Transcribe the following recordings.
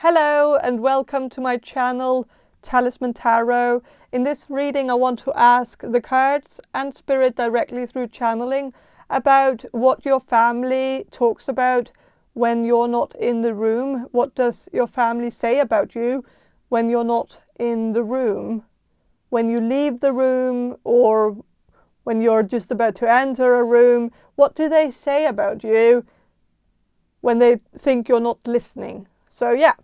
Hello and welcome to my channel, Talisman Tarot. In this reading I want to ask the cards and spirit directly through channeling about what your family talks about when you're not in the room. What does your family say about you when you're not in the room? When you leave the room or when you're just about to enter a room, what do they say about you when they think you're not listening? So yeah,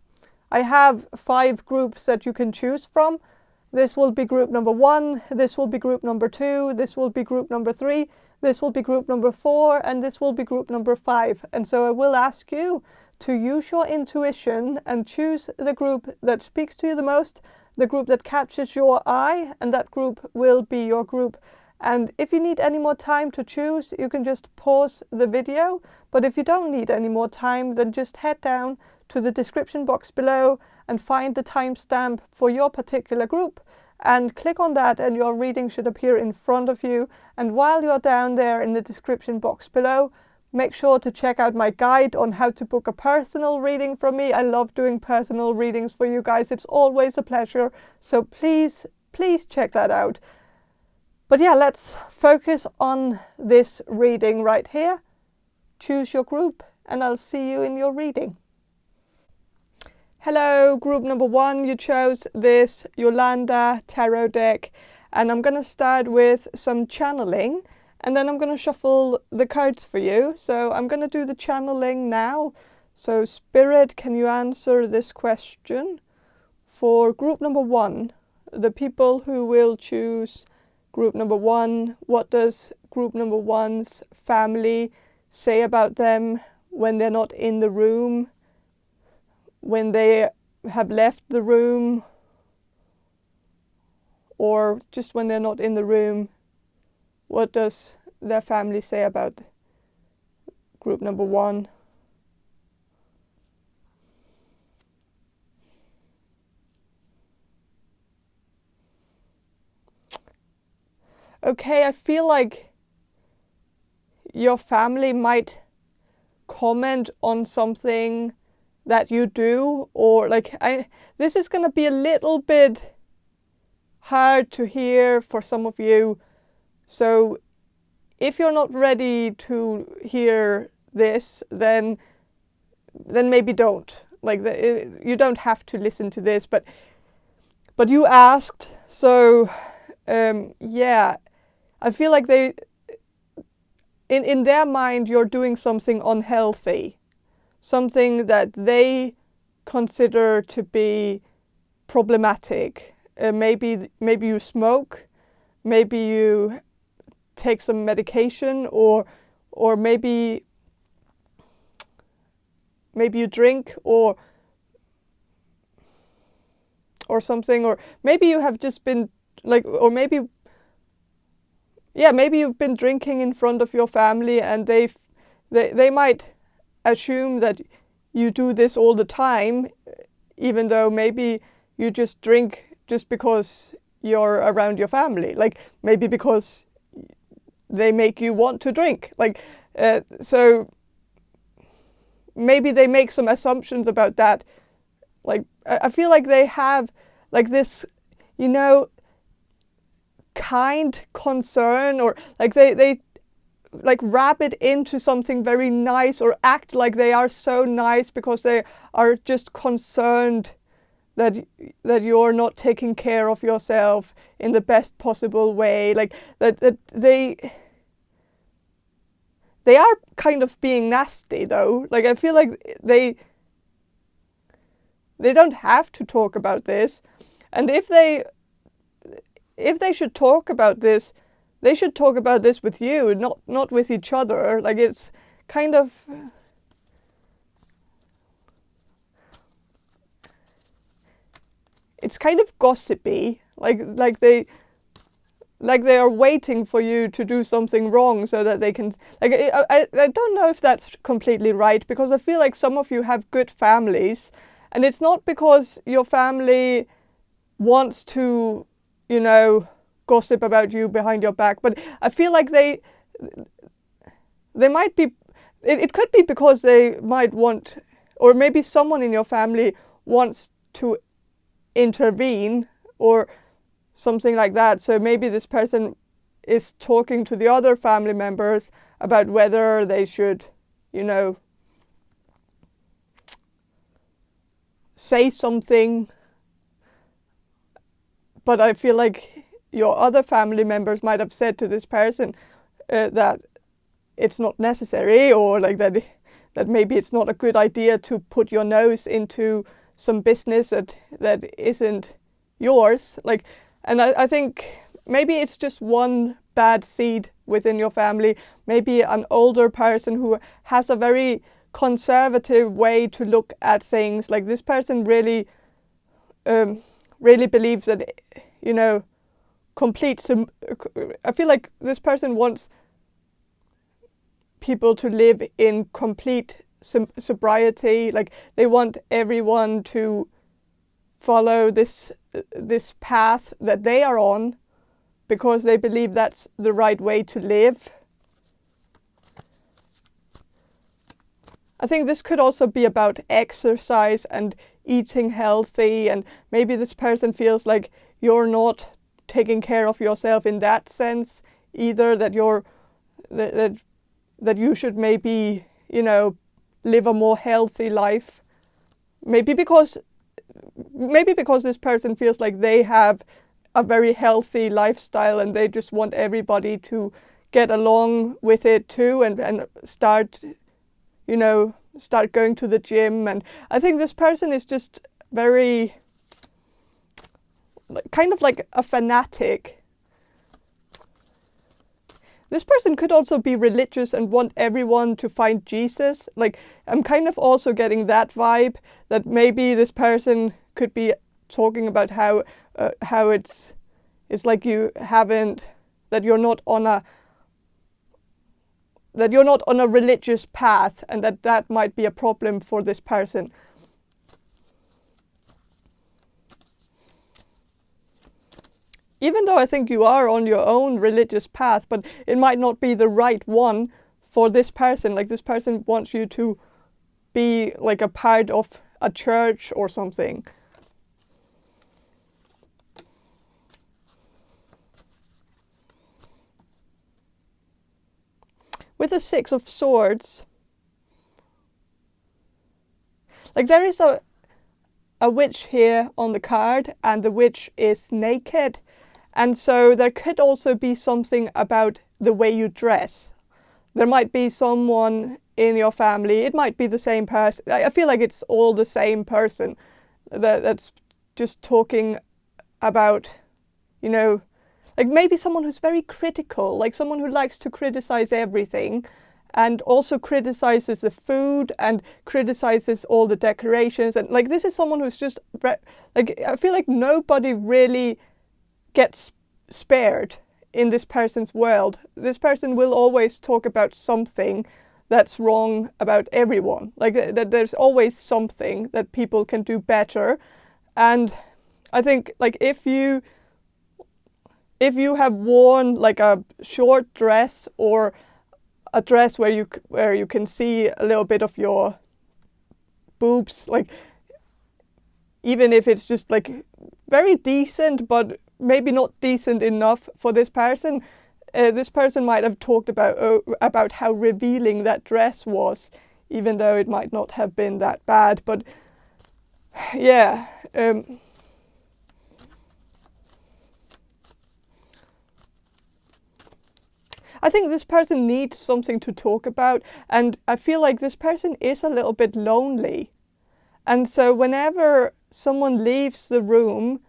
I have 5 groups that you can choose from. This will be group number 1, this will be group number 2, this will be group number 3, this will be group number 4, and this will be group number 5. And so I will ask you to use your intuition and choose the group that speaks to you the most, the group that catches your eye, and that group will be your group. And if you need any more time to choose, you can just pause the video. But if you don't need any more time, then just head down to the description box below and find the timestamp for your particular group and click on that, and your reading should appear in front of you. And while you're down there in the description box below, make sure to check out my guide on how to book a personal reading from me. I love doing personal readings for you guys. It's always a pleasure. So please check that out. But yeah, let's focus on this reading right here. Choose your group and I'll see you in your reading. Hello, group number 1, you chose this Jolanda Tarot deck, and I'm going to start with some channeling and then I'm going to shuffle the cards for you. So I'm going to do the channeling now. So Spirit, can you answer this question? For group number 1, the people who will choose group number 1, what does group number 1's family say about them when they're not in the room? When they have left the room, or just when they're not in the room, what does their family say about group number 1? Okay, I feel like your family might comment on something that you do, or like this is going to be a little bit hard to hear for some of you. So if you're not ready to hear this, then maybe don't. Like you don't have to listen to this, but you asked, so yeah, I feel like they in their mind you're doing something unhealthy. Something that they consider to be problematic. Maybe you smoke, maybe you take some medication, or maybe you drink or something, or maybe you have just been like, or maybe you've been drinking in front of your family, and they might assume that you do this all the time, even though maybe you just drink just because you're around your family, like maybe because they make you want to drink, like so maybe they make some assumptions about that. Like I feel like they have like this, kind concern, or like they like wrap it into something very nice, or act like they are so nice because they are just concerned that you're not taking care of yourself in the best possible way. Like that they are kind of being nasty though. Like I feel like they don't have to talk about this, and if they should talk about this, they should talk about this with you, not with each other. Like it's kind of gossipy. Like they are waiting for you to do something wrong so that they can. Like I don't know if that's completely right, because I feel like some of you have good families, and it's not because your family wants to, gossip about you behind your back, but I feel like they might be, it could be because they might want, or maybe someone in your family wants to intervene or something like that. So maybe this person is talking to the other family members about whether they should, you know, say something. But I feel like your other family members might have said to this person that it's not necessary, or like that maybe it's not a good idea to put your nose into some business that isn't yours. Like, and I think maybe it's just one bad seed within your family. Maybe an older person who has a very conservative way to look at things. Like this person really believes that, you know, I feel like this person wants people to live in complete sobriety. Like they want everyone to follow this path that they are on because they believe that's the right way to live. I think this could also be about exercise and eating healthy, and maybe this person feels like you're not taking care of yourself in that sense either, that you should maybe, you know, live a more healthy life. Maybe because this person feels like they have a very healthy lifestyle and they just want everybody to get along with it too, and start going to the gym. And I think this person is just very kind of like a fanatic. This person could also be religious and want everyone to find Jesus. Like, I'm kind of also getting that vibe, that maybe this person could be talking about how it's like that you're not on a religious path, and that might be a problem for this person. Even though I think you are on your own religious path, but it might not be the right one for this person. Like this person wants you to be like a part of a church or something. With the Six of Swords, like there is a witch here on the card, and the witch is naked. And so there could also be something about the way you dress. There might be someone in your family, it might be the same person. I feel like it's all the same person that's just talking about, you know, like maybe someone who's very critical, like someone who likes to criticize everything, and also criticizes the food and criticizes all the decorations. And like this is someone who's just like, I feel like nobody really gets spared in this person's world. This person will always talk about something that's wrong about everyone. Like that there's always something that people can do better. And I think like if you have worn like a short dress or a dress where you can see a little bit of your boobs, like even if it's just like very decent but maybe not decent enough for this person might have talked about how revealing that dress was, even though it might not have been that bad. But yeah, I think this person needs something to talk about, and I feel like this person is a little bit lonely. And so whenever someone leaves the room,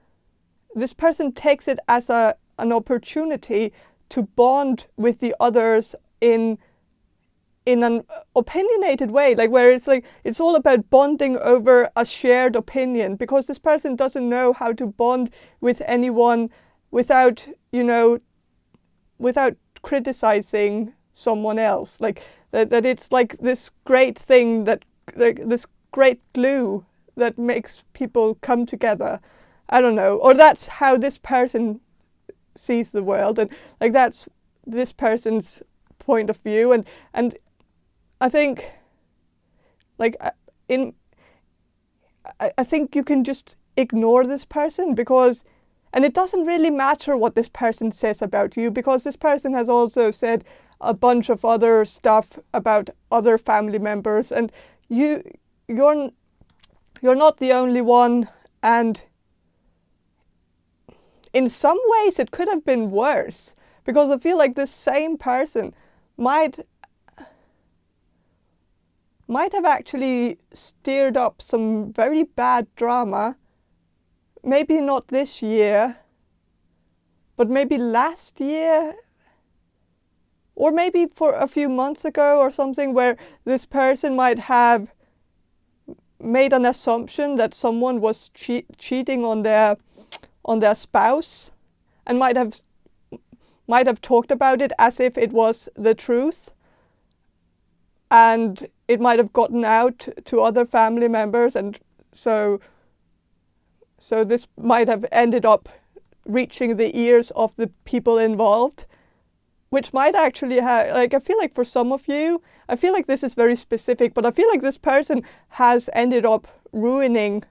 this person takes it as an opportunity to bond with the others in an opinionated way, like where it's like it's all about bonding over a shared opinion, because this person doesn't know how to bond with anyone without criticizing someone else. Like that it's like this great thing, that like this great glue that makes people come together. I don't know, or that's how this person sees the world, and like that's this person's point of view. And I think like I think you can just ignore this person, because, and it doesn't really matter what this person says about you, because this person has also said a bunch of other stuff about other family members, and you're not the only one, and in some ways it could have been worse, because I feel like this same person might have actually stirred up some very bad drama, maybe not this year, but maybe last year, or maybe for a few months ago or something, where this person might have made an assumption that someone was cheating on their spouse, and might have talked about it as if it was the truth, and it might have gotten out to other family members, and so this might have ended up reaching the ears of the people involved, which might actually have, like, I feel like for some of you, I feel like this is very specific, but I feel like this person has ended up ruining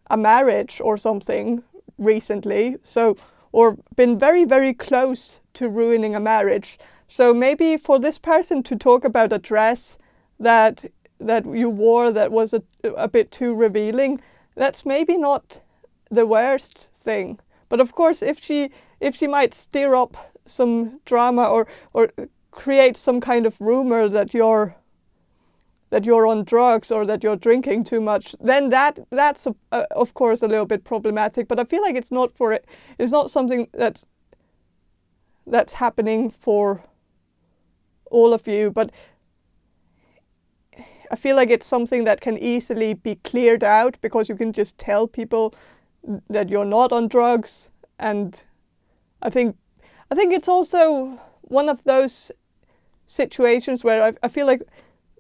a marriage or something recently, so, or been very, very close to ruining a marriage. So maybe for this person to talk about a dress that you wore that was a bit too revealing, that's maybe not the worst thing. But of course, if she might stir up some drama or create some kind of rumor that you're on drugs or that you're drinking too much, then that's of course a little bit problematic. But I feel like it's not something that's happening for all of you, but I feel like it's something that can easily be cleared out, because you can just tell people that you're not on drugs. And I think it's also one of those situations where I feel like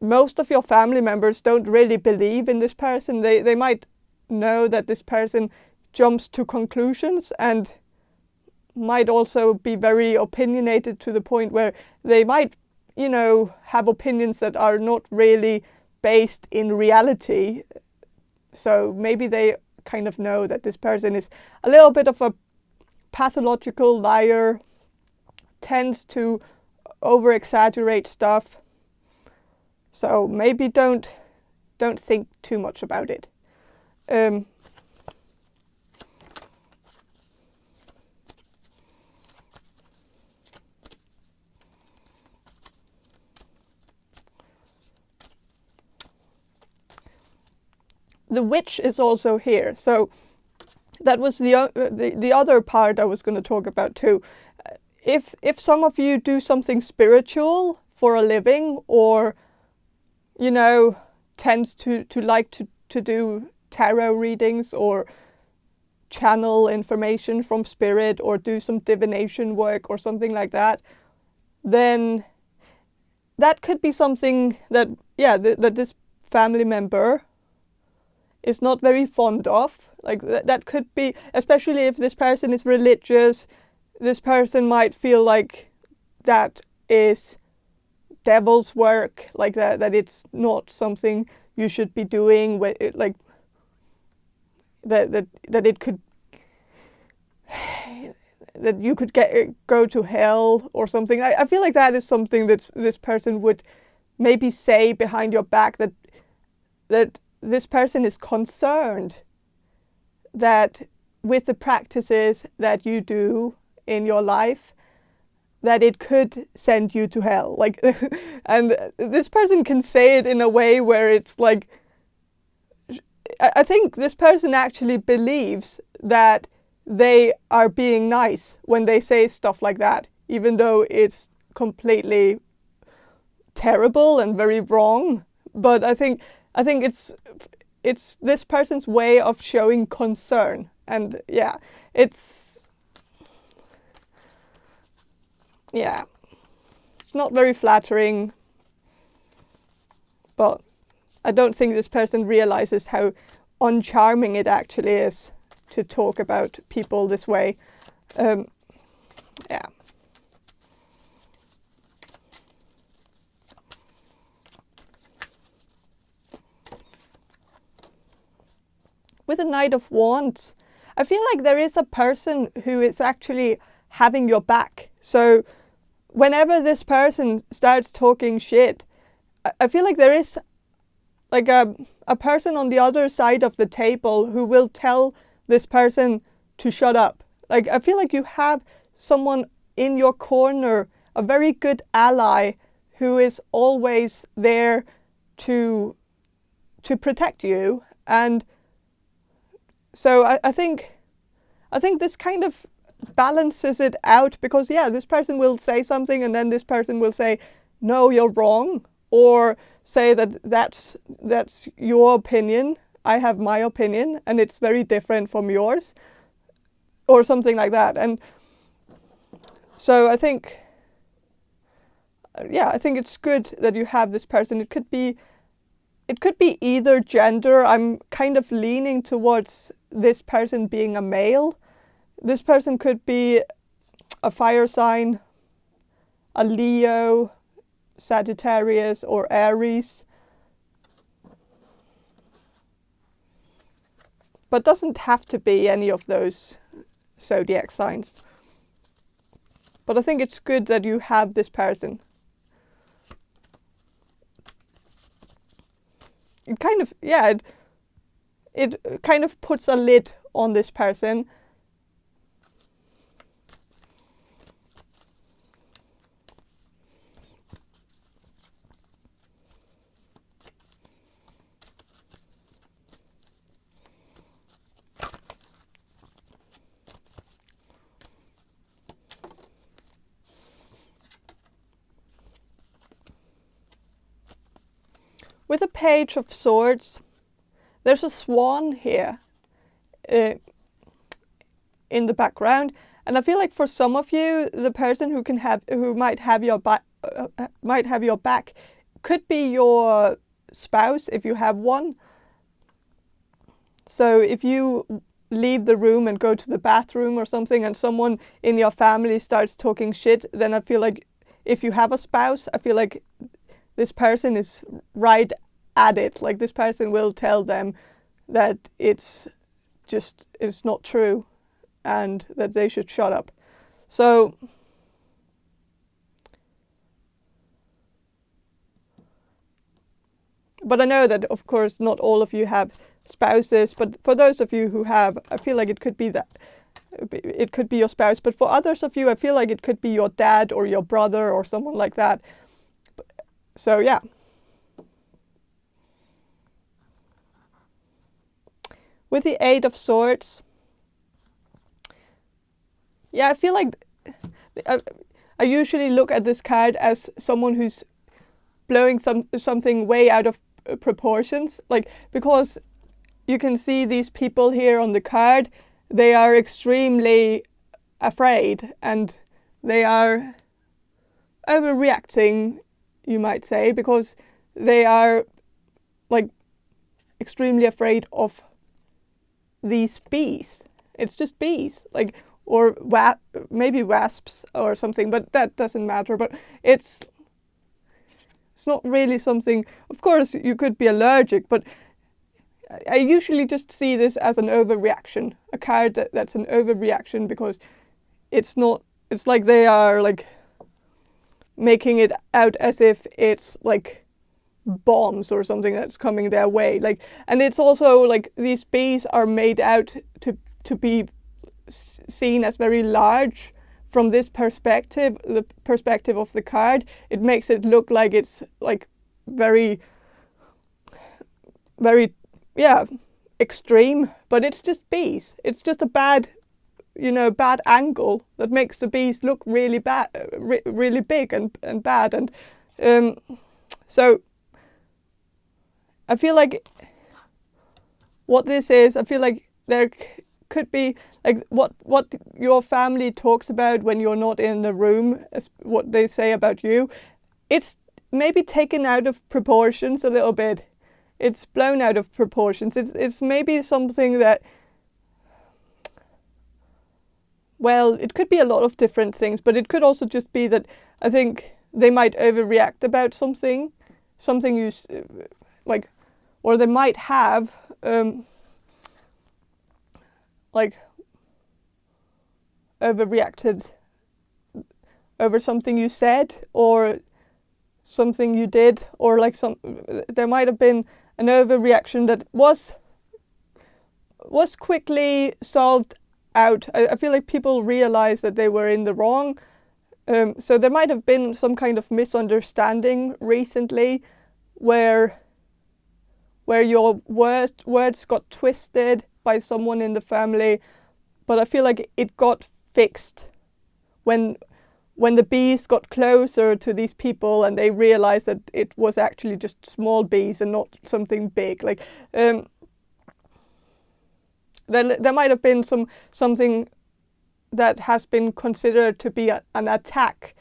most of your family members don't really believe in this person. They might know that this person jumps to conclusions, and might also be very opinionated to the point where they might, have opinions that are not really based in reality. So maybe they kind of know that this person is a little bit of a pathological liar, tends to over-exaggerate stuff. So maybe don't think too much about it. The witch is also here, so that was the other part I was going to talk about too. If some of you do something spiritual for a living, or tends to like to do tarot readings or channel information from spirit, or do some divination work or something like that, then that could be something that that this family member is not very fond of. Like that could be, especially if this person is religious, this person might feel like that is devil's work, like that it's not something you should be doing, like that it could, that you could go to hell or something. I feel like that is something that this person would maybe say behind your back, that this person is concerned that with the practices that you do in your life, that it could send you to hell. Like, and this person can say it in a way where it's like, I think this person actually believes that they are being nice when they say stuff like that, even though it's completely terrible and very wrong. But I think it's this person's way of showing concern, and it's not very flattering, but I don't think this person realizes how uncharming it actually is to talk about people this way. With the Knight of Wands, I feel like there is a person who is actually having your back. So whenever this person starts talking shit, I feel like there is like a person on the other side of the table who will tell this person to shut up. Like, I feel like you have someone in your corner, a very good ally who is always there to protect you. And so I think this kind of balances it out, because yeah, this person will say something and then this person will say, no, you're wrong, or say that's your opinion, I have my opinion and it's very different from yours, or something like that. And so I think it's good that you have this person. It could be either gender. I'm kind of leaning towards this person being a male. This person could be a fire sign, a Leo, Sagittarius, or Aries. But doesn't have to be any of those zodiac signs. But I think it's good that you have this person. It kind of, yeah, it kind of puts a lid on this person. With a Page of Swords, there's a swan here in the background, and I feel like for some of you, the person who might have your back could be your spouse if you have one. So if you leave the room and go to the bathroom or something, and someone in your family starts talking shit, then I feel like if you have a spouse, I feel like this person is right at it. Like, this person will tell them that it's not true and that they should shut up. So but I know that of course not all of you have spouses, but for those of you who have, I feel like it could be your spouse. But for others of you, I feel like it could be your dad or your brother or someone like that. So yeah. With the Eight of Swords, yeah, I feel like I usually look at this card as someone who's blowing something way out of proportions, like, because you can see these people here on the card, they are extremely afraid and they are overreacting, you might say, because they are like extremely afraid of these bees. It's just bees, like, or maybe wasps or something, but that doesn't matter. But it's not really something, of course you could be allergic, but I usually just see this as an overreaction, a card that's an overreaction, because it's like they are like making it out as if it's like bombs or something that's coming their way. Like, and it's also like these bees are made out to be seen as very large. From this perspective, the perspective of the card, it makes it look like it's like very, very, yeah, extreme, but it's just bees. It's just a bad angle that makes the bees look really bad, really big and bad. And so I feel like what this is, I feel like there could be like what your family talks about when you're not in the room, as what they say about you. It's maybe taken out of proportions a little bit. It's blown out of proportions. It's maybe something that, well, it could be a lot of different things, but it could also just be that I think they might overreact about something you like, or they might have like overreacted over something you said or something you did, or like there might have been an overreaction that was quickly solved out. I feel like people realized that they were in the wrong. So there might have been some kind of misunderstanding recently where your words got twisted by someone in the family, but I feel like it got fixed when the bees got closer to these people and they realized that it was actually just small bees and not something big. Like there might have been something that has been considered to be an attack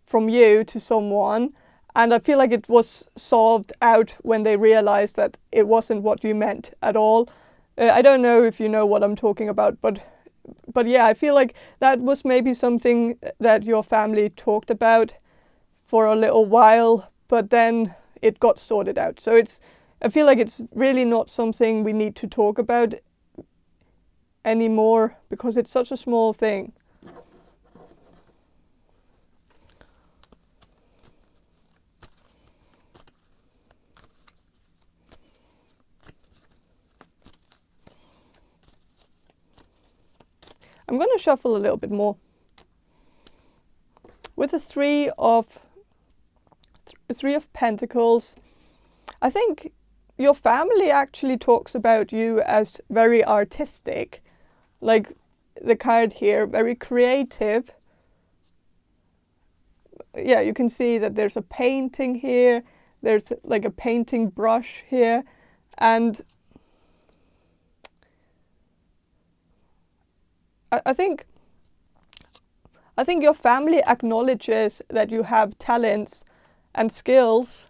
from you to someone, and I feel like it was solved out when they realized that it wasn't what you meant at all. I don't know if you know what I'm talking about, but yeah, I feel like that was maybe something that your family talked about for a little while, but then it got sorted out. So I feel like it's really not something we need to talk about anymore because it's such a small thing. I'm going to shuffle a little bit more. With the Three of Pentacles, I think your family actually talks about you as very artistic. Like the card here, very creative. Yeah, you can see that there's a painting here. There's like a painting brush here. And I think your family acknowledges that you have talents and skills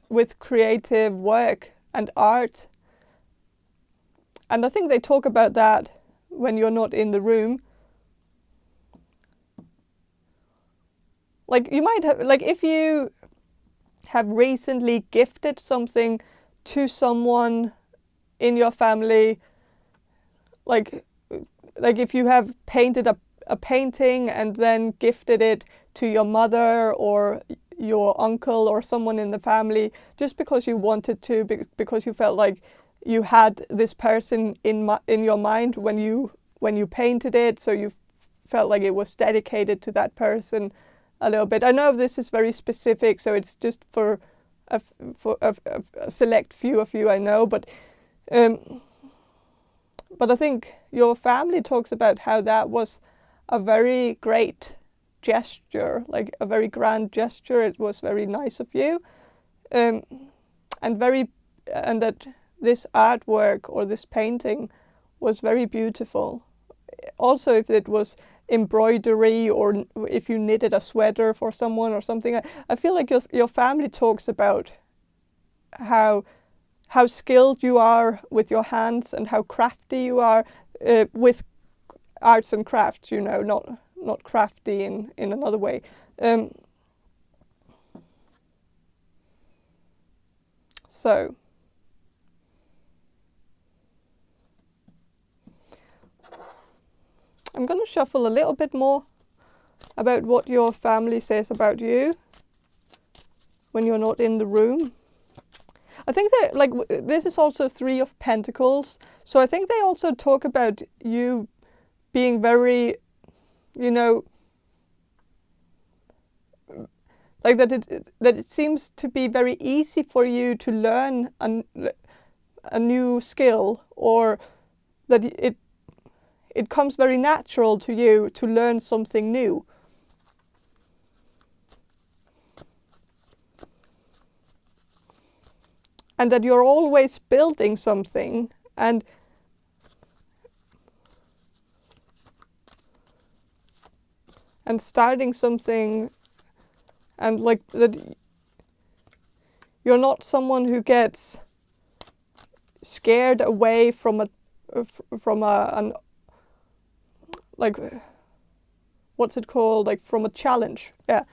with creative work and art. And I think they talk about that when you're not in the room. Like you might have, like if you have recently gifted something to someone in your family, like if you have painted a painting and then gifted it to your mother or your uncle or someone in the family just because you wanted to, because you felt like you had this person in your mind when you painted it, so you felt like it was dedicated to that person a little bit. I know this is very specific, so it's just for a select few of you, I know, but I think your family talks about how that was a very great gesture, like a very grand gesture. It was very nice of you, and that this artwork or this painting was very beautiful. Also, if it was embroidery or if you knitted a sweater for someone or something, I feel like your family talks about how skilled you are with your hands and how crafty you are with arts and crafts, you know, not crafty in another way. So I'm going to shuffle a little bit more about what your family says about you when you're not in the room. I think that, like, this is also Three of Pentacles, so I think they also talk about you being very, you know, like that it seems to be very easy for you to learn a new skill, or that it comes very natural to you to learn something new. And that you're always building something and starting something, and like that you're not someone who gets scared away from an like, what's it called, like from a challenge. Yeah.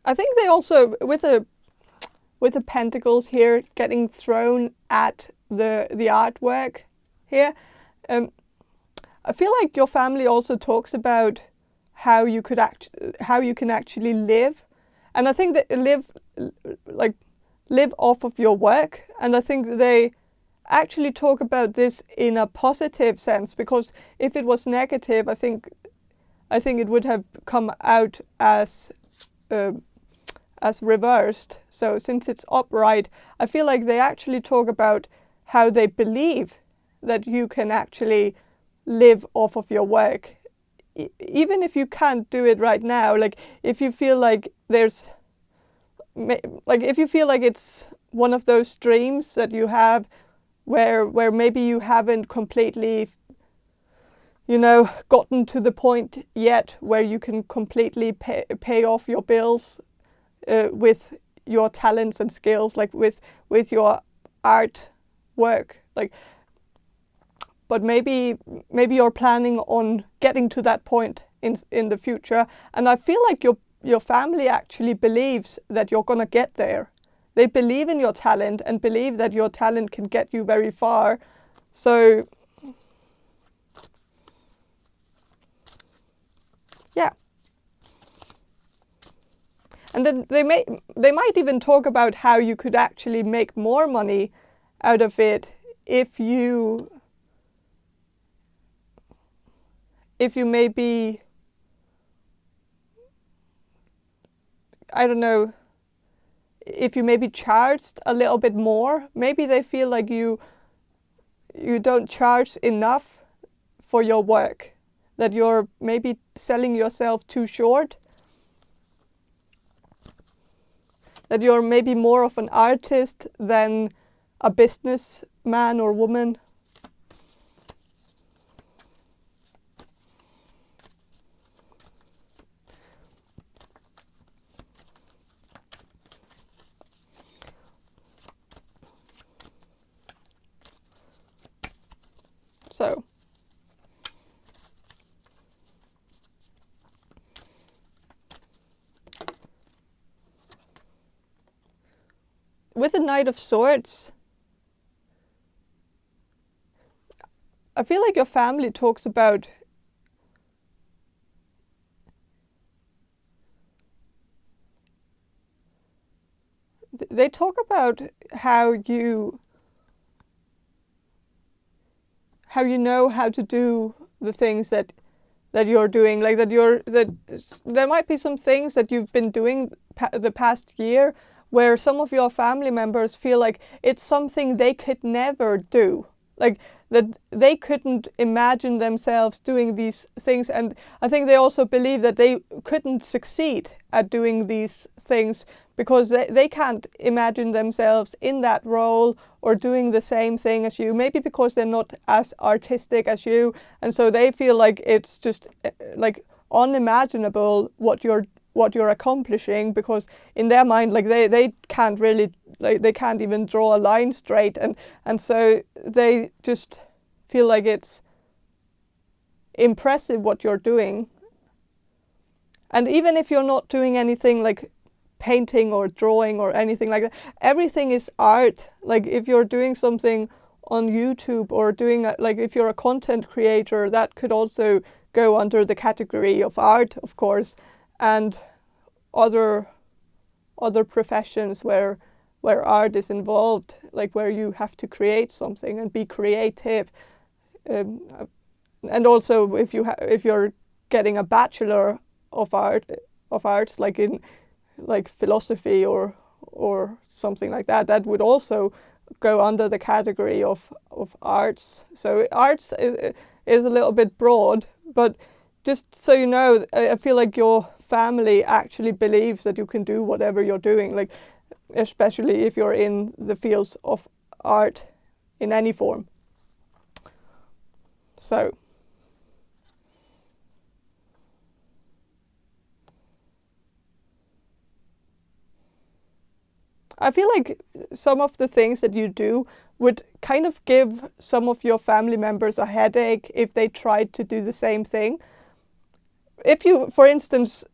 I think they also, with the pentacles here getting thrown at the artwork here, I feel like your family also talks about how you can actually live, and I think that live off of your work, and I think they actually talk about this in a positive sense, because if it was negative, I think it would have come out as reversed. So since it's upright, I feel like they actually talk about how they believe that you can actually live off of your work, even if you can't do it right now. Like if you feel like if you feel like it's one of those dreams that you have where maybe you haven't completely, gotten to the point yet where you can completely pay off your bills with your talents and skills, like with your art work, like. But maybe you're planning on getting to that point in the future, and I feel like your family actually believes that you're gonna get there. They believe in your talent and believe that your talent can get you very far. So yeah. And then they might even talk about how you could actually make more money out of it if you maybe, I don't know, if you maybe charged a little bit more. Maybe they feel like you don't charge enough for your work, that you're maybe selling yourself too short, that you're maybe more of an artist than a businessman or woman. So with the Knight of Swords, I feel like your family talks about they talk about how you know how to do the things that you're doing, like that there might be some things that you've been doing the past year where some of your family members feel like it's something they could never do, like that they couldn't imagine themselves doing these things. And I think they also believe that they couldn't succeed at doing these things because they can't imagine themselves in that role or doing the same thing as you, maybe because they're not as artistic as you, and so they feel like it's just like unimaginable what you're accomplishing, because in their mind, like they can't really, like they can't even draw a line straight, and so they just feel like it's impressive what you're doing. And even if you're not doing anything like painting or drawing or anything like that, everything is art. Like if you're doing something on YouTube or doing like if you're a content creator, that could also go under the category of art, of course. And other professions where art is involved, like where you have to create something and be creative, and also if you're getting a bachelor of arts, like in like philosophy or something like that, that would also go under the category of arts. So arts is a little bit broad, but just so you know, I feel like your family actually believes that you can do whatever you're doing, like especially if you're in the fields of art in any form. So I feel like some of the things that you do would kind of give some of your family members a headache if they tried to do the same thing. If you, for instance,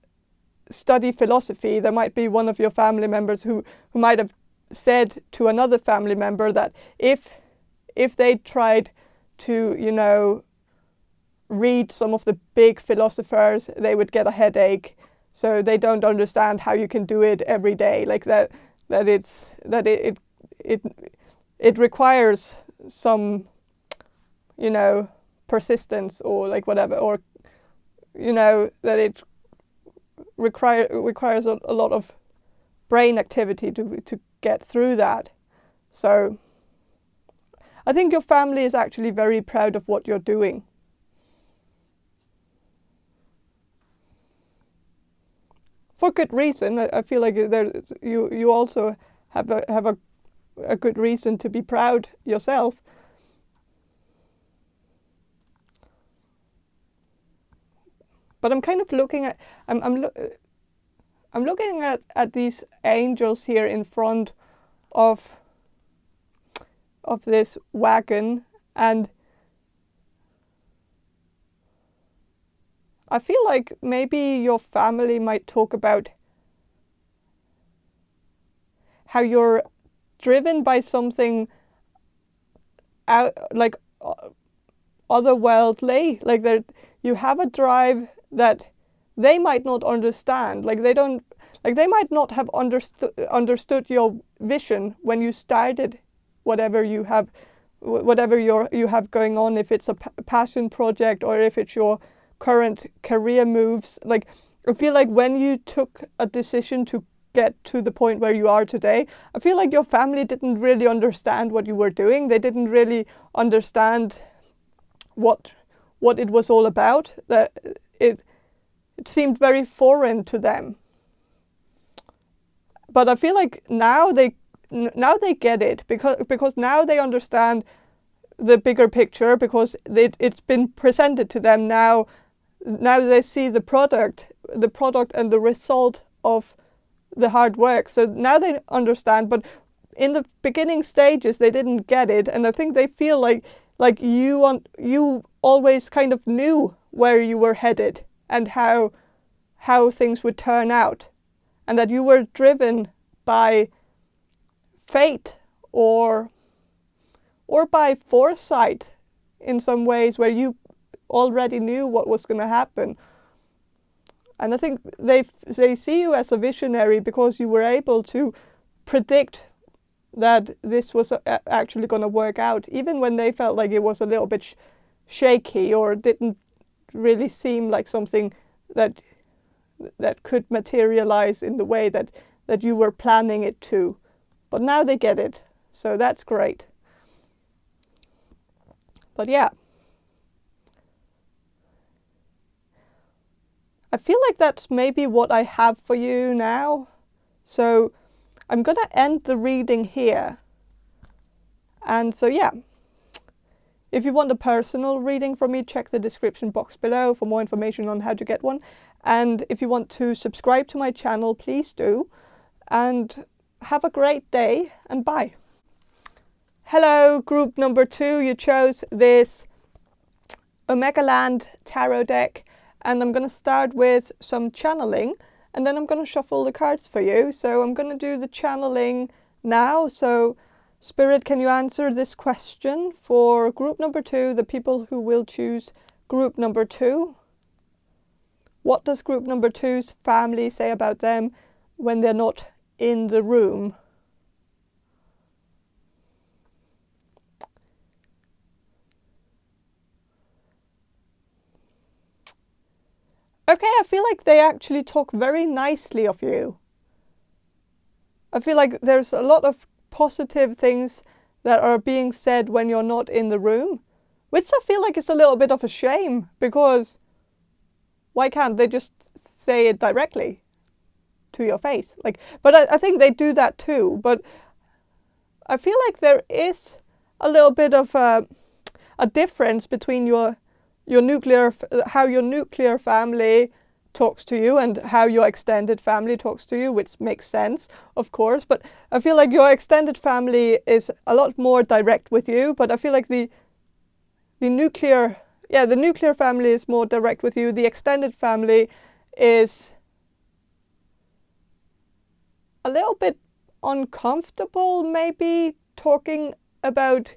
study philosophy, there might be one of your family members who might have said to another family member that if they tried to, you know, read some of the big philosophers, they would get a headache. So they don't understand how you can do it every day, like that it requires some, you know, persistence, or like whatever, or, you know, that it requires a lot of brain activity to get through that. So I think your family is actually very proud of what you're doing. For good reason. I feel like you also have a good reason to be proud yourself. But I'm kind of looking at I'm looking at these angels here in front of this wagon, and I feel like maybe your family might talk about how you're driven by something out, like otherworldly, like that you have a drive that they might not understand. Like they might not have understood your vision when you started whatever you have going on, if it's a passion project or if it's your current career moves. Like I feel like when you took a decision to get to the point where you are today, I feel like your family didn't really understand what you were doing. They didn't really understand what it was all about. That it seemed very foreign to them. But I feel like now they get it, because now they understand the bigger picture, because it's been presented to them now. Now they see the product and the result of the hard work. So now they understand, but in the beginning stages they didn't get it, and I think they feel like you always kind of knew where you were headed and how things would turn out, and that you were driven by fate or by foresight in some ways, where you already knew what was going to happen. And I think they see you as a visionary because you were able to predict that this was actually going to work out, even when they felt like it was a little bit shaky or didn't really seem like something that could materialize in the way that you were planning it to. But now they get it, so that's great. But yeah, I feel like that's maybe what I have for you now. So I'm going to end the reading here. And so yeah, if you want a personal reading from me, check the description box below for more information on how to get one. And if you want to subscribe to my channel, please do. And have a great day, and bye. Hello, group number 2. You chose this Omegaland Tarot deck. And I'm going to start with some channeling, and then I'm going to shuffle the cards for you. So I'm going to do the channeling now. So Spirit, can you answer this question for group number 2, the people who will choose group number 2? What does group number 2's family say about them when they're not in the room? Okay, I feel like they actually talk very nicely of you. I feel like there's a lot of positive things that are being said when you're not in the room, which I feel like is a little bit of a shame, because why can't they just say it directly to your face? But I think they do that too. But I feel like there is a little bit of a difference between how your nuclear family talks to you and how your extended family talks to you, which makes sense, of course. But I feel like your extended family is a lot more direct with you. But I feel like the nuclear family is more direct with you. The extended family is a little bit uncomfortable maybe talking about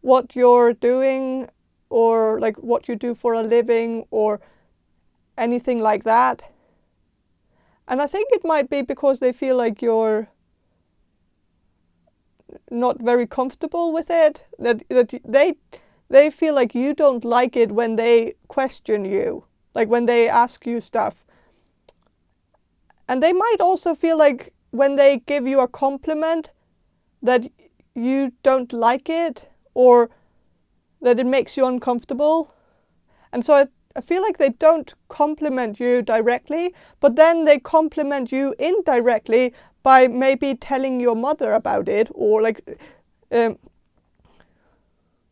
what you're doing, or like what you do for a living, or anything like that. And I think it might be because they feel like you're not very comfortable with it, that they feel like you don't like it when they question you, like when they ask you stuff. And they might also feel like when they give you a compliment that you don't like it, or that it makes you uncomfortable. And so I feel like they don't compliment you directly, but then they compliment you indirectly by maybe telling your mother about it, or like,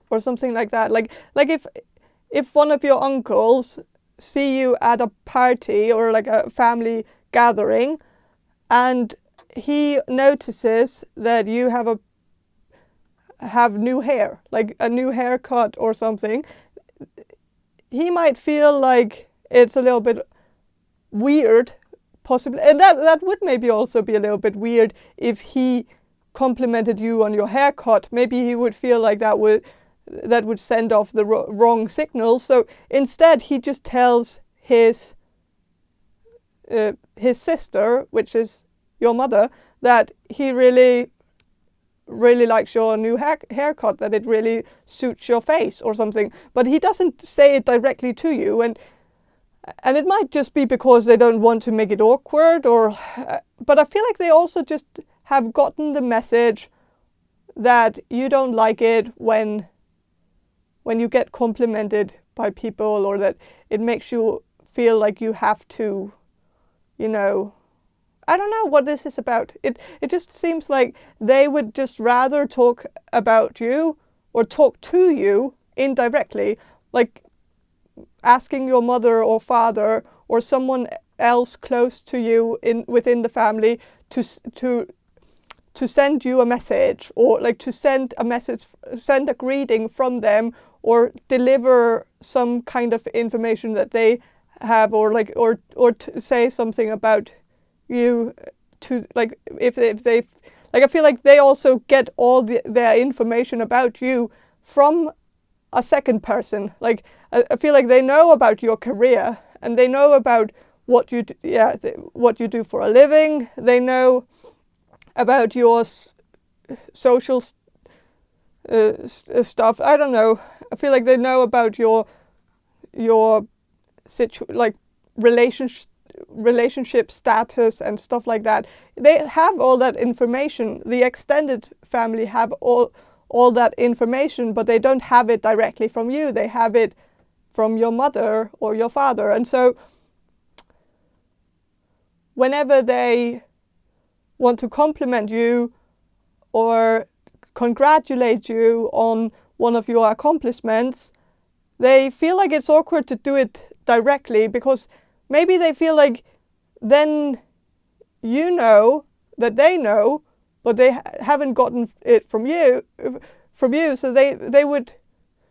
or something like that. Like if one of your uncles see you at a party or like a family gathering, and he notices that you have new hair, like a new haircut or something, he might feel like it's a little bit weird, possibly. And that would maybe also be a little bit weird if he complimented you on your haircut. Maybe he would feel like that would send off the wrong signal. So instead, he just tells his sister, which is your mother, that he really likes your new haircut, that it really suits your face or something. But he doesn't say it directly to you, and it might just be because they don't want to make it awkward, or but I feel like they also just have gotten the message that you don't like it when you get complimented by people, or that it makes you feel like you have to, I don't know what this is about. It just seems like they would just rather talk about you or talk to you indirectly, like asking your mother or father or someone else close to you within the family to send you a message, or like to send a greeting from them, or deliver some kind of information that they have, or to say something about you, to like if they like, I feel like they also get all their information about you from a second person. Like I feel like they know about your career, and they know about what you do for a living. They know about your social stuff. I don't know. I feel like they know about your relationship status and stuff like that. They have all that information. The extended family have all that information, but they don't have it directly from you. They have it from your mother or your father. And so whenever they want to compliment you or congratulate you on one of your accomplishments, they feel like it's awkward to do it directly, because maybe they feel like then you know that they know, but they haven't gotten it from you. So they would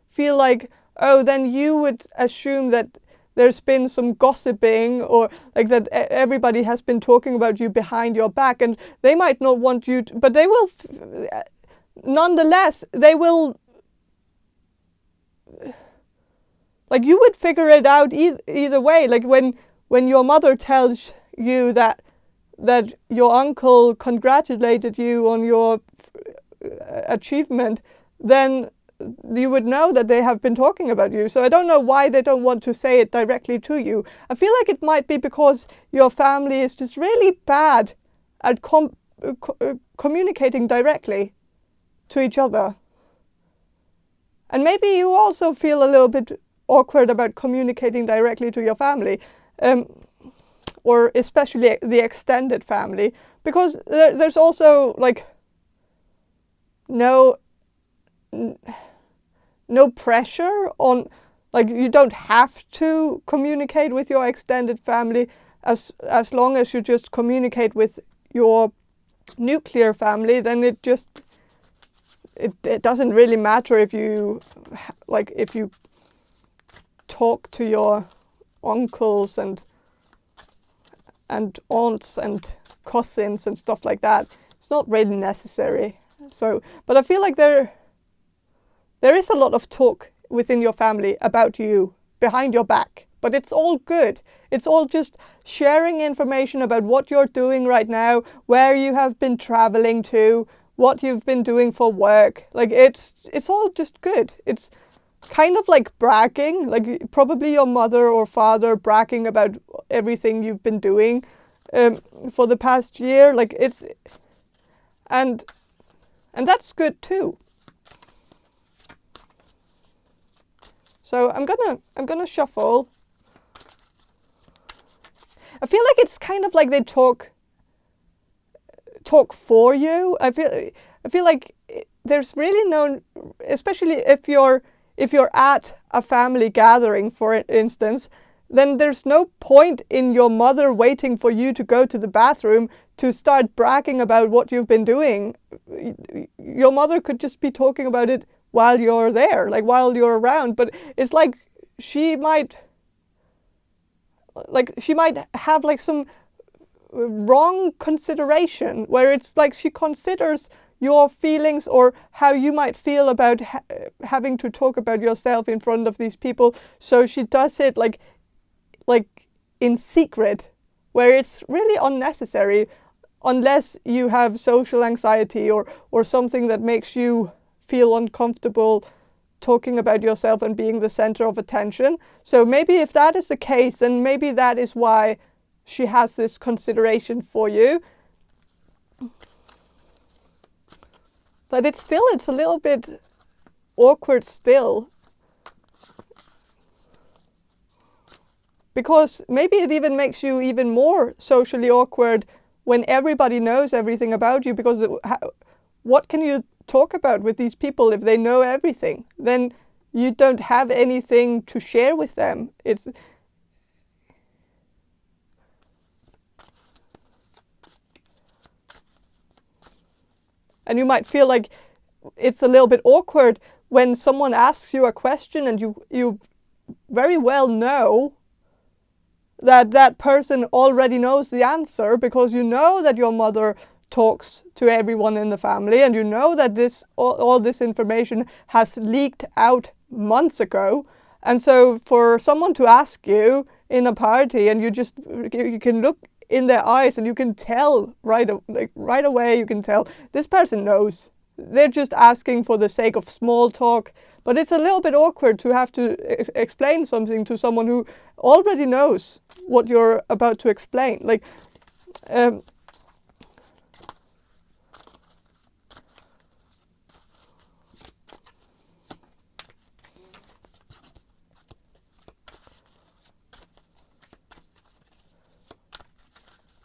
feel like, oh, then you would assume that there's been some gossiping, or like that everybody has been talking about you behind your back, and they might not want you to, but they will nonetheless, they will, like, you would figure it out either way. Like when your mother tells you that your uncle congratulated you on your achievement, then you would know that they have been talking about you. So I don't know why they don't want to say it directly to you. I feel like it might be because your family is just really bad at communicating directly to each other. And maybe you also feel a little bit awkward about communicating directly to your family, or especially the extended family, because there's also like no pressure on, like, you don't have to communicate with your extended family as long as you just communicate with your nuclear family. Then it doesn't really matter if you talk to your uncles and aunts and cousins and stuff like that. It's not really necessary. So, but I feel like there is a lot of talk within your family about you behind your back, but it's all good. It's all just sharing information about what you're doing right now, where you have been traveling to, what you've been doing for work. Like it's all just good. It's kind of like bragging, like probably your mother or father bragging about everything you've been doing for the past year. Like it's and that's good too. So I'm gonna shuffle. I feel like it's kind of like they talk for you. I feel like there's really no, especially if you're at a family gathering, for instance, then there's no point in your mother waiting for you to go to the bathroom to start bragging about what you've been doing. Your mother could just be talking about it while you're there, like while you're around. But it's like she might have like some wrong consideration where it's like she considers your feelings or how you might feel about having to talk about yourself in front of these people. So she does it like in secret, where it's really unnecessary, unless you have social anxiety or something that makes you feel uncomfortable talking about yourself and being the center of attention. So maybe if that is the case, then maybe that is why she has this consideration for you. But it's a little bit awkward still. Because maybe it even makes you even more socially awkward when everybody knows everything about you, because what can you talk about with these people if they know everything? Then you don't have anything to share with them. And you might feel like it's a little bit awkward when someone asks you a question and you very well know that person already knows the answer, because you know that your mother talks to everyone in the family, and you know that all this information has leaked out months ago. And so for someone to ask you in a party, and you can look in their eyes and you can tell right away, you can tell this person knows. They're just asking for the sake of small talk. But it's a little bit awkward to have to explain something to someone who already knows what you're about to explain. Like,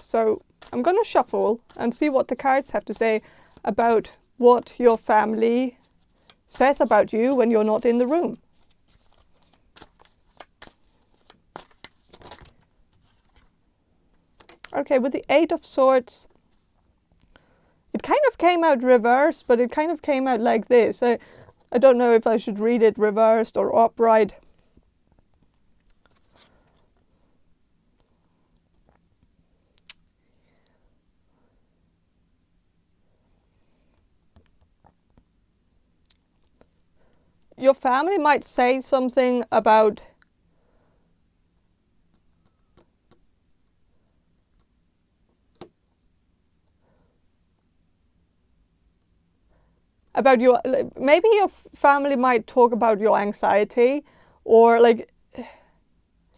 so I'm going to shuffle and see what the cards have to say about what your family says about you when you're not in the room. Okay, with the Eight of Swords, it kind of came out reversed, but it kind of came out like this. I don't know if I should read it reversed or upright. Your family might say something about your, maybe your family might talk about your anxiety, or like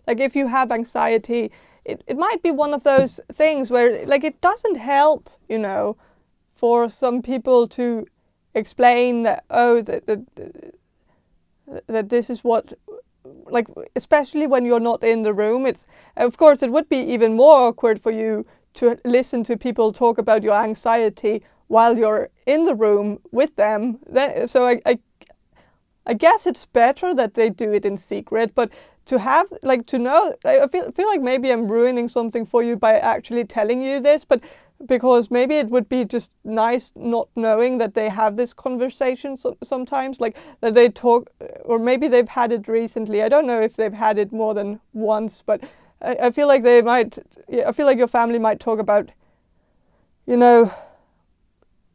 if you have anxiety, it might be one of those things where like it doesn't help, for some people to explain that, that this is what, like, especially when you're not in the room. It's, of course, it would be even more awkward for you to listen to people talk about your anxiety while you're in the room with them. So I guess it's better that they do it in secret, but to have, like, to know, I feel like maybe I'm ruining something for you by actually telling you this, but because maybe it would be just nice not knowing that they have this conversation sometimes, like that they talk, or maybe they've had it recently. I don't know if they've had it more than once, but I feel like they might, I feel like your family might talk about you know,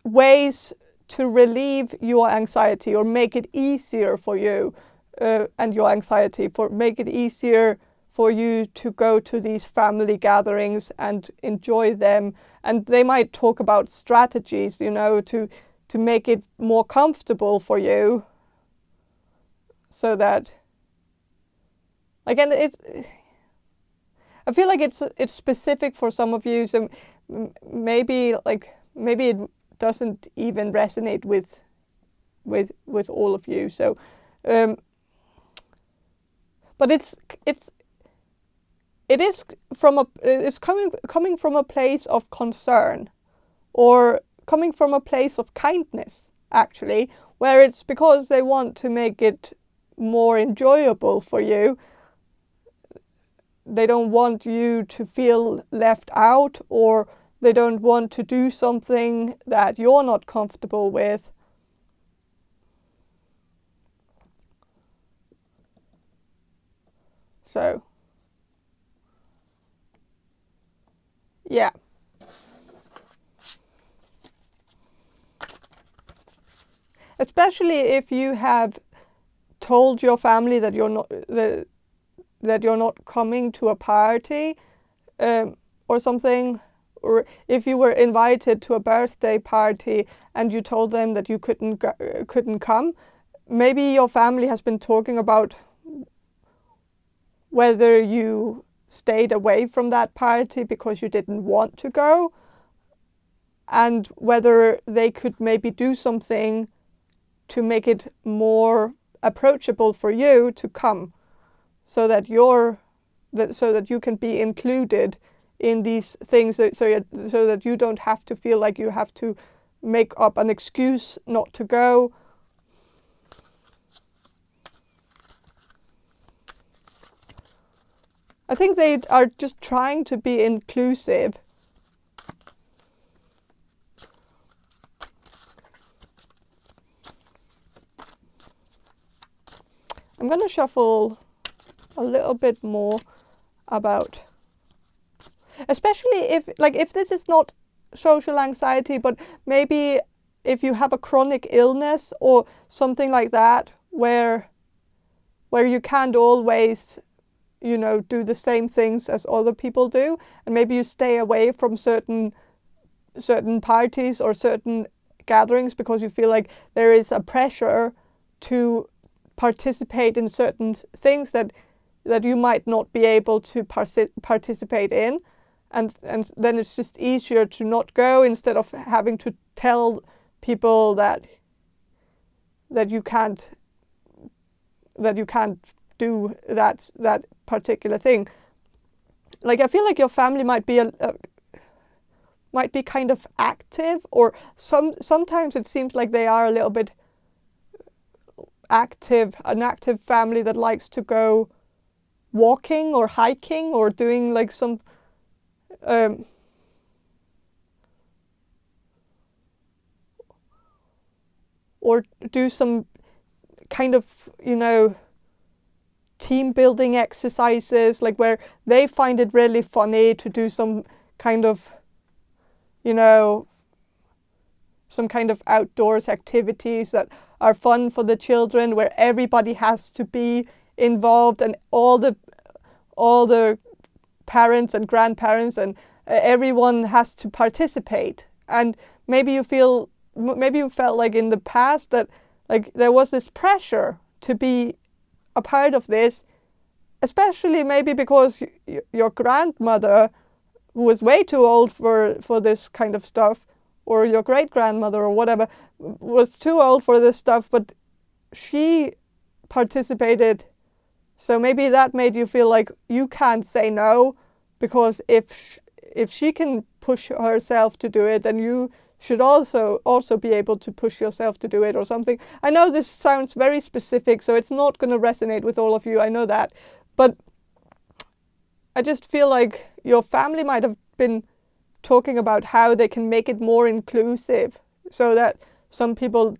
ways to relieve your anxiety or make it easier for you and your anxiety, make it easier for you to go to these family gatherings and enjoy them. And they might talk about strategies, you know, to make it more comfortable for you, so that, again, I feel like it's specific for some of you, so maybe it doesn't even resonate with all of you. So, but it's coming from a place of concern, or coming from a place of kindness, actually, where it's because they want to make it more enjoyable for you. They don't want you to feel left out, or they don't want to do something that you're not comfortable with. So, yeah. Especially if you have told your family that you're not coming to a party or something, or if you were invited to a birthday party and you told them that you couldn't come, maybe your family has been talking about whether you stayed away from that party because you didn't want to go, and whether they could maybe do something to make it more approachable for you to come, so that you can be included in these things, so that you don't have to feel like you have to make up an excuse not to go. I think they are just trying to be inclusive. I'm going to shuffle a little bit more about, especially if this is not social anxiety, but maybe if you have a chronic illness or something like that, where you can't always, you know, do the same things as other people do, and maybe you stay away from certain parties or certain gatherings because you feel like there is a pressure to participate in certain things that you might not be able to participate in, and then it's just easier to not go instead of having to tell people that you can't do that particular thing. Like, I feel like your family might be kind of active, or sometimes it seems like they are a little bit an active family that likes to go walking or hiking or doing like some or do some kind of, you know, team building exercises, like where they find it really funny to do some kind of, you know, some kind of outdoors activities that are fun for the children, where everybody has to be involved, and all the parents and grandparents and everyone has to participate. And maybe you felt like in the past that like there was this pressure to be a part of this, especially maybe because your grandmother, who was way too old for this kind of stuff, or your great-grandmother or whatever, was too old for this stuff, but she participated. So maybe that made you feel like you can't say no, because if she can push herself to do it, then you should also be able to push yourself to do it, or something. I know this sounds very specific, so it's not going to resonate with all of you, I know that. But I just feel like your family might have been talking about how they can make it more inclusive, so that some people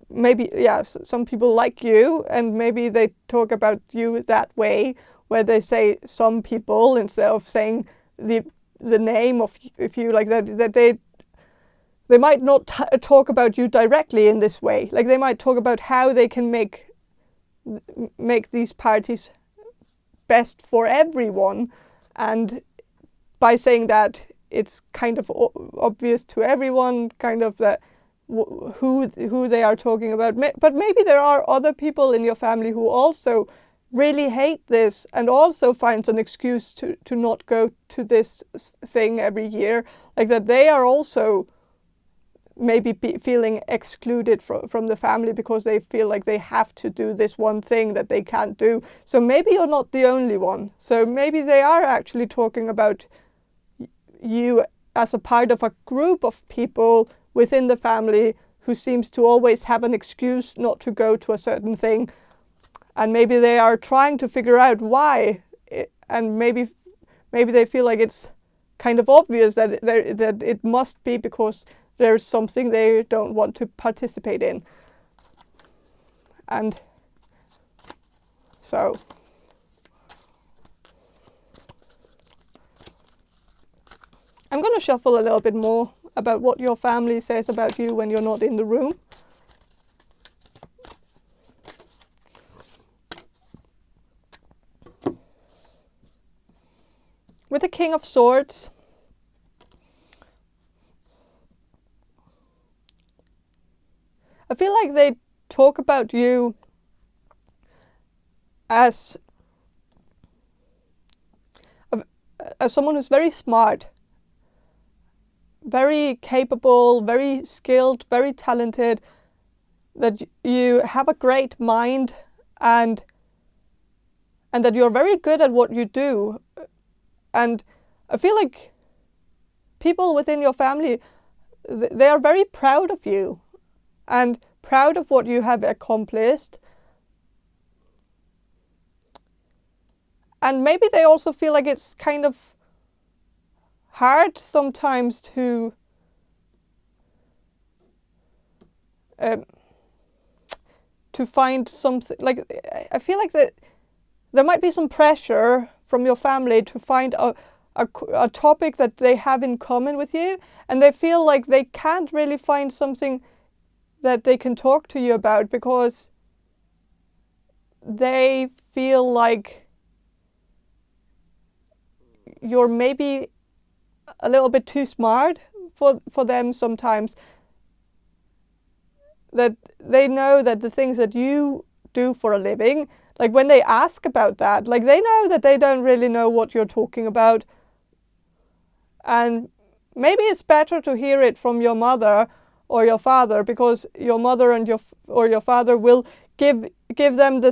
like you, and maybe they talk about you that way, where they say some people instead of saying the name of if you, like that they they might not talk about you directly in this way. Like they might talk about how they can make these parties best for everyone, and by saying that, it's kind of obvious to everyone kind of that who they are talking about. But maybe there are other people in your family who also really hate this and also finds an excuse to not go to this thing every year, like that they are also maybe feeling excluded from the family because they feel like they have to do this one thing that they can't do. So maybe you're not the only one. So maybe they are actually talking about you as a part of a group of people within the family who seems to always have an excuse not to go to a certain thing. And maybe they are trying to figure out why, and maybe they feel like it's kind of obvious that it must be because there's something they don't want to participate in. And so I'm going to shuffle a little bit more about what your family says about you when you're not in the room. With the King of Swords, I feel like they talk about you as someone who's very smart, very capable, very skilled, very talented, that you have a great mind, and that you're very good at what you do. And I feel like people within your family, they are very proud of you and proud of what you have accomplished. And maybe they also feel like it's kind of hard sometimes to find something. Like, I feel like that there might be some pressure from your family to find a topic that they have in common with you, and they feel like they can't really find something that they can talk to you about because they feel like you're maybe a little bit too smart for them sometimes. That they know that the things that you do for a living, like when they ask about that, like they know that they don't really know what you're talking about. And maybe it's better to hear it from your mother or your father, because your mother and your father will give them the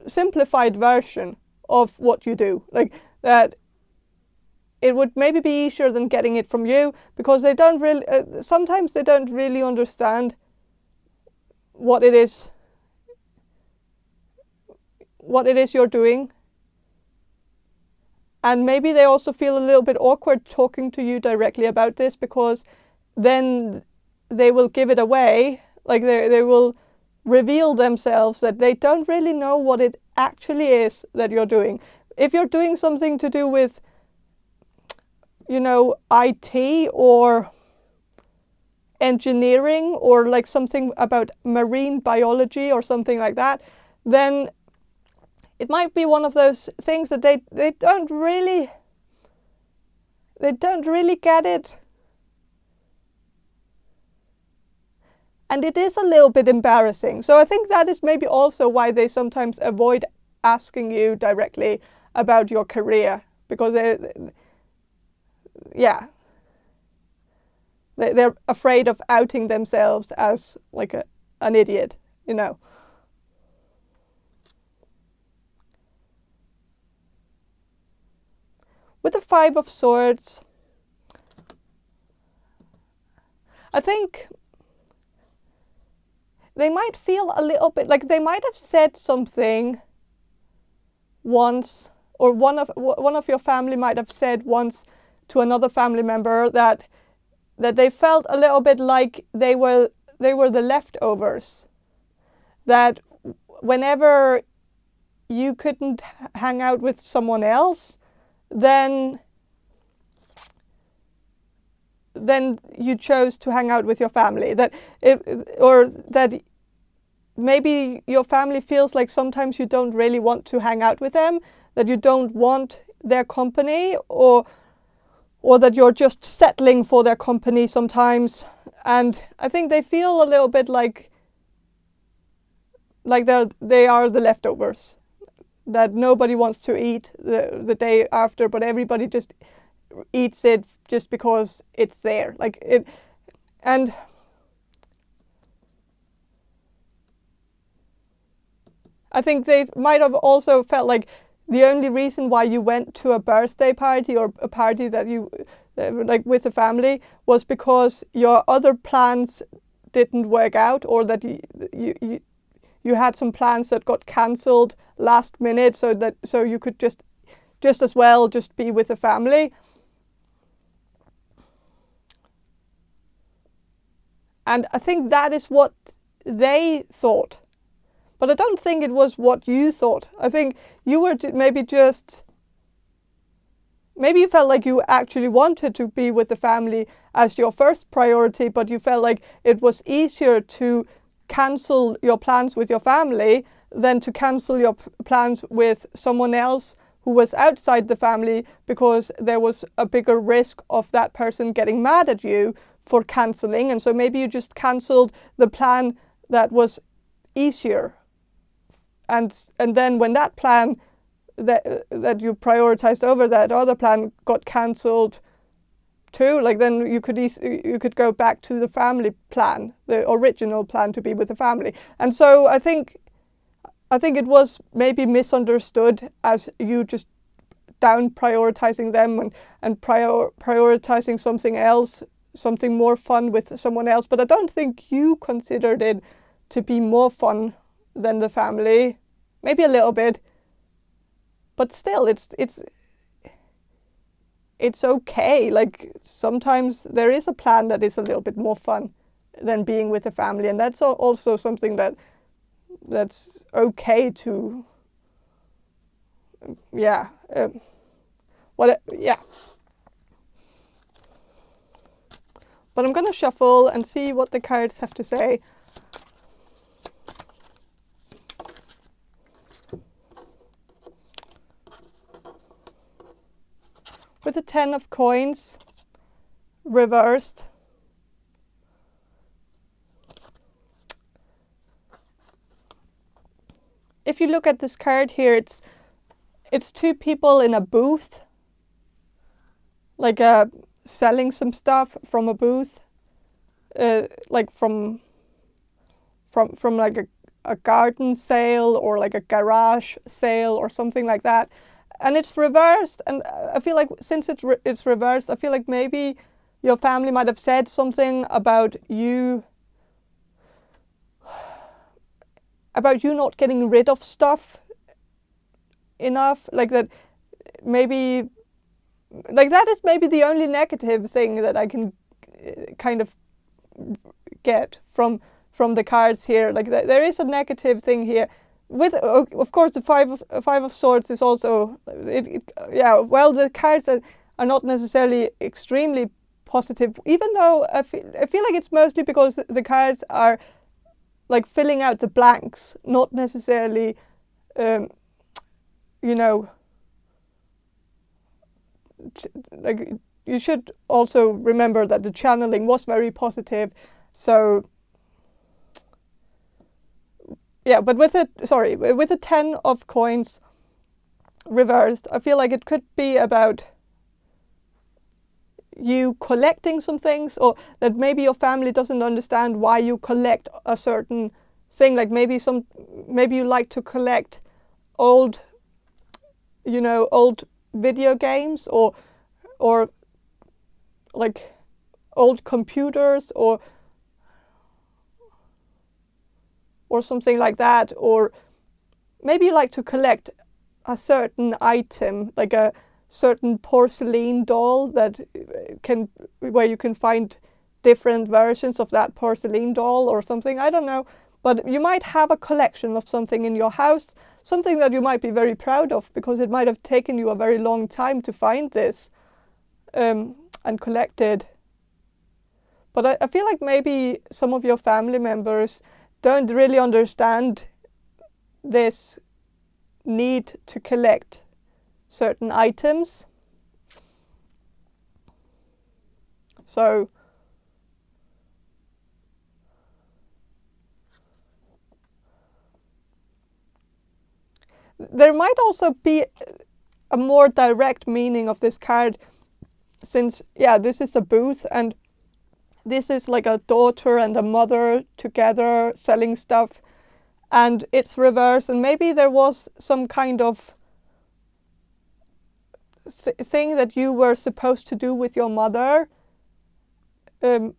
simplified version of what you do. Like that, it would maybe be easier than getting it from you, because they don't really. Sometimes they don't really understand what it is you're doing. And maybe they also feel a little bit awkward talking to you directly about this, because then they will give it away. Like they will reveal themselves that they don't really know what it actually is that you're doing. If you're doing something to do with, IT or engineering, or like something about marine biology or something like that, then it might be one of those things that they don't really get it. And it is a little bit embarrassing. So I think that is maybe also why they sometimes avoid asking you directly about your career, because they're afraid of outing themselves as like an idiot, With the Five of Swords, I think they might feel a little bit like they might have said something once, or one of your family might have said once to another family member that they felt a little bit like they were the leftovers. That whenever you couldn't hang out with someone else, then then you chose to hang out with your family. Or that maybe your family feels like sometimes you don't really want to hang out with them, that you don't want their company, or that you're just settling for their company sometimes. And I think they feel a little bit like they are the leftovers, that nobody wants to eat the day after, but everybody just eats it just because it's there. And I think they might have also felt like the only reason why you went to a birthday party or a party that you like with the family was because your other plans didn't work out, or that you had some plans that got cancelled last minute, so you could just as well just be with the family. And I think that is what they thought. But I don't think it was what you thought. I think you were maybe you felt like you actually wanted to be with the family as your first priority, but you felt like it was easier to cancel your plans with your family than to cancel your plans with someone else who was outside the family, because there was a bigger risk of that person getting mad at you for cancelling. And so maybe you just cancelled the plan that was easier. And then when that plan that you prioritized over that other plan got cancelled too, like then you could go back to the family plan, the original plan to be with the family. And so I think it was maybe misunderstood as you just down prioritizing them and prioritizing something else, something more fun with someone else. But I don't think you considered it to be more fun than the family. Maybe a little bit, but still it's okay. Like sometimes there is a plan that is a little bit more fun than being with the family, and that's also something that's okay to yeah. But I'm gonna shuffle and see what the cards have to say. With the 10 of coins reversed, if you look at this card here, it's two people in a booth, like selling some stuff from a booth, like from like a garden sale or like a garage sale or something like that. And it's reversed, and I feel like since it's reversed, I feel like maybe your family might have said something about you not getting rid of stuff enough, like that. Maybe like that is maybe the only negative thing that I can kind of get from the cards here. Like there is a negative thing here. With of course the five of swords is also well, the cards are not necessarily extremely positive, even though I feel like it's mostly because the cards are like filling out the blanks, not necessarily like you should also remember that the channeling was very positive. So yeah, but with the 10 of coins reversed, I feel like it could be about you collecting some things, or that maybe your family doesn't understand why you collect a certain thing. Like maybe you like to collect old video games, or like old computers, or something like that. Or maybe you like to collect a certain item, like a certain porcelain doll where you can find different versions of that porcelain doll or something. I don't know, but you might have a collection of something in your house, something that you might be very proud of, because it might have taken you a very long time to find this and collect it. But I feel like maybe some of your family members don't really understand this need to collect certain items. So there might also be a more direct meaning of this card, since, yeah, this is a booth and this is like a daughter and a mother together selling stuff, and it's reversed, and maybe there was some kind of thing that you were supposed to do with your mother in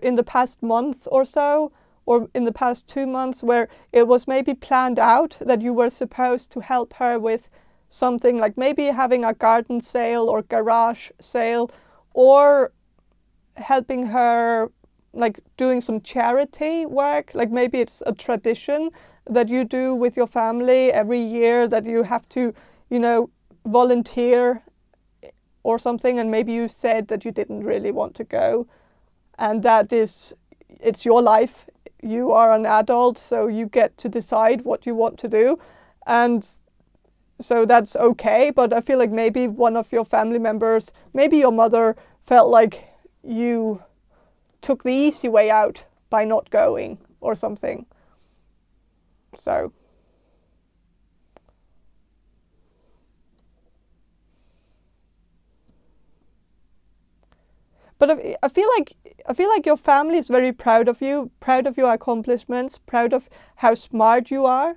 the past month or so, or in the past 2 months, where it was maybe planned out that you were supposed to help her with something, like maybe having a garden sale or garage sale, or helping her, like doing some charity work. Like maybe it's a tradition that you do with your family every year, that you have to, you know, volunteer or something, and maybe you said that you didn't really want to go, and that is, it's your life. You are an adult, so you get to decide what you want to do, and so that's okay. But I feel like maybe one of your family members, maybe your mother, felt like you took the easy way out by not going or something. So but I feel like your family is very proud of you, proud of your accomplishments, proud of how smart you are,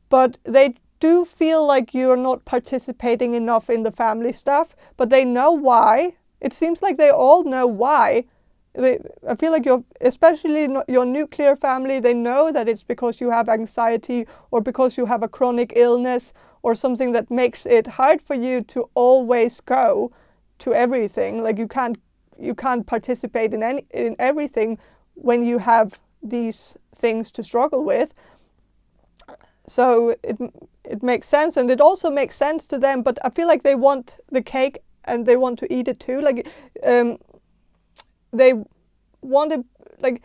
but they do feel like you're not participating enough in the family stuff, but they know why. It seems like they all know why. I feel like especially your nuclear family, they know that it's because you have anxiety, or because you have a chronic illness or something that makes it hard for you to always go to everything. Like you can't participate in everything when you have these things to struggle with. So it makes sense, and it also makes sense to them. But I feel like they want the cake and they want to eat it too. Like they wanted, like,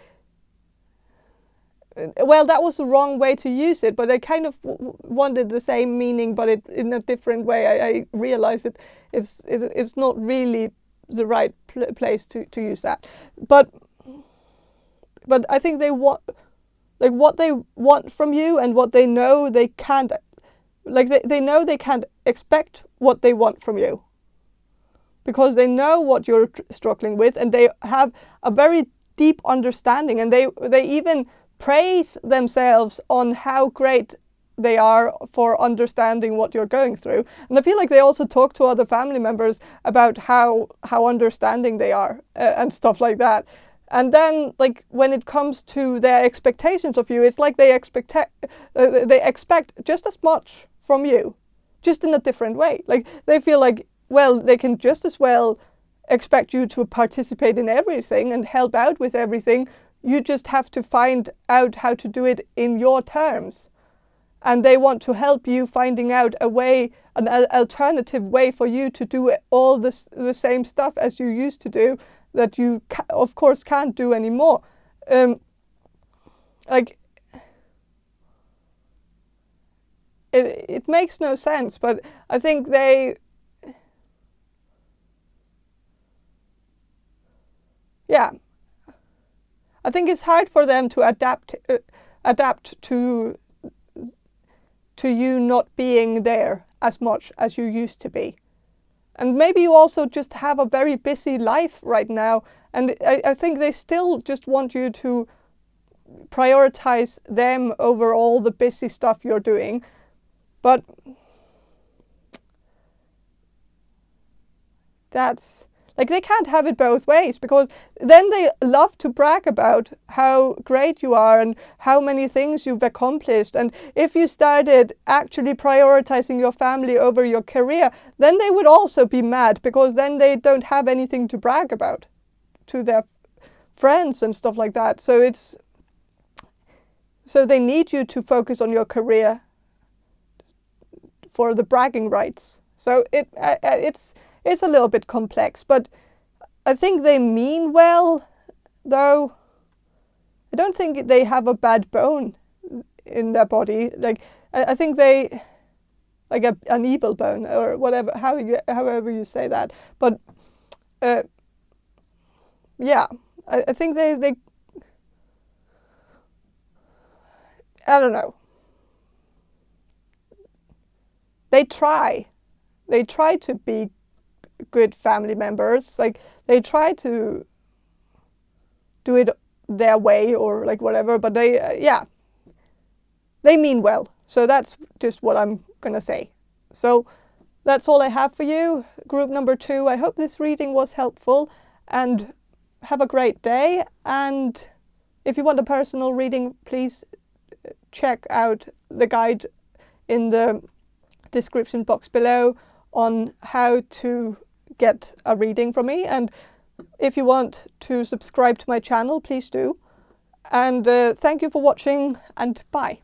well, that was the wrong way to use it, but I kind of wanted the same meaning, but in a different way. I realized it's not really the right place to use that. But I think they want, like, what they want from you, and what they know they can't, like, they know they can't expect what they want from you, because they know what you're struggling with, and they have a very deep understanding, and they even praise themselves on how great they are for understanding what you're going through. And I feel like they also talk to other family members about how understanding they are, and stuff like that. And then, like, when it comes to their expectations of you, it's like they expect just as much from you, just in a different way. Like, they feel like, well, they can just as well expect you to participate in everything and help out with everything. You just have to find out how to do it in your terms. And they want to help you finding out a way, an alternative way for you to do all the same stuff as you used to do, that you of course can't do anymore. Like, it makes no sense, but I think I think it's hard for them to adapt to you not being there as much as you used to be. And maybe you also just have a very busy life right now, and I think they still just want you to prioritize them over all the busy stuff you're doing. But that's, like, they can't have it both ways, because then they love to brag about how great you are and how many things you've accomplished. And if you started actually prioritizing your family over your career, then they would also be mad, because then they don't have anything to brag about to their friends and stuff like that. So they need you to focus on your career for the bragging rights. So it's a little bit complex, but I think they mean well, though. I don't think they have a bad bone in their body. Like, I think they, like an evil bone or whatever, however you say that. But yeah, I think they I don't know. They try to be good family members. Like, they try to do it their way or like whatever, but they mean well. So that's just what I'm gonna say. So that's all I have for you, group number 2. I hope this reading was helpful, and have a great day. And if you want a personal reading, please check out the guide in the description box below on how to get a reading from me. And if you want to subscribe to my channel, please do. And thank you for watching, and bye.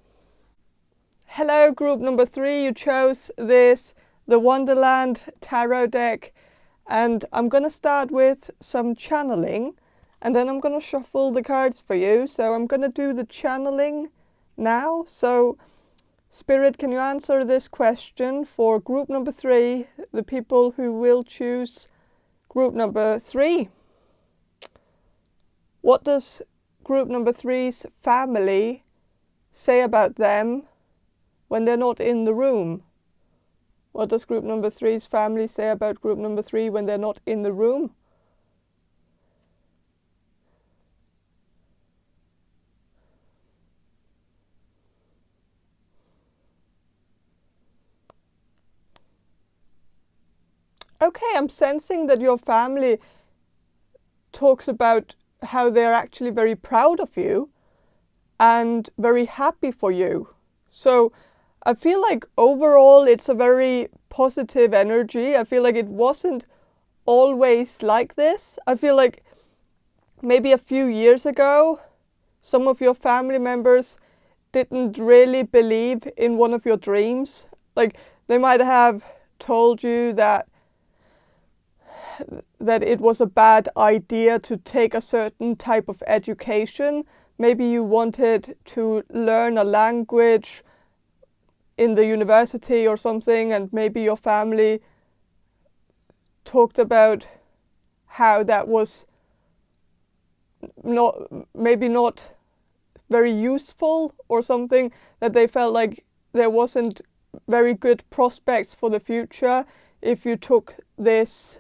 Hello, group number 3. You chose the Wonderland Tarot deck, and I'm going to start with some channeling, and then I'm going to shuffle the cards for you. So I'm going to do the channeling now. So Spirit, can you answer this question for group number 3, the people who will choose group number 3? What does group number 3's family say about them when they're not in the room? What does group number 3's family say about group number 3 when they're not in the room? Okay, I'm sensing that your family talks about how they're actually very proud of you and very happy for you. So I feel like overall it's a very positive energy. I feel like it wasn't always like this. I feel like maybe a few years ago, some of your family members didn't really believe in one of your dreams. Like, they might have told you that it was a bad idea to take a certain type of education. Maybe you wanted to learn a language in the university or something, and maybe your family talked about how that was maybe not very useful or something, that they felt like there wasn't very good prospects for the future if you took this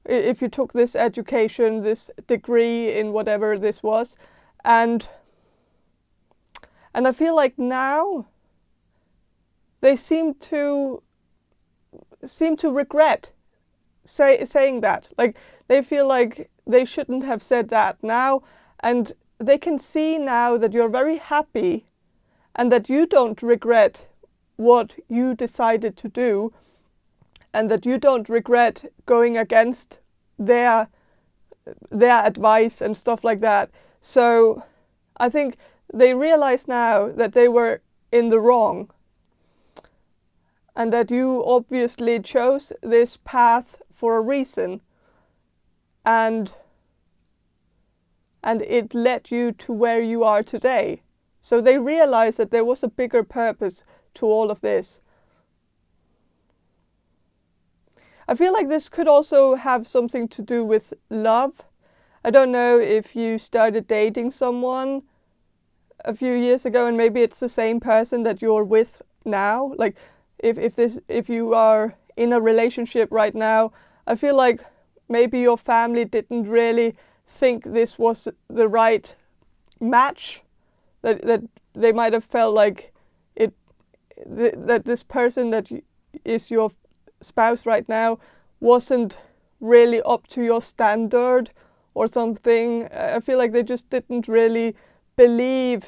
education, this degree in whatever this was. And I feel like now they seem to regret saying that. Like, they feel like they shouldn't have said that now, and they can see now that you're very happy and that you don't regret what you decided to do, and that you don't regret going against their advice and stuff like that. So I think they realize now that they were in the wrong, and that you obviously chose this path for a reason, and it led you to where you are today. So they realize that there was a bigger purpose to all of this. I feel like this could also have something to do with love. I don't know if you started dating someone a few years ago and maybe it's the same person that you're with now. Like, if you are in a relationship right now, I feel like maybe your family didn't really think this was the right match. That they might have felt like that this person that is your spouse right now wasn't really up to your standard or something. I feel like they just didn't really believe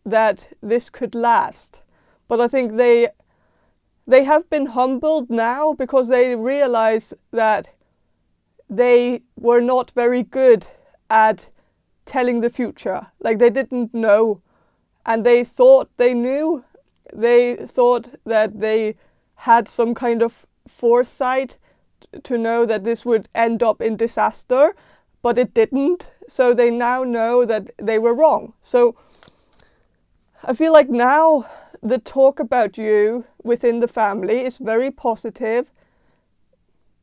that this could last. But I think they have been humbled now, because they realize that they were not very good at telling the future. Like, they didn't know, and they thought they knew. They thought that they had some kind of foresight to know that this would end up in disaster, but it didn't. So they now know that they were wrong. So I feel like now the talk about you within the family is very positive.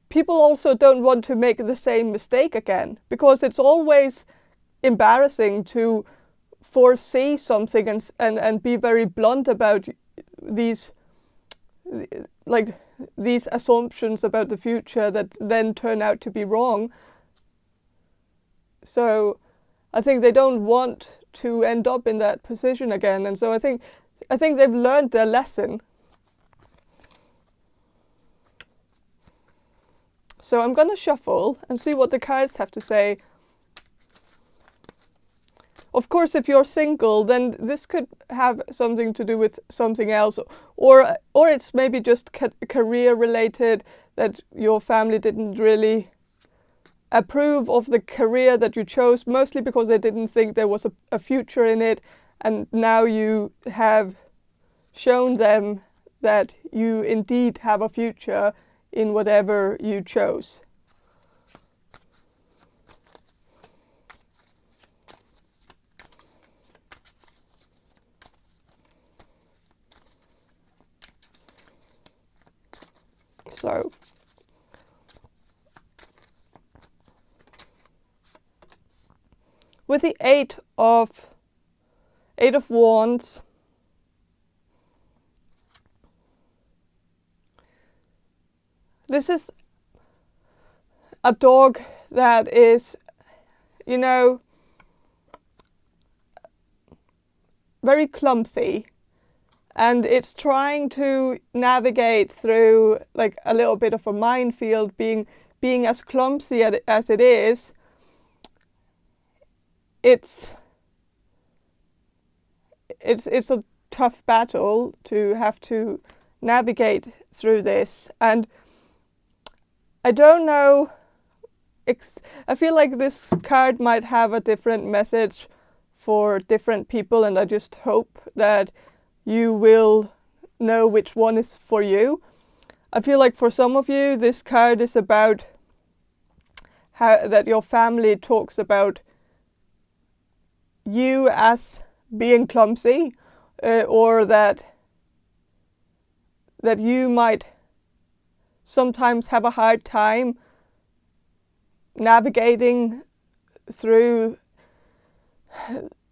People also don't want to make the same mistake again, because it's always embarrassing to foresee something and be very blunt about these assumptions about the future that then turn out to be wrong. So I think they don't want to end up in that position again, and so I think they've learned their lesson. So I'm going to shuffle and see what the cards have to say. Of course, if you're single, then this could have something to do with something else, or it's maybe just career related, that your family didn't really approve of the career that you chose, mostly because they didn't think there was a future in it, and now you have shown them that you indeed have a future in whatever you chose. So with the Eight of Wands, this is a dog that is, very clumsy, and it's trying to navigate through like a little bit of a minefield, being as clumsy as it is. It's a tough battle to have to navigate through this, and I don't know. I feel like this card might have a different message for different people, and I just hope that you will know which one is for you. I feel like for some of you, this card is about how that your family talks about you as being clumsy, or that you might sometimes have a hard time navigating through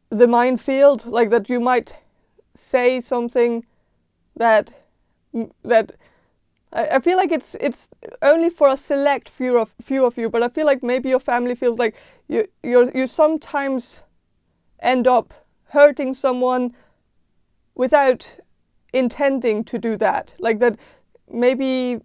the minefield, like that you might say something that I feel like it's only for a select few of you, but I feel like maybe your family feels like you sometimes end up hurting someone without intending to do that. Like that maybe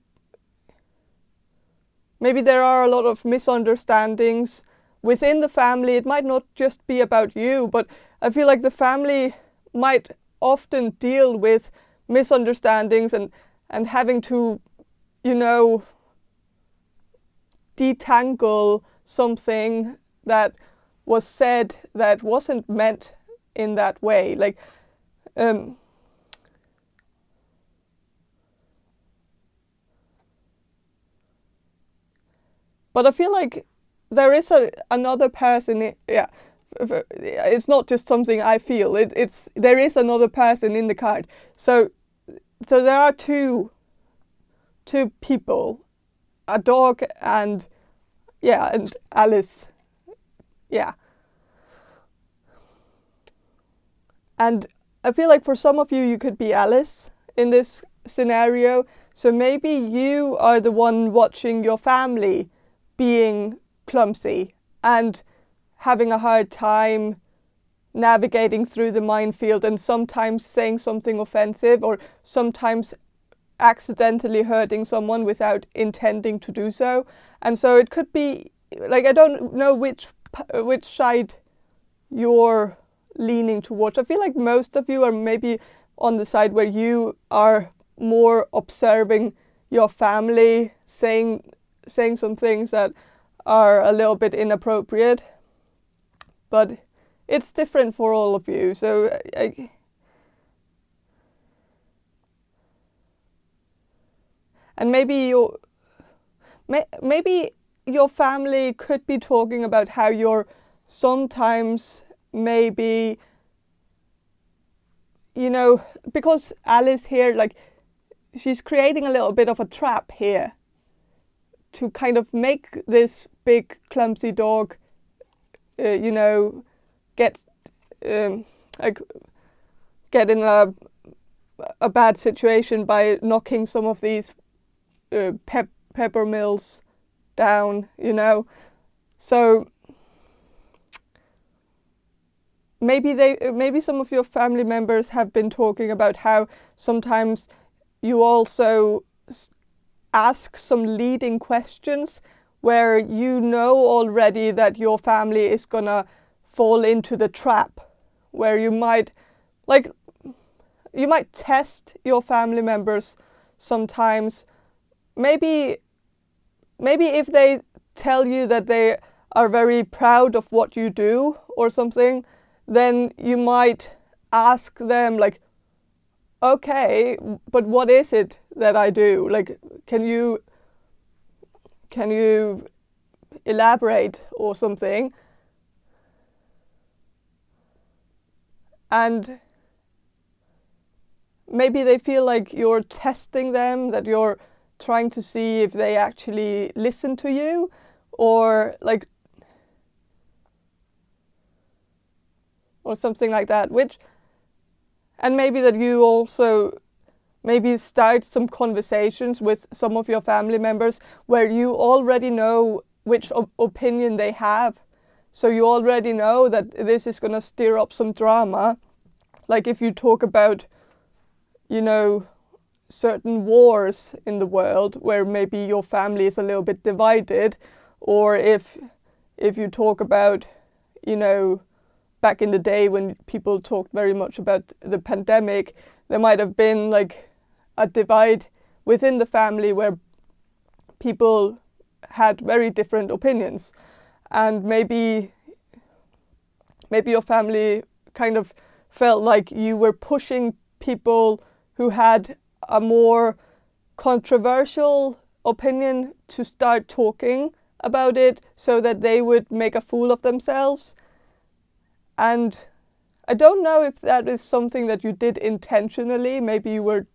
there are a lot of misunderstandings within the family. It might not just be about you, but I feel like the family might often deal with misunderstandings and having to, detangle something that was said that wasn't meant in that way. Like, but I feel like there is another person. Yeah, it's not just something I feel. There is another person in the card. So there are two people, a dog and Alice. Yeah. And I feel like for some of you, you could be Alice in this scenario. So maybe you are the one watching your family being clumsy and having a hard time navigating through the minefield, and sometimes saying something offensive, or sometimes accidentally hurting someone without intending to do so. And so it could be like, I don't know which side you're leaning towards. I feel like most of you are maybe on the side where you are more observing your family saying some things that are a little bit inappropriate, but it's different for all of you. So and maybe maybe your family could be talking about how you're sometimes maybe, you know, because Alice here, like, she's creating a little bit of a trap here to kind of make this big clumsy dog, you know, get like get in a bad situation by knocking some of these pepper mills down, you know. So maybe some of your family members have been talking about how sometimes you also ask some leading questions where you know already that your family is gonna fall into the trap, where you might test your family members sometimes. Maybe if they tell you that they are very proud of what you do or something, then you might ask them, like, okay, but what is it that I do? Like, can you elaborate or something? And maybe they feel like you're testing them, that you're trying to see if they actually listen to you, or something like that, and maybe that you also maybe start some conversations with some of your family members where you already know which opinion they have. So you already know that this is going to stir up some drama. Like if you talk about, you know, certain wars in the world where maybe your family is a little bit divided, or if you talk about, you know, back in the day when people talked very much about the pandemic, there might have been like a divide within the family where people had very different opinions, and maybe your family kind of felt like you were pushing people who had a more controversial opinion to start talking about it so that they would make a fool of themselves. And I don't know if that is something that you did intentionally. Maybe you were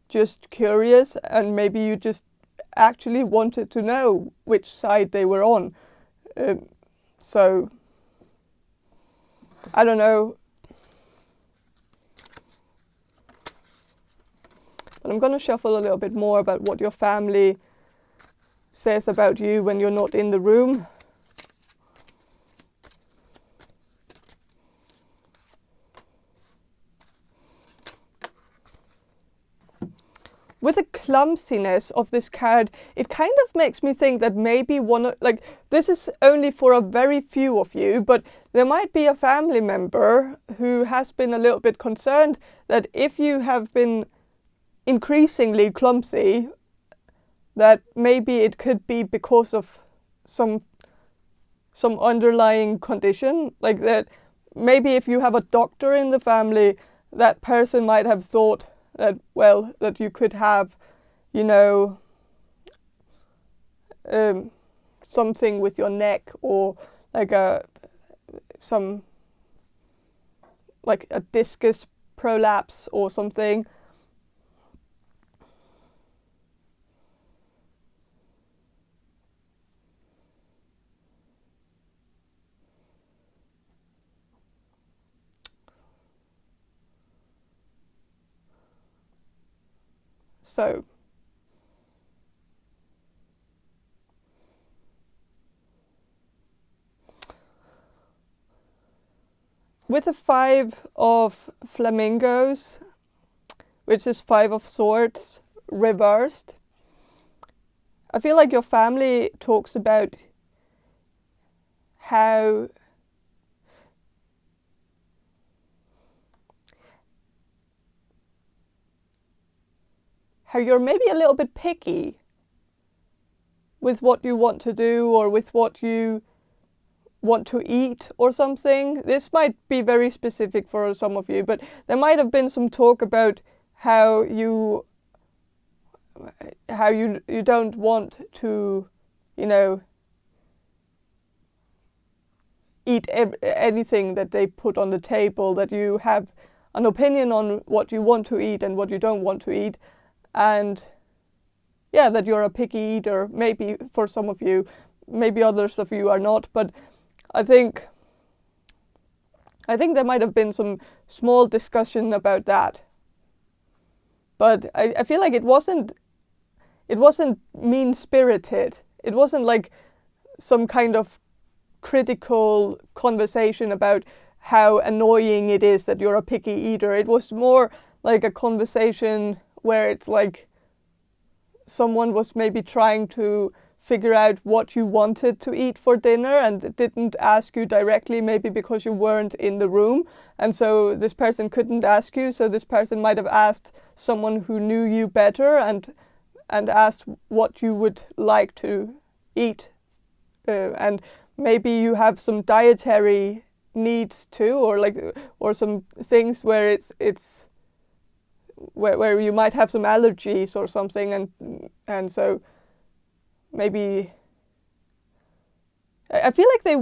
just curious, and maybe you just actually wanted to know which side they were on. So I don't know. But I'm going to shuffle a little bit more about what your family says about you when you're not in the room. With the clumsiness of this card, it kind of makes me think that maybe this is only for a very few of you, but there might be a family member who has been a little bit concerned that if you have been increasingly clumsy, that maybe it could be because of some underlying condition, like that maybe if you have a doctor in the family, that person might have thought that, well, that you could have, you know, something with your neck, or like a discus prolapse or something. So with the 5 of flamingos, which is 5 of swords reversed, I feel like your family talks about how you're maybe a little bit picky with what you want to do or with what you want to eat or something. This might be very specific for some of you, but there might have been some talk about how you how you don't want to, you know, eat anything that they put on the table, that you have an opinion on what you want to eat and what you don't want to eat, and yeah, that you're a picky eater, maybe for some of you, maybe others of you are not, but I think there might have been some small discussion about that. But I feel like it wasn't mean-spirited. It wasn't like some kind of critical conversation about how annoying it is that you're a picky eater. It was more like a conversation where it's like someone was maybe trying to figure out what you wanted to eat for dinner and didn't ask you directly, maybe because you weren't in the room, and so this person couldn't ask you, so this person might have asked someone who knew you better and asked what you would like to eat, and maybe you have some dietary needs too, or some things where it's where you might have some allergies or something, and so maybe I feel like they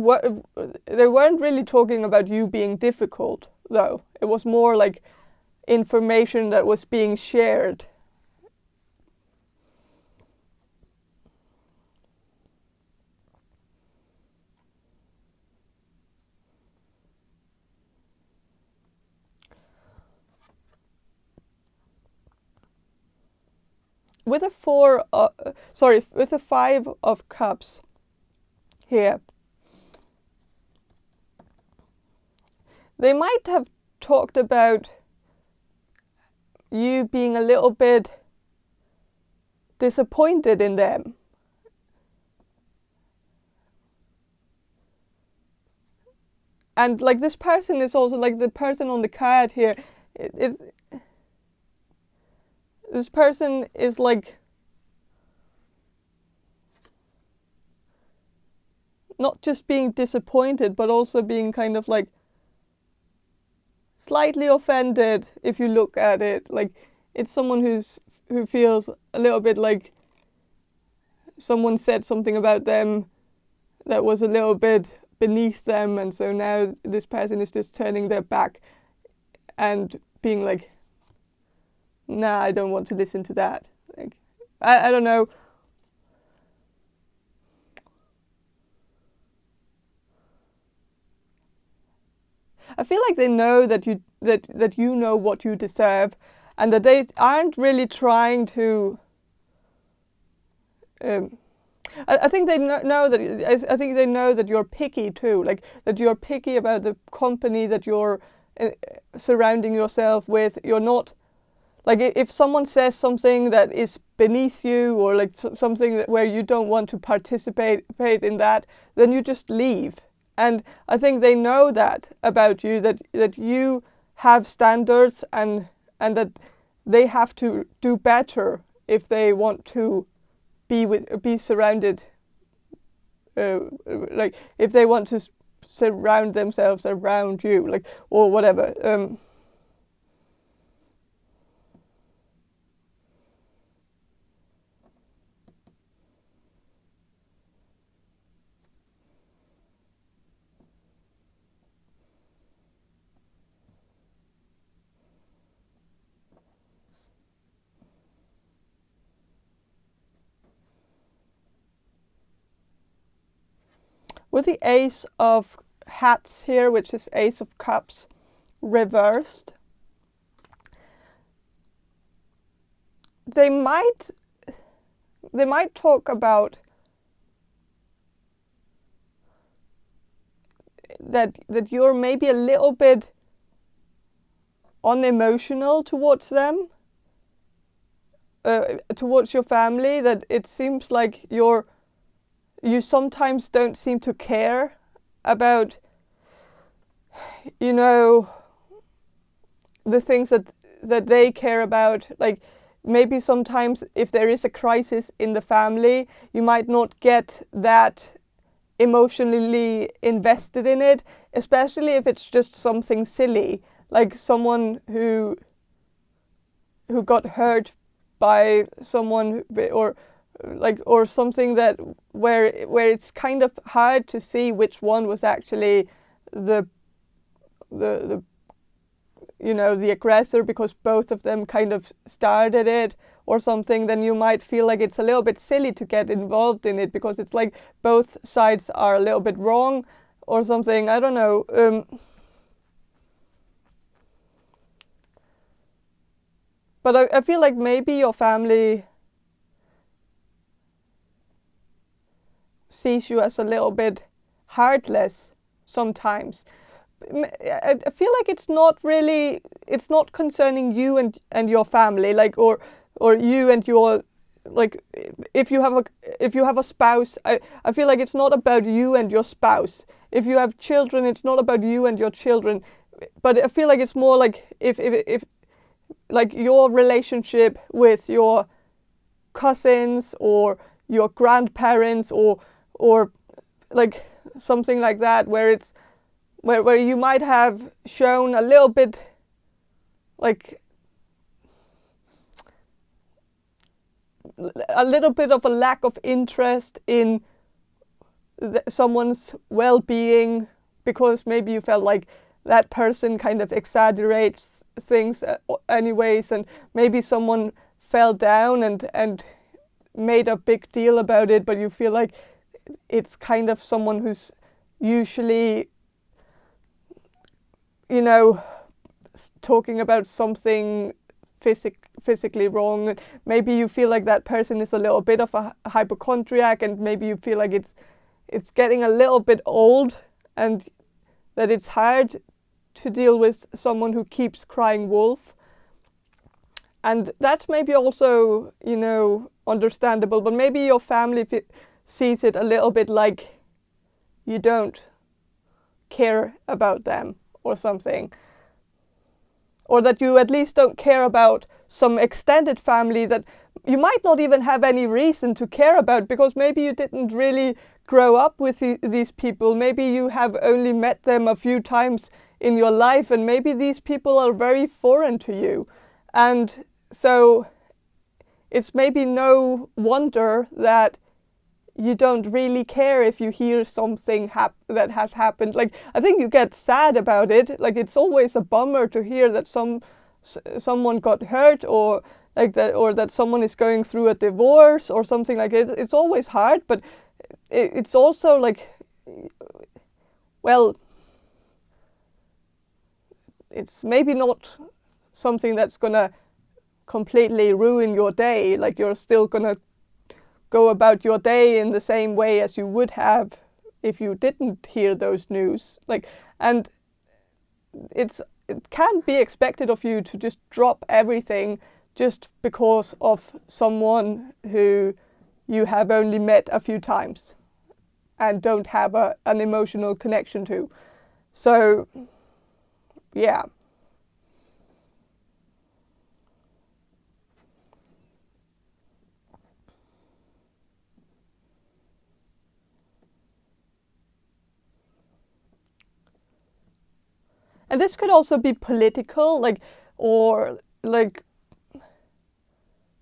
weren't really talking about you being difficult, though. It was more like information that was being shared. With a with a 5 of Cups here, they might have talked about you being a little bit disappointed in them. And like this person is also like the person on the card here. This person is like not just being disappointed, but also being kind of like slightly offended if you look at it. Like it's someone who feels a little bit like someone said something about them that was a little bit beneath them, and so now this person is just turning their back and being like, nah, I don't want to listen to that. Like, I don't know. I feel like they know that you know what you deserve, and that they aren't really trying to. I think they know that. I think they know that you're picky too, like that you're picky about the company that you're surrounding yourself with. You're not. Like if someone says something that is beneath you, or like something where you don't want to participate in that, then you just leave. And I think they know that about you, that you have standards, and that they have to do better if they want to be surrounded. Like if they want to surround themselves around you, like or whatever. With the Ace of Hats here, which is Ace of Cups reversed, they might talk about that you're maybe a little bit unemotional towards them, towards your family, that it seems like you sometimes don't seem to care about, you know, the things that they care about. Like maybe sometimes if there is a crisis in the family, you might not get that emotionally invested in it, especially if it's just something silly, like someone who got hurt by someone or something that where it's kind of hard to see which one was actually the the aggressor, because both of them kind of started it or something, then you might feel like it's a little bit silly to get involved in it, because it's like both sides are a little bit wrong or something. I don't know. But I feel like maybe your family sees you as a little bit heartless sometimes. I feel like it's not concerning you and your family, like or you and your, like if you have a spouse, I feel like it's not about you and your spouse. If you have children, it's not about you and your children. But I feel like it's more like if like your relationship with your cousins or your grandparents or like something like that, where it's where you might have shown a little bit like of a lack of interest in someone's well-being, because maybe you felt like that person kind of exaggerates things anyways, and maybe someone fell down and made a big deal about it, but you feel like it's kind of someone who's usually, talking about something physically wrong. Maybe you feel like that person is a little bit of a hypochondriac, and maybe you feel like it's getting a little bit old, and that it's hard to deal with someone who keeps crying wolf. And that's maybe also, understandable, but maybe your family sees it a little bit like you don't care about them or something. Or that you at least don't care about some extended family that you might not even have any reason to care about, because maybe you didn't really grow up with these people. Maybe you have only met them a few times in your life, and maybe these people are very foreign to you. And so it's maybe no wonder that you don't really care if you hear something that has happened. Like, I think you get sad about it. Like, it's always a bummer to hear that someone got hurt, or like that, or that someone is going through a divorce or something like it. It's always hard, but it's also like, well, it's maybe not something that's gonna completely ruin your day. Like, you're still gonna go about your day in the same way as you would have if you didn't hear those news. Like, and it can't be expected of you to just drop everything just because of someone who you have only met a few times and don't have an emotional connection to. So, yeah. And this could also be political, or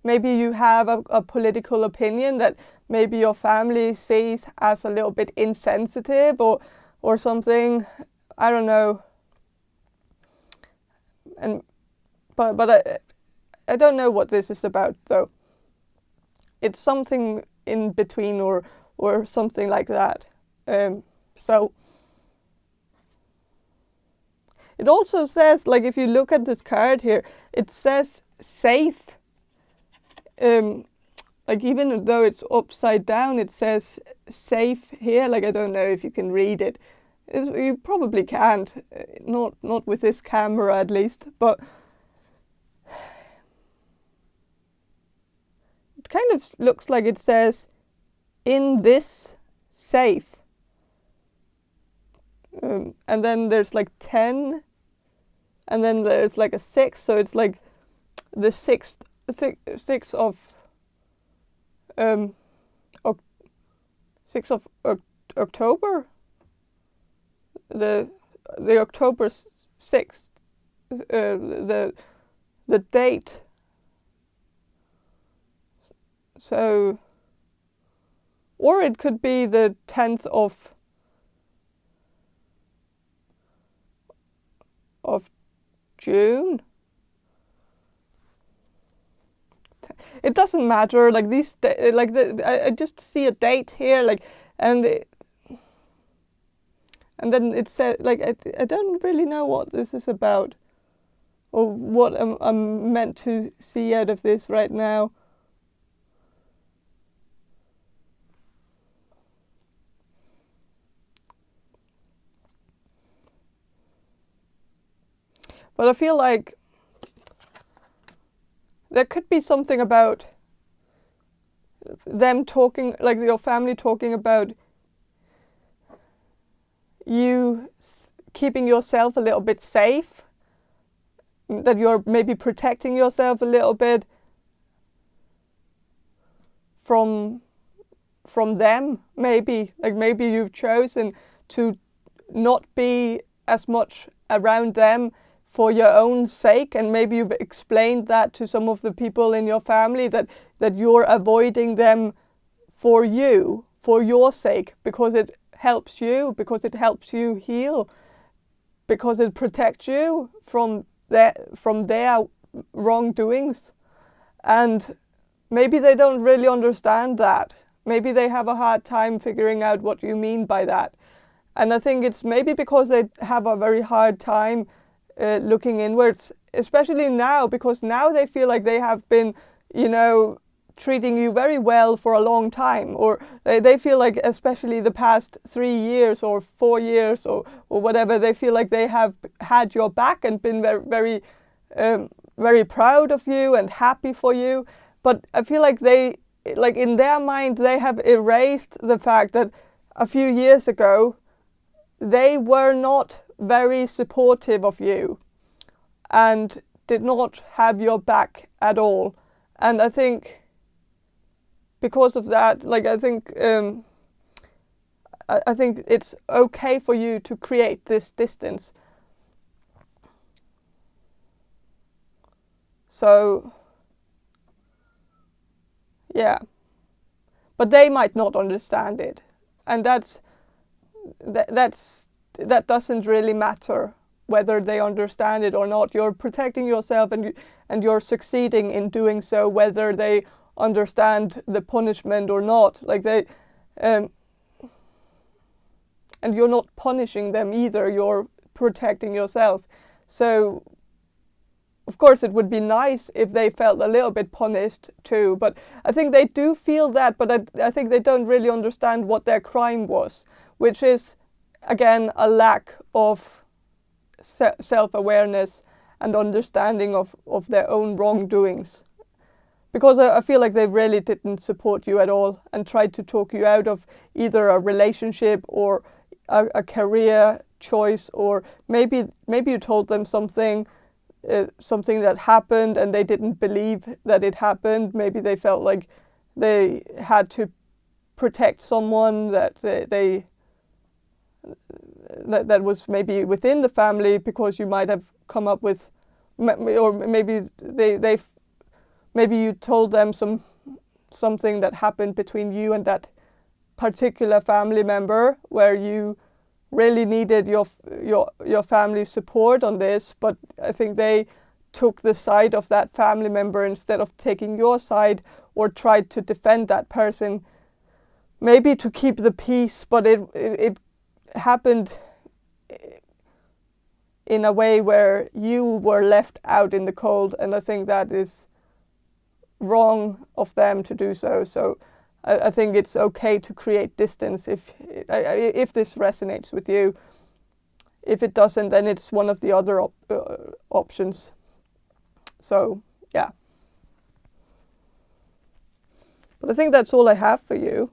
maybe you have a political opinion that maybe your family sees as a little bit insensitive or something. I don't know. But I don't know what this is about, though. It's something in between or something like that. So it also says, like, if you look at this card here, it says safe. Like, even though it's upside down, it says safe here. Like, I don't know if you can read it. You probably can't, not with this camera at least, but it kind of looks like it says in this safe. And then there's like 10, and then there's like a 6, so it's like the 6th of 6th of October. The October 6th, the date So, or it could be the 10th of June. It doesn't matter. Like these, I just see a date here. Like, and then it said, like, I don't really know what this is about, or what I'm meant to see out of this right now. But I feel like there could be something about them talking, like your family talking about you keeping yourself a little bit safe, that you're maybe protecting yourself a little bit from them, maybe. Like maybe you've chosen to not be as much around them for your own sake, and maybe you've explained that to some of the people in your family, that you're avoiding them for you, for your sake, because it helps you, because it helps you heal, because it protects you from their wrongdoings. And maybe they don't really understand that. Maybe they have a hard time figuring out what you mean by that. And I think it's maybe because they have a very hard time looking inwards, especially now, because now they feel like they have been, treating you very well for a long time, or they feel like, especially the past 3 years or 4 years or whatever, they feel like they have had your back and been very, very, very proud of you and happy for you. But I feel like in their mind, they have erased the fact that a few years ago, they were not very supportive of you and did not have your back at all. And I think because of that, I think it's okay for you to create this distance. So, yeah. But they might not understand it. And that doesn't really matter whether they understand it or not. You're protecting yourself, and you're succeeding in doing so, whether they understand the punishment or not. And you're not punishing them either. You're protecting yourself. So, of course, it would be nice if they felt a little bit punished too. But I think they do feel that. But I think they don't really understand what their crime was, which is, again, a lack of self-awareness and understanding of their own wrongdoings. Because I feel like they really didn't support you at all and tried to talk you out of either a relationship or a career choice, or maybe you told them something that happened and they didn't believe that it happened. Maybe they felt like they had to protect someone that that was maybe within the family, because you might have come up with, or maybe maybe you told them something that happened between you and that particular family member, where you really needed your family's support on this, but I think they took the side of that family member instead of taking your side, or tried to defend that person, maybe to keep the peace. But it happened in a way where you were left out in the cold, and I think that is wrong of them to do so. So I think it's okay to create distance if this resonates with you. If it doesn't, then it's one of the other options. So, yeah. But I think that's all I have for you.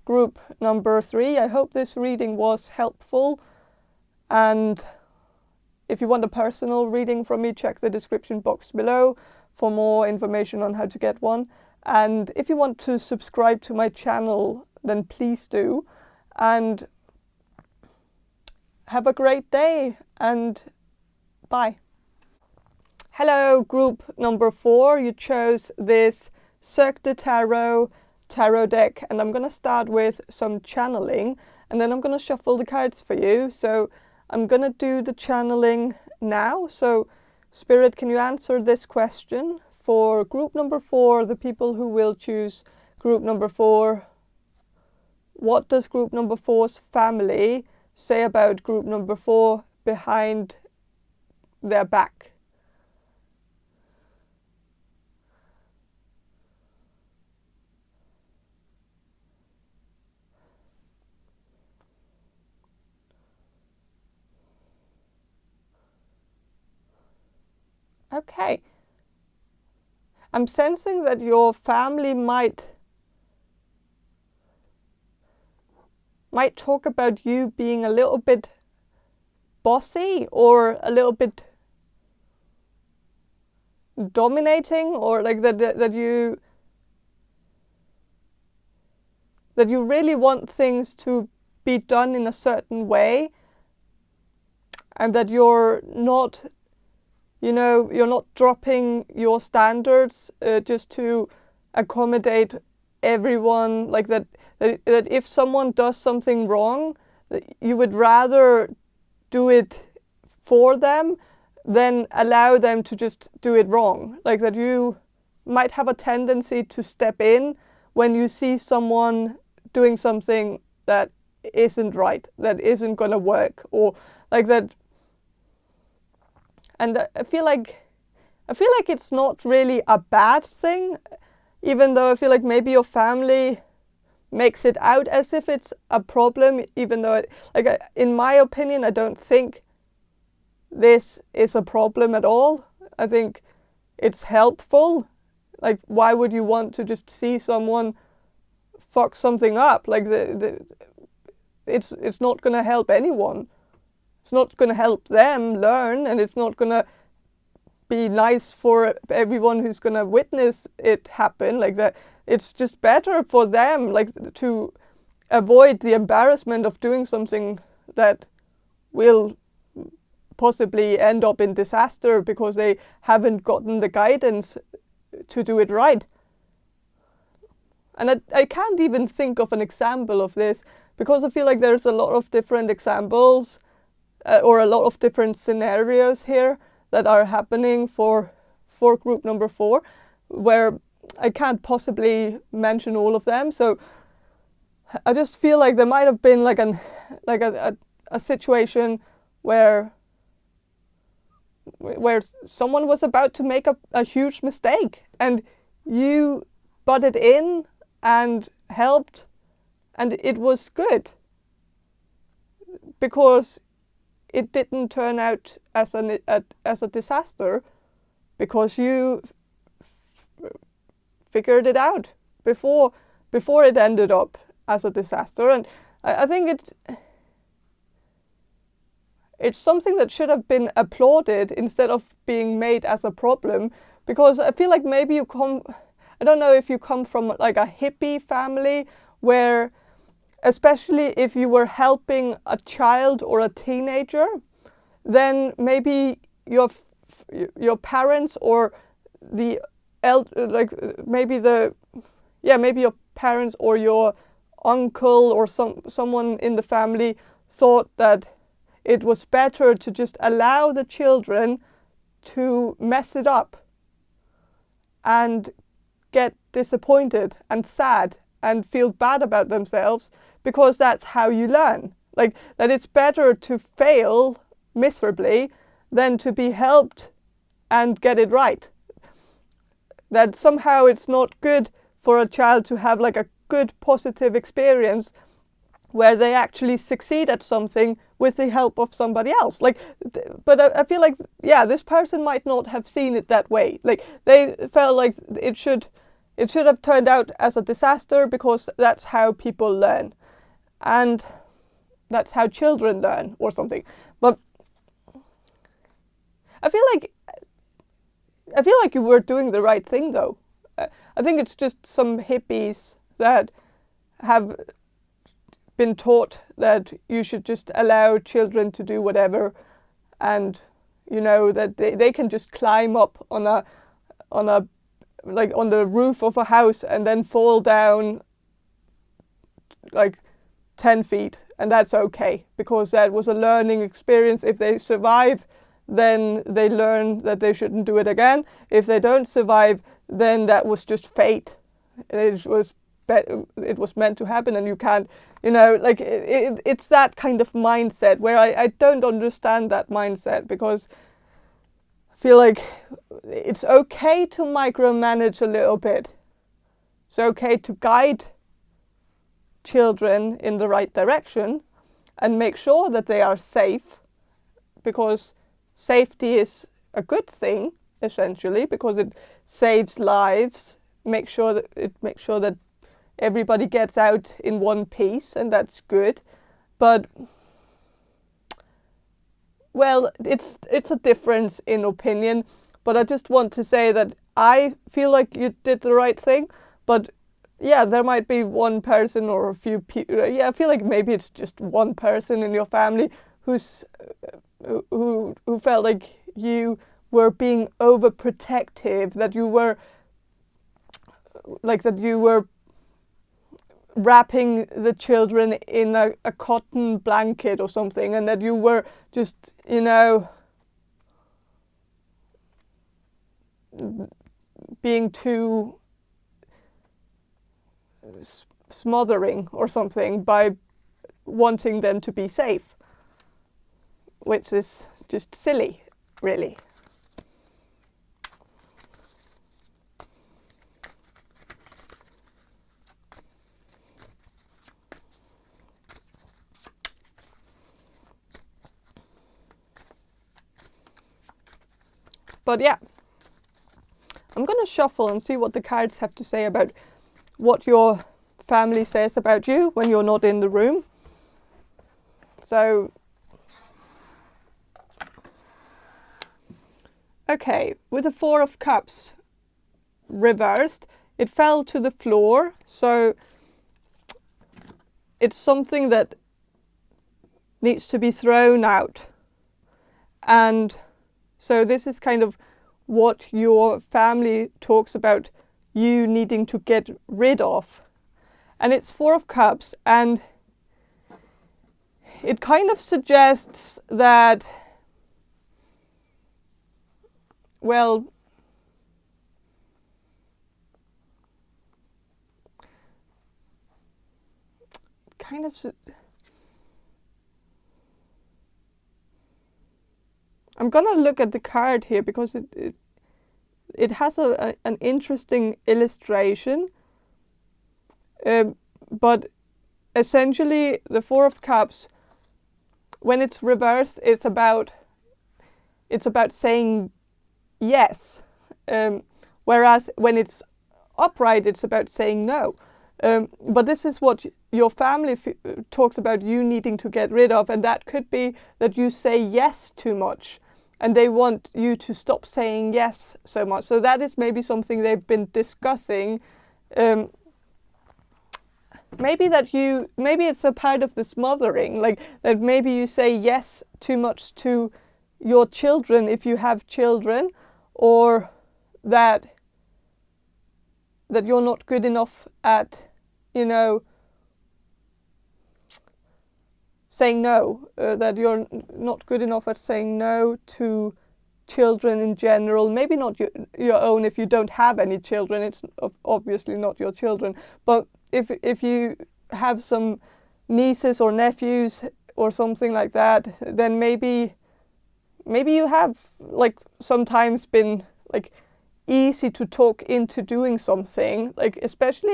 Group number 3. I hope this reading was helpful. And if you want a personal reading from me, check the description box below for more information on how to get one. And if you want to subscribe to my channel, then please do. And have a great day, and bye. Hello, group number 4. You chose this Cirque du Tarot tarot deck, and I'm going to start with some channeling, and then I'm going to shuffle the cards for you. So I'm going to do the channeling now. So Spirit, can you answer this question for group number 4, the people who will choose group number 4? What does group number 4's family say about group number 4 behind their back? Okay. I'm sensing that your family might talk about you being a little bit bossy or a little bit dominating, or like that you really want things to be done in a certain way, and that you're not, you're not dropping your standards just to accommodate everyone. Like that if someone does something wrong, you would rather do it for them than allow them to just do it wrong. Like that you might have a tendency to step in when you see someone doing something that isn't right, that isn't going to work, or like that. And I feel like it's not really a bad thing, even though I feel like maybe your family makes it out as if it's a problem, even though in my opinion, I don't think this is a problem at all. I think it's helpful. Like, why would you want to just see someone fuck something up? Like it's not going to help anyone. It's not going to help them learn, and it's not going to be nice for everyone who's going to witness it happen. Like that, it's just better for them, like, to avoid the embarrassment of doing something that will possibly end up in disaster because they haven't gotten the guidance to do it right. And I can't even think of an example of this, because I feel like there's a lot of different examples or a lot of different scenarios here that are happening for group number 4, where I can't possibly mention all of them. So I just feel like there might have been like a situation where someone was about to make a huge mistake, and you butted in and helped, and it was good because it didn't turn out as a disaster, because you figured it out before it ended up as a disaster. And I think it's something that should have been applauded instead of being made as a problem, because I feel like maybe I don't know if you come from like a hippie family where, especially if you were helping a child or a teenager, then maybe your parents or maybe your parents or your uncle or someone in the family thought that it was better to just allow the children to mess it up and get disappointed and sad and feel bad about themselves, because that's how you learn. Like that it's better to fail miserably than to be helped and get it right. That somehow it's not good for a child to have like a good positive experience where they actually succeed at something with the help of somebody else. Like, but I feel like, yeah, this person might not have seen it that way. Like they felt like it should have turned out as a disaster because that's how people learn, and that's how children learn or something. But I feel like you were doing the right thing, though. I think it's just some hippies that have been taught that you should just allow children to do whatever, and that they can just climb up on a like on the roof of a house and then fall down like 10 feet, and that's okay, because that was a learning experience. If they survive, then they learn that they shouldn't do it again. If they don't survive, then that was just fate. It was meant to happen, and you can't, like it's that kind of mindset where I don't understand that mindset, because I feel like it's okay to micromanage a little bit. It's okay to guide children in the right direction and make sure that they are safe, because safety is a good thing, essentially, because it saves lives. Makes sure that everybody gets out in one piece, and that's good. But well, it's a difference in opinion. But I just want to say that I feel like you did the right thing. But yeah, there might be one person or a few people. Yeah, I feel like maybe it's just one person in your family who felt like you were being overprotective, that you were wrapping the children in a cotton blanket or something, and that you were just, being too smothering or something by wanting them to be safe, which is just silly, really. But yeah, I'm going to shuffle and see what the cards have to say about what your family says about you when you're not in the room. So, okay, with the Four of Cups reversed, it fell to the floor. So it's something that needs to be thrown out. And so this is kind of what your family talks about you needing to get rid of. And it's Four of Cups, and it kind of suggests that, well, kind of, I'm gonna look at the card here because it has an interesting illustration, but essentially the Four of Cups, when it's reversed, it's about saying yes, whereas when it's upright, it's about saying no. But this is what your family talks about you needing to get rid of, and that could be that you say yes too much, and they want you to stop saying yes so much. So that is maybe something they've been discussing. Maybe it's a part of the smothering, like that maybe you say yes too much to your children if you have children, or that you're not good enough at, saying no, that you're not good enough at saying no to children in general. Maybe not your own if you don't have any children. It's obviously not your children. But if you have some nieces or nephews or something like that, then maybe you have like sometimes been like easy to talk into doing something, like especially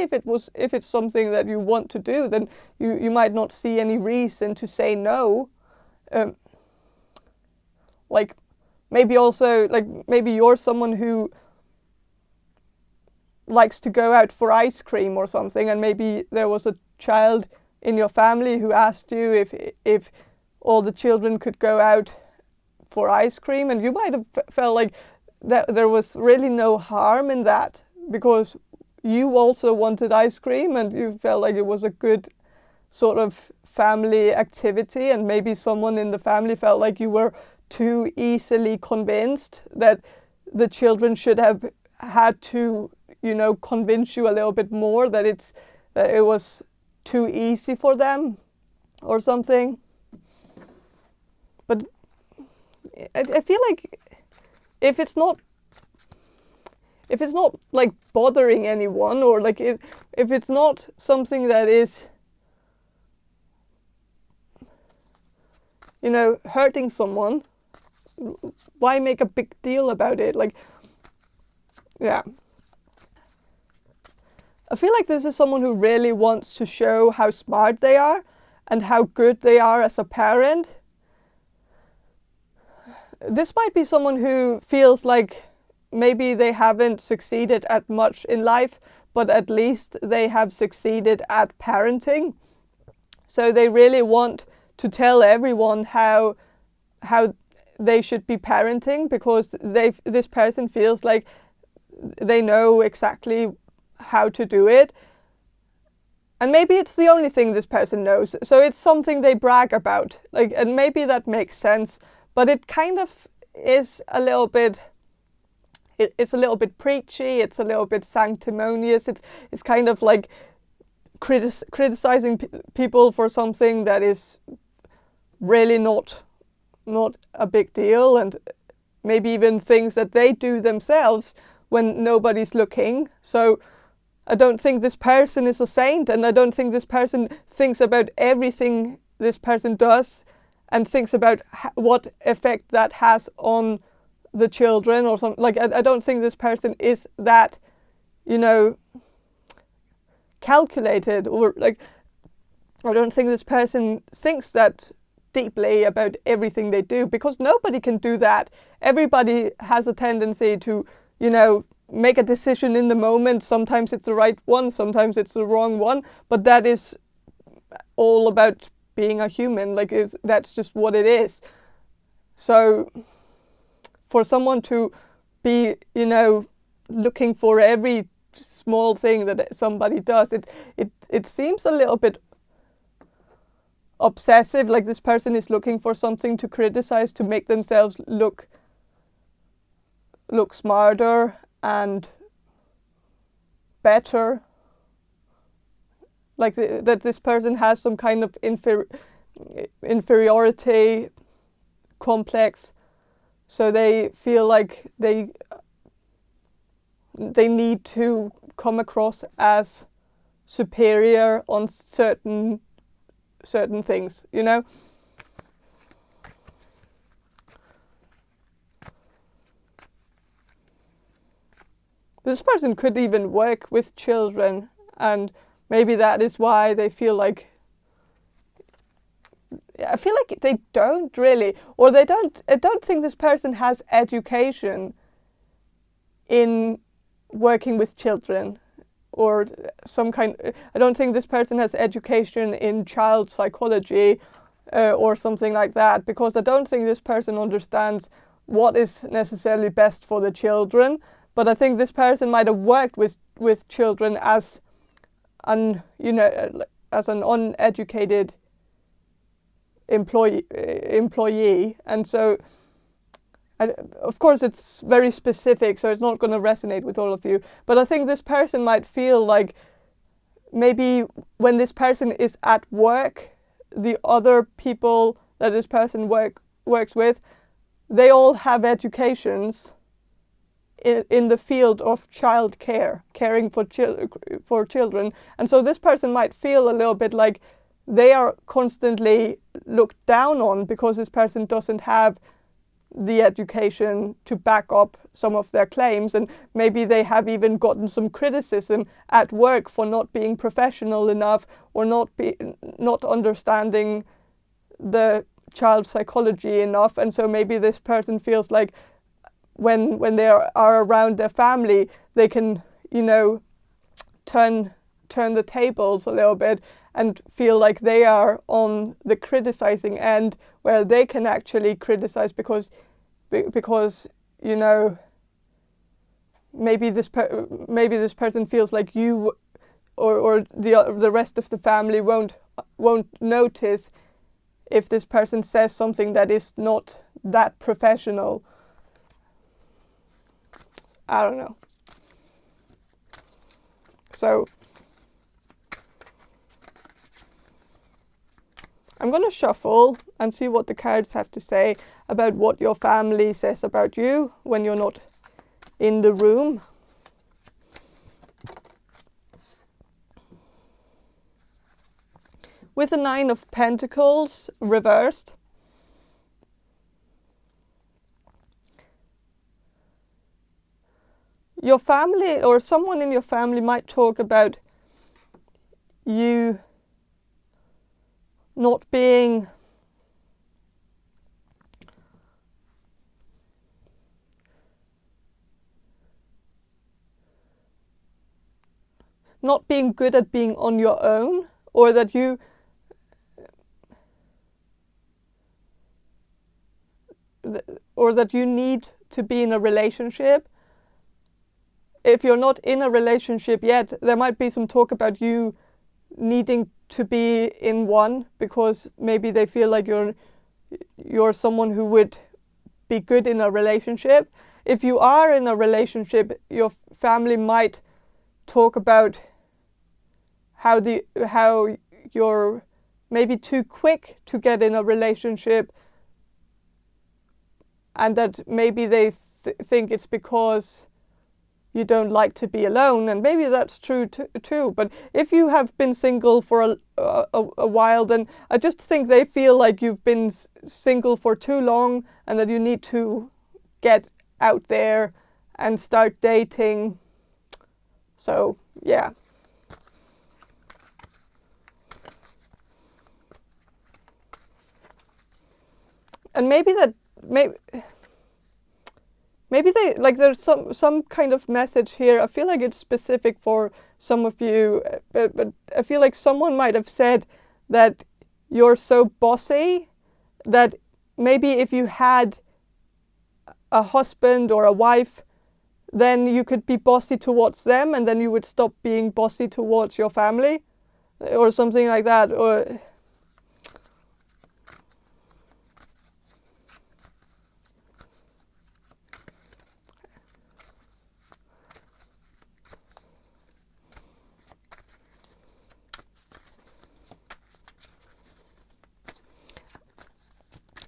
if it's something that you want to do, then you might not see any reason to say no. Like maybe also, like maybe you're someone who likes to go out for ice cream or something, and maybe there was a child in your family who asked you if all the children could go out for ice cream, and you might have felt like that there was really no harm in that, because you also wanted ice cream and you felt like it was a good sort of family activity, and maybe someone in the family felt like you were too easily convinced that the children should have had to, convince you a little bit more that it was too easy for them or something. But I feel like if it's not like bothering anyone, or like if it's not something that is hurting someone, why make a big deal about it? Like, yeah. I feel like this is someone who really wants to show how smart they are and how good they are as a parent. This might be someone who feels like maybe they haven't succeeded at much in life, but at least they have succeeded at parenting. So they really want to tell everyone how they should be parenting, because this person feels like they know exactly how to do it. And maybe it's the only thing this person knows. So it's something they brag about. And maybe that makes sense, but it kind of is a little bit, it's a little bit preachy, it's a little bit sanctimonious, it's kind of like criticizing people for something that is really not a big deal, and maybe even things that they do themselves when nobody's looking. So I don't think this person is a saint, and I don't think this person thinks about everything this person does and thinks about what effect that has on the children or something. Like, I don't think this person is that, calculated, or like, I don't think this person thinks that deeply about everything they do, because nobody can do that. Everybody has a tendency to, make a decision in the moment. Sometimes it's the right one, sometimes it's the wrong one, but that is all about being a human. Like, that's just what it is. So for someone to be, looking for every small thing that somebody does, it seems a little bit obsessive. Like, this person is looking for something to criticize to make themselves look smarter and better. Like that this person has some kind of inferiority complex, so they feel like they need to come across as superior on certain things, This person could even work with children, and maybe that is why they feel like, I feel like they don't really, or I don't think this person has education in working with children, or I don't think this person has education in child psychology or something like that, because I don't think this person understands what is necessarily best for the children. But I think this person might have worked with children as an uneducated employee, and so of course it's very specific, so it's not going to resonate with all of you. But I think this person might feel like maybe when this person is at work, the other people that this person works with, they all have educations in the field of child care, caring for children. And so this person might feel a little bit like they are constantly looked down on because this person doesn't have the education to back up some of their claims, and maybe they have even gotten some criticism at work for not being professional enough, or not understanding the child psychology enough. And so maybe this person feels like when they are around their family, they can, turn the tables a little bit and feel like they are on the criticizing end, where they can actually criticize because maybe this person feels like you or the rest of the family won't notice if this person says something that is not that professional. I don't know. So I'm going to shuffle and see what the cards have to say about what your family says about you when you're not in the room. With the Nine of Pentacles reversed, your family or someone in your family might talk about you not being good at being on your own, or that you need to be in a relationship. If you're not in a relationship yet, there might be some talk about you needing to be in one, because maybe they feel like you're someone who would be good in a relationship. If you are in a relationship, your family might talk about how you're maybe too quick to get in a relationship, and that maybe they think it's because you don't like to be alone, and maybe that's true too. But if you have been single for a while, then I just think they feel like you've been single for too long, and that you need to get out there and start dating. So yeah. And maybe they, like, there's some kind of message here. I feel like it's specific for some of you, but I feel like someone might have said that you're so bossy that maybe if you had a husband or a wife, then you could be bossy towards them, and then you would stop being bossy towards your family, or something like that. Or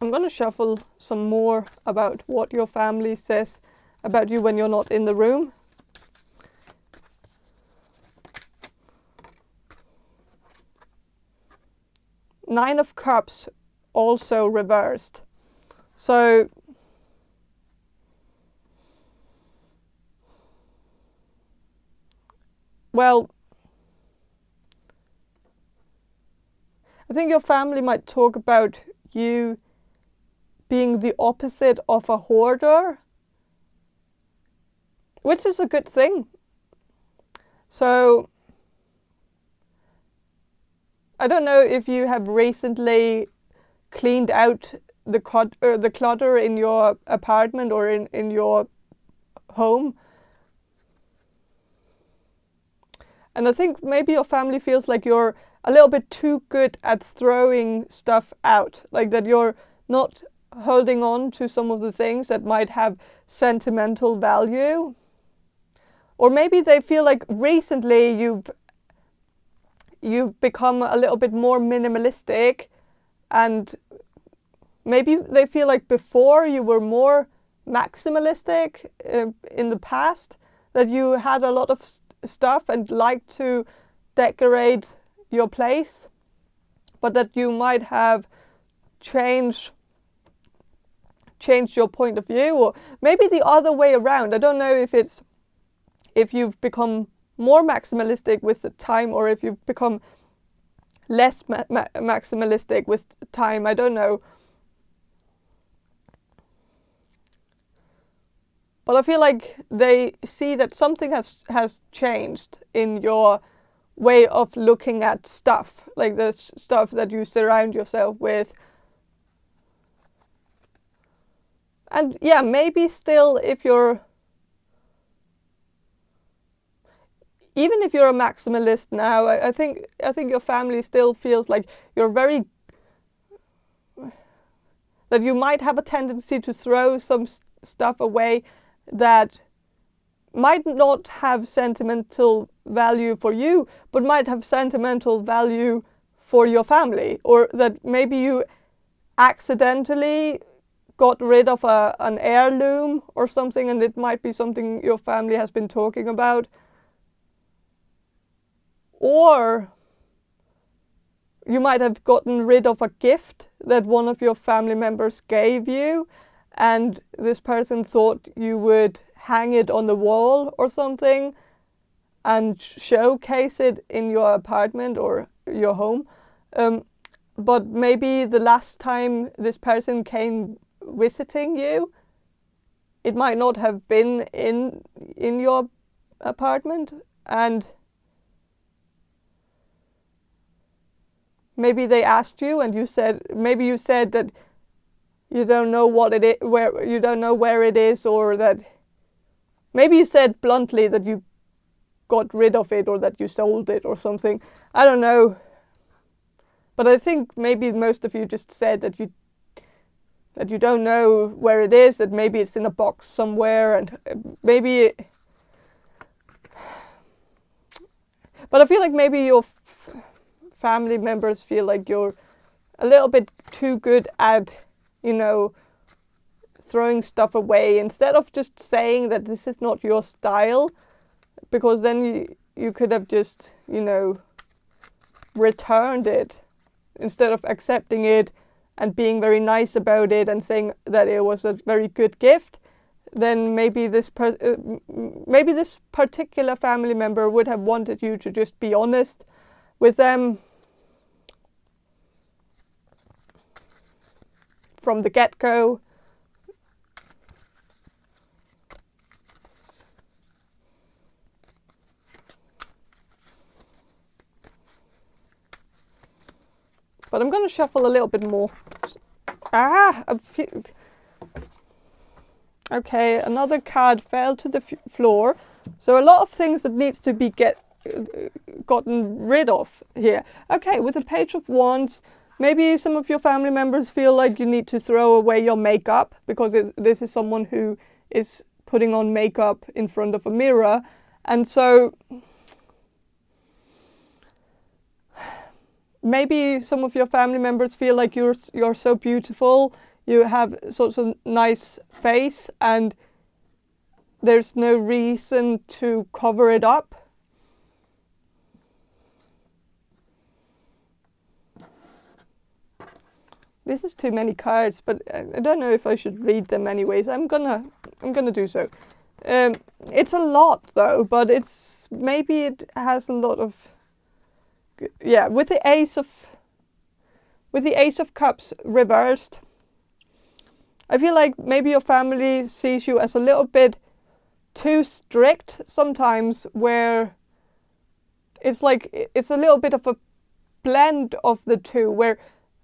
I'm going to shuffle some more about what your family says about you when you're not in the room. Nine of Cups also reversed. So well, I think your family might talk about you being the opposite of a hoarder, which is a good thing. So I don't know if you have recently cleaned out the clutter in your apartment or in your home. And I think maybe your family feels like you're a little bit too good at throwing stuff out, like that you're not holding on to some of the things that might have sentimental value. Or maybe they feel like recently you've become a little bit more minimalistic, and maybe they feel like before you were more maximalistic in the past, that you had a lot of stuff and liked to decorate your place, but that you might have changed your point of view, or maybe the other way around. I don't know if you've become more maximalistic with the time, or if you've become less maximalistic with time. I don't know. But I feel like they see that something has changed in your way of looking at stuff, like the stuff that you surround yourself with. And yeah, maybe still even if you're a maximalist now, I think your family still feels like you're that you might have a tendency to throw some stuff away that might not have sentimental value for you, but might have sentimental value for your family, or that maybe you accidentally got rid of an heirloom or something, and it might be something your family has been talking about. Or you might have gotten rid of a gift that one of your family members gave you, and this person thought you would hang it on the wall or something and showcase it in your apartment or your home. But maybe the last time this person came visiting you, it might not have been in your apartment, and maybe they asked you, and you said that you don't know what it is, where it is, or that maybe you said bluntly that you got rid of it or that you sold it or something. I don't know. But I think maybe most of you just said that you don't know where it is, that maybe it's in a box somewhere, and maybe. But I feel like maybe your family members feel like you're a little bit too good at, throwing stuff away, instead of just saying that this is not your style, because then you could have just, returned it, instead of accepting it and being very nice about it and saying that it was a very good gift. Then maybe this particular family member would have wanted you to just be honest with them from the get-go. But I'm going to shuffle a little bit more. Okay, another card fell to the floor. So a lot of things that needs to be gotten rid of here. Okay, with the Page of Wands, maybe some of your family members feel like you need to throw away your makeup, because this is someone who is putting on makeup in front of a mirror. And so maybe some of your family members feel like you're so beautiful, you have such a nice face, and there's no reason to cover it up. This is too many cards, but I don't know if I should read them anyways. I'm gonna do so. It's a lot though, but maybe it has a lot of. Yeah, with the Ace of Cups reversed, I feel like maybe your family sees you as a little bit too strict sometimes, where it's like it's a little bit of a blend of the two, where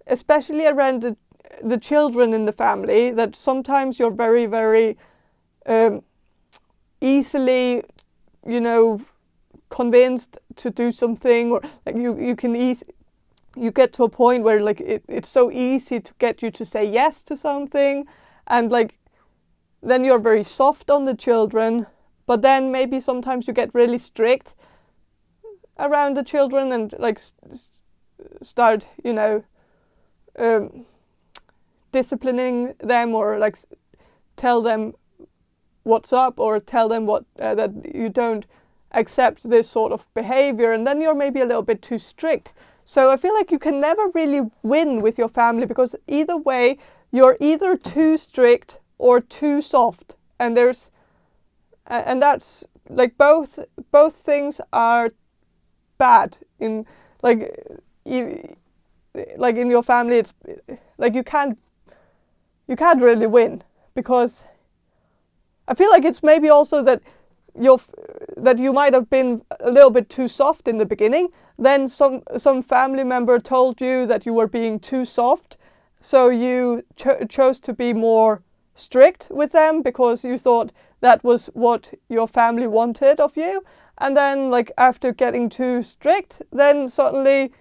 especially around the children in the family, that sometimes you're very, very easily, convinced to do something, or like you get to a point where like it's so easy to get you to say yes to something, and like then you're very soft on the children, but then maybe sometimes you get really strict around the children and like start disciplining them, or like tell them what's up, or tell them what that you don't accept this sort of behavior, and then you're maybe a little bit too strict. So I feel like you can never really win with your family, because either way you're either too strict or too soft, and that's like both things are bad in in your family. It's like you can't really win, because I feel like it's maybe also that you might have been a little bit too soft in the beginning. Then some family member told you that you were being too soft, so you chose to be more strict with them, because you thought that was what your family wanted of you. And then like after getting too strict, then suddenly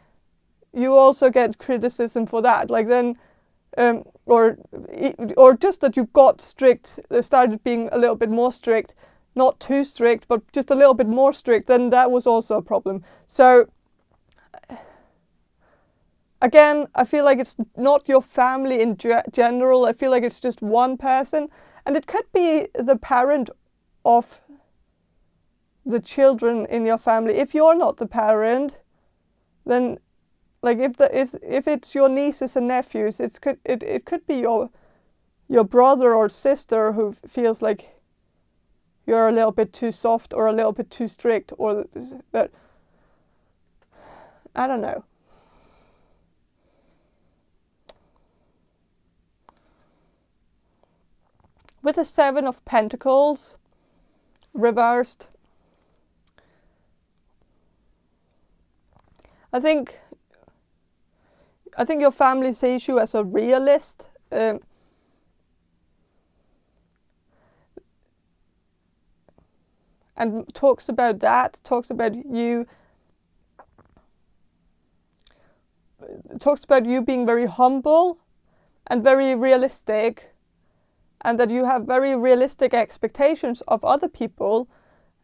you also get criticism for that. Like then or just that you got strict, started being a little bit more strict, not too strict, but just a little bit more strict, then that was also a problem. So again, I feel like it's not your family in general. I feel like it's just one person, and it could be the parent of the children in your family. If you're not the parent, then like if it's your nieces and nephews, it could be your brother or sister who feels like you're a little bit too soft or a little bit too strict, or that, I don't know. With the 7 of Pentacles reversed, I think your family sees you as a realist. And talks about you being very humble and very realistic, and that you have very realistic expectations of other people,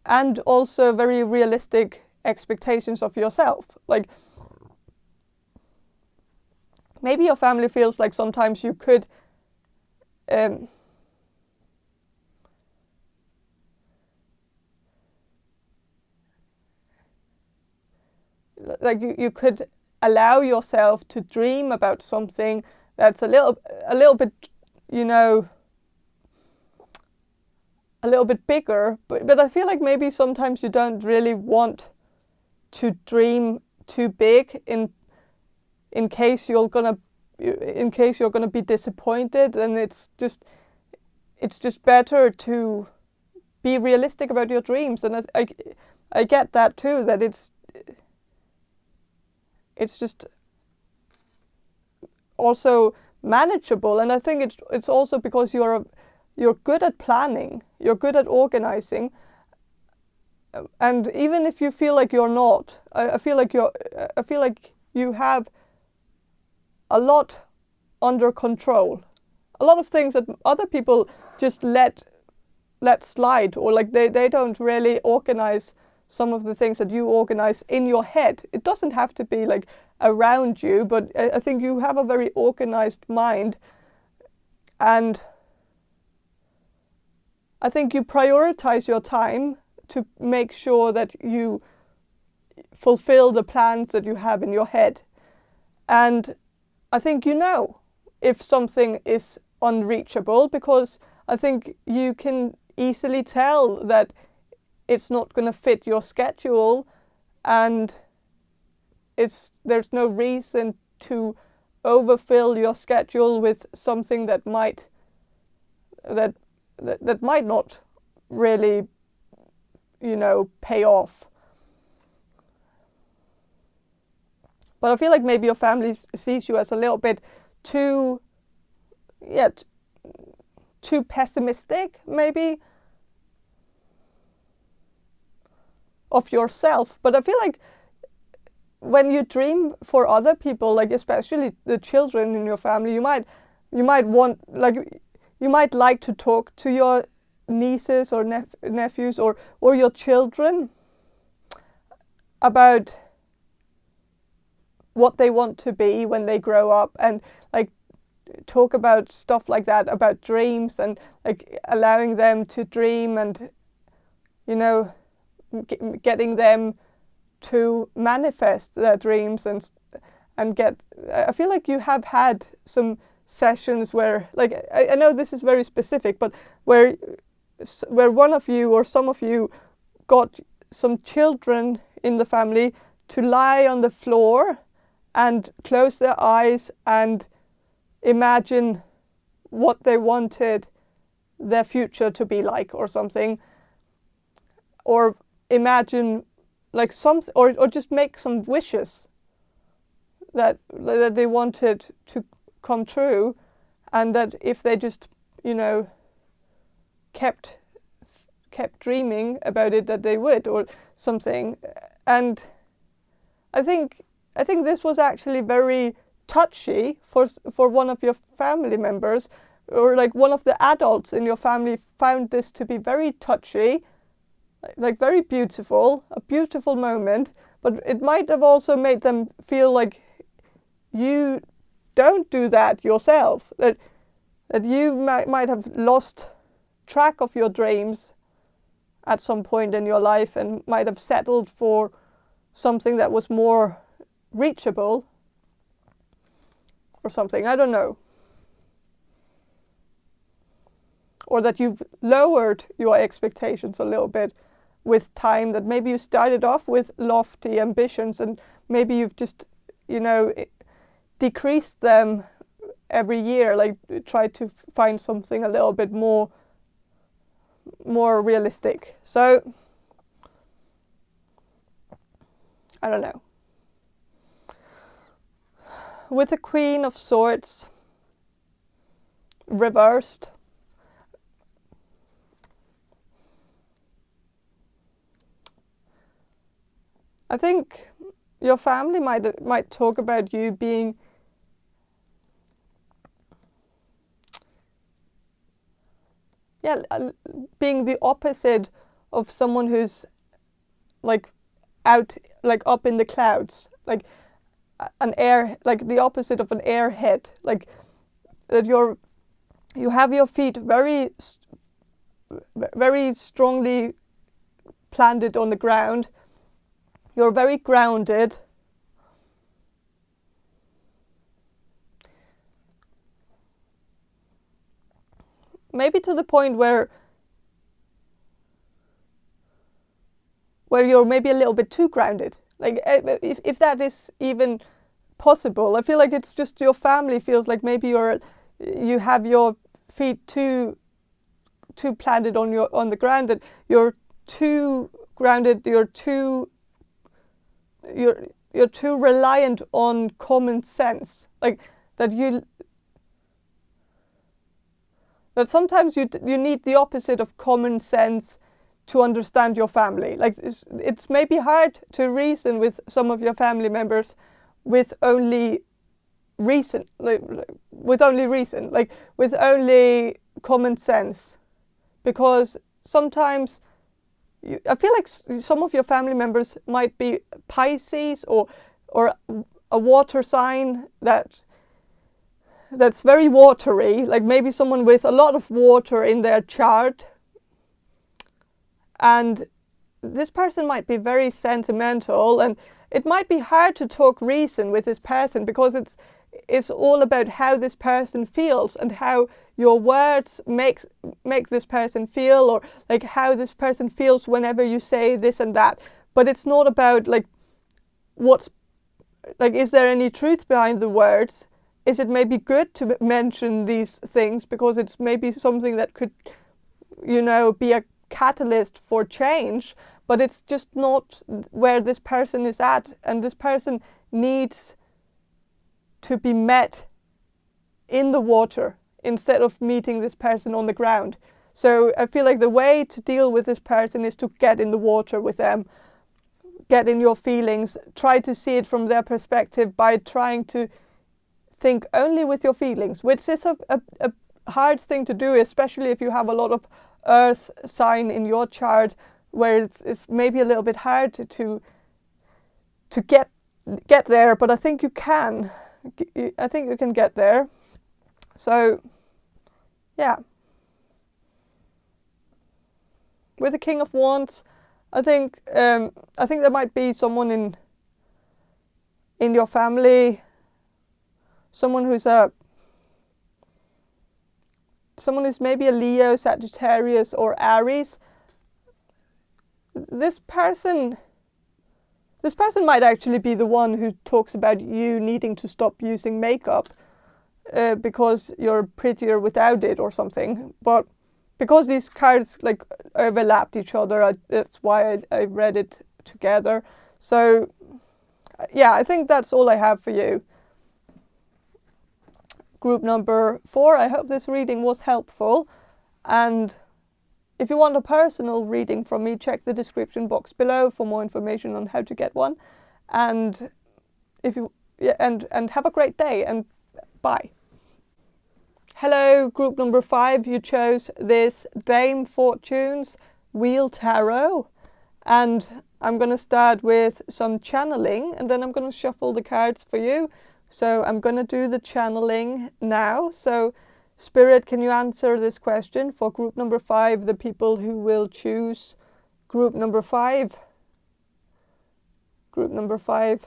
and also very realistic expectations of yourself. Like, maybe your family feels like sometimes you could like you could allow yourself to dream about something that's a little bit, you know, a little bit bigger, but I feel like maybe sometimes you don't really want to dream too big in case you're gonna be disappointed. And it's just better to be realistic about your dreams. And I get that too, that it's just also manageable. And I think it's also because you're good at planning, you're good at organizing. And even if you feel like you're not, I feel like you have a lot under control. A lot of things that other people just let slide, or like they don't really organize some of the things that you organize in your head. It doesn't have to be like around you, but I think you have a very organized mind, and I think you prioritize your time to make sure that you fulfill the plans that you have in your head. And I think you know if something is unreachable, because I think you can easily tell that it's not going to fit your schedule, and there's no reason to overfill your schedule with something that might not really, you know, pay off. But I feel like maybe your family sees you as a little bit too pessimistic, maybe, of yourself. But I feel like when you dream for other people, like especially the children in your family, you might like to talk to your nieces or nephews or your children about what they want to be when they grow up, and like talk about stuff like that, about dreams, and like allowing them to dream, and, you know, getting them to manifest their dreams and get. I feel like you have had some sessions where, like, I know this is very specific, but where one of you or some of you got some children in the family to lie on the floor and close their eyes and imagine what they wanted their future to be like, or something, or imagine like something, or just make some wishes that they wanted to come true, and that if they just, you know, kept dreaming about it, that they would, or something. And I think this was actually very touchy for one of your family members, or like one of the adults in your family found this to be very touchy, like very beautiful, a beautiful moment, but it might have also made them feel like you don't do that yourself, that you might have lost track of your dreams at some point in your life and might have settled for something that was more reachable or something, I don't know. Or that you've lowered your expectations a little bit with time, that maybe you started off with lofty ambitions and maybe you've just, decreased them every year, like try to find something a little bit more realistic. So I don't know. With the Queen of Swords reversed, I think your family might talk about you being being the opposite of someone who's like out, like up in the clouds, like the opposite of an airhead, like that you have your feet very strongly planted on the ground. You're very grounded. Maybe to the point where you're maybe a little bit too grounded. Like if that is even possible. I feel like it's just your family feels like maybe you have your feet too planted on the ground, that you're too grounded, you're too reliant on common sense. Like that sometimes you need the opposite of common sense to understand your family. Like it's maybe hard to reason with some of your family members with only reason, with only common sense, because sometimes I feel like some of your family members might be Pisces or a water sign that's very watery, like maybe someone with a lot of water in their chart. And this person might be very sentimental, and it might be hard to talk reason with this person because it's all about how this person feels and how your words make this person feel, or like how this person feels whenever you say this and that. But it's not about like is there any truth behind the words? Is it maybe good to mention these things because it's maybe something that could, be a catalyst for change, but it's just not where this person is at, and this person needs to be met in the water instead of meeting this person on the ground. So I feel like the way to deal with this person is to get in the water with them, get in your feelings, try to see it from their perspective by trying to think only with your feelings, which is a hard thing to do, especially if you have a lot of earth sign in your chart, where it's maybe a little bit hard to get there, but I think you can. I think you can get there. So, yeah. With the King of Wands, I think there might be someone in your family, someone who's maybe a Leo, Sagittarius, or Aries. This person might actually be the one who talks about you needing to stop using makeup because you're prettier without it or something. But because these cards like overlapped each other, that's why I read it together. So yeah, I think that's all I have for you. Group number 4, I hope this reading was helpful, and if you want a personal reading from me, check the description box below for more information on how to get one. And and have a great day, and bye. Hello, group number 5, you chose this Dame Fortune's Wheel Tarot, and I'm going to start with some channeling, and then I'm going to shuffle the cards for you. So I'm going to do the channeling now. So Spirit, can you answer this question for group number 5, the people who will choose group number 5? Group number 5.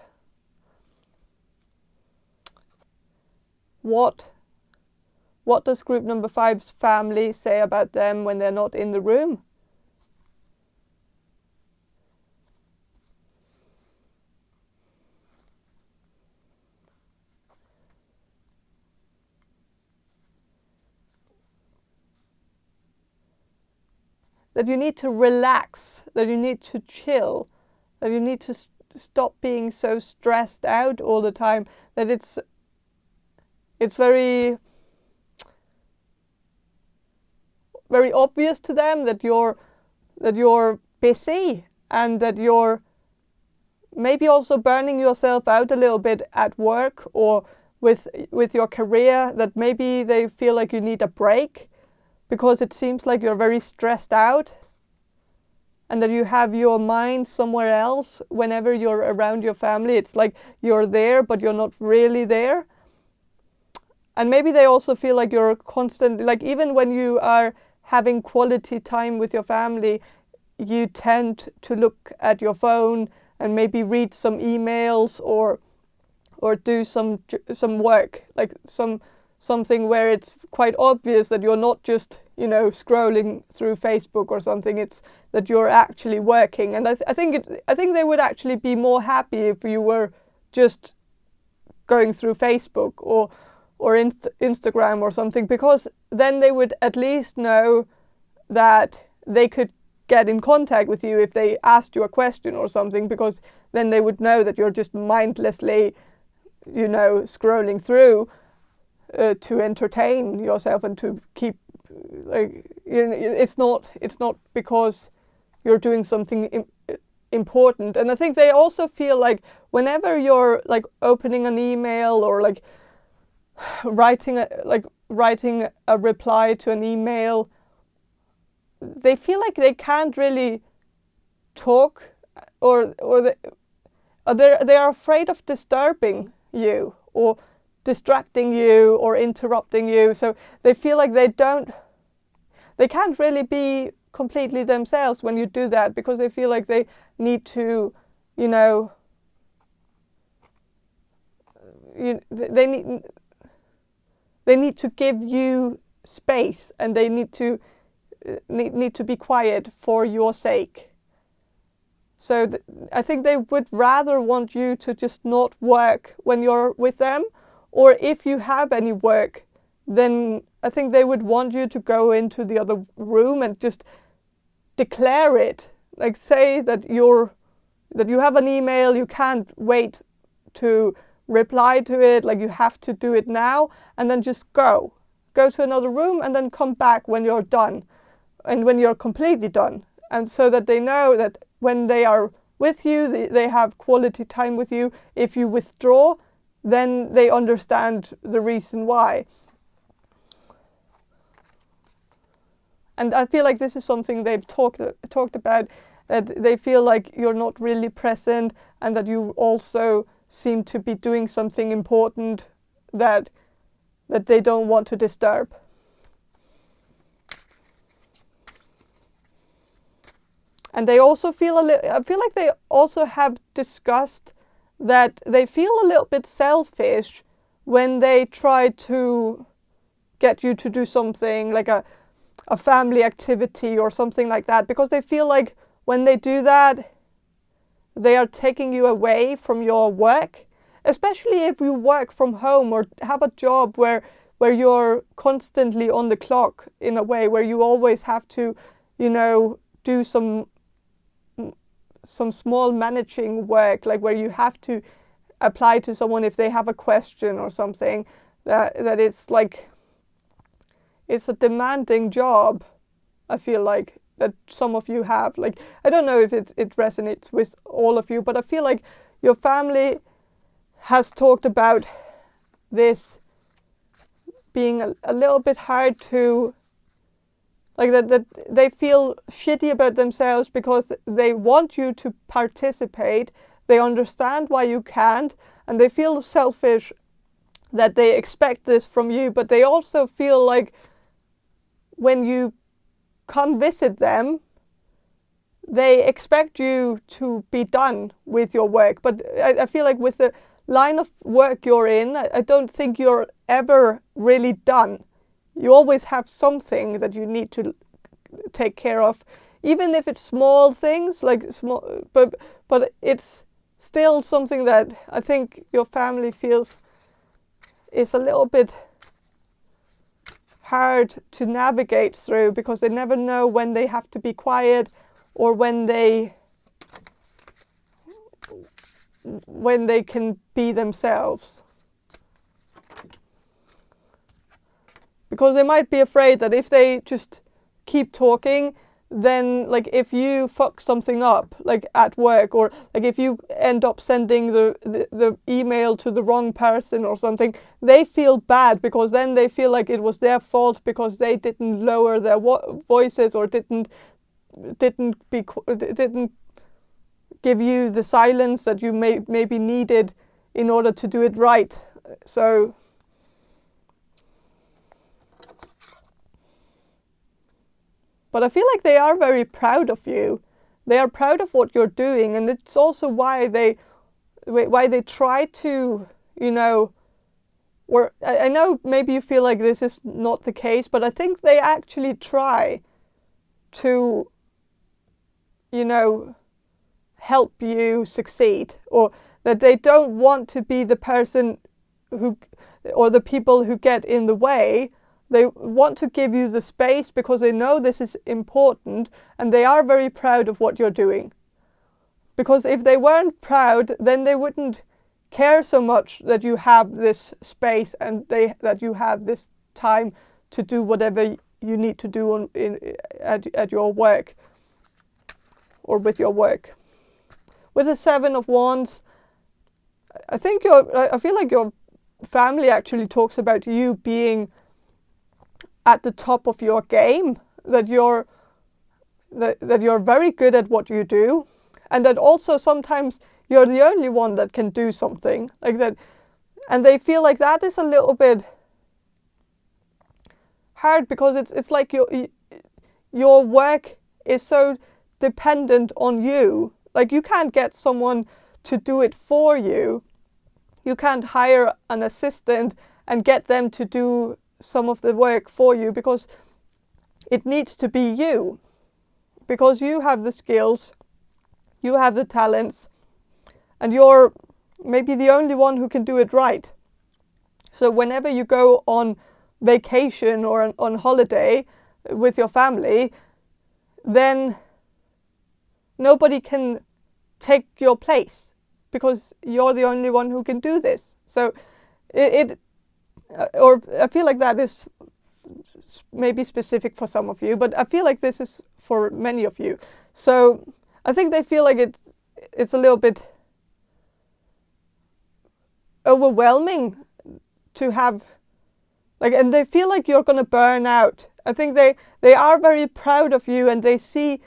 What does group number 5's family say about them when they're not in the room? That you need to relax, that you need to chill, that you need to stop being so stressed out all the time, that it's very obvious to them that you're busy, and that you're maybe also burning yourself out a little bit at work or with your career, that maybe they feel like you need a break because it seems like you're very stressed out, and that you have your mind somewhere else whenever you're around your family. It's like you're there, but you're not really there. And maybe they also feel like you're constantly, like even when you are having quality time with your family, you tend to look at your phone and maybe read some emails or do some work, like something where it's quite obvious that you're not just, scrolling through Facebook or something. It's that you're actually working. And I think they would actually be more happy if you were just going through Facebook or Instagram or something, because then they would at least know that they could get in contact with you if they asked you a question or something, because then they would know that you're just mindlessly, scrolling through to entertain yourself and to keep, it's not because you're doing something important. And I think they also feel like whenever you're like opening an email or like writing a reply to an email, they feel like they can't really talk, or they are afraid of disturbing you or distracting you or interrupting you. So they feel like they can't really be completely themselves when you do that, because they feel like they need to, they need to give you space, and they need to be quiet for your sake. So I think they would rather want you to just not work when you're with them, or if you have any work, then I think they would want you to go into the other room and just declare it. Like say that you have an email, you can't wait to reply to it, like you have to do it now, and then just go to another room and then come back when you're done and when you're completely done. And so that they know that when they are with you, they have quality time with you. If you withdraw, then they understand the reason why. And I feel like this is something they've talked about, that they feel like you're not really present, and that you also seem to be doing something important that they don't want to disturb. And they also feel I feel like they also have discussed that they feel a little bit selfish when they try to get you to do something like a family activity or something like that, because they feel like when they do that, they are taking you away from your work, especially if you work from home or have a job where you're constantly on the clock, in a way where you always have to, do some small managing work, like where you have to apply to someone if they have a question or something, that it's like, it's a demanding job, I feel like, that some of you have. Like, I don't know if it resonates with all of you, but I feel like your family has talked about this being a little bit hard to like that they feel shitty about themselves because they want you to participate. They understand why you can't, and they feel selfish that they expect this from you, but they also feel like when you come visit them, they expect you to be done with your work. But I feel like with the line of work you're in, I don't think you're ever really done. You always have something that you need to take care of, even if it's small things, like small, but it's still something that I think your family feels is a little bit hard to navigate through, because they never know when they have to be quiet or when they can be themselves. Because they might be afraid that if they just keep talking, then like if you fuck something up, like at work, or like if you end up sending the email to the wrong person or something, they feel bad, because then they feel like it was their fault because they didn't lower their voices, or didn't give you the silence that you maybe needed in order to do it right. So but I feel like they are very proud of you. They are proud of what you're doing, and it's also why they try to, you know, or I know maybe you feel like this is not the case, but I think they actually try to, you know, help you succeed, or that they don't want to be the person who, or the people who get in the way. They want to give you the space because they know this is important, and they are very proud of what you're doing. Because if they weren't proud, then they wouldn't care so much that you have this space and that you have this time to do whatever you need to do at your work, or with your work. With the Seven of Wands, I feel like your family actually talks about you being at the top of your game, that you're very good at what you do, and that also sometimes you're the only one that can do something like that, and they feel like that is a little bit hard, because it's like your work is so dependent on you. Like you can't get someone to do it for you. You can't hire an assistant and get them to do some of the work for you, because it needs to be you, because you have the skills, you have the talents, and you're maybe the only one who can do it right. So whenever you go on vacation or on holiday with your family, then nobody can take your place, because you're the only one who can do this. So or I feel like that is maybe specific for some of you, but I feel like this is for many of you. So I think they feel like it's a little bit overwhelming to have, like, and they feel like you're gonna burn out. I think they are very proud of you, and they see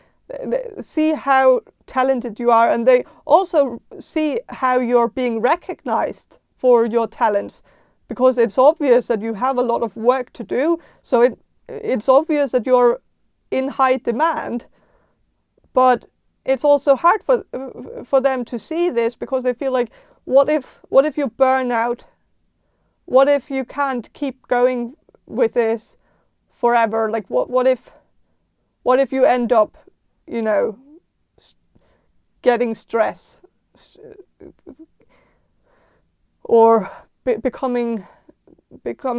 how talented you are, and they also see how you're being recognized for your talents, because it's obvious that you have a lot of work to do. So it's obvious that you're in high demand, but it's also hard for them to see this, because they feel like, what if you burn out? What if you can't keep going with this forever? Like what if you end up, you know, getting stress, or becoming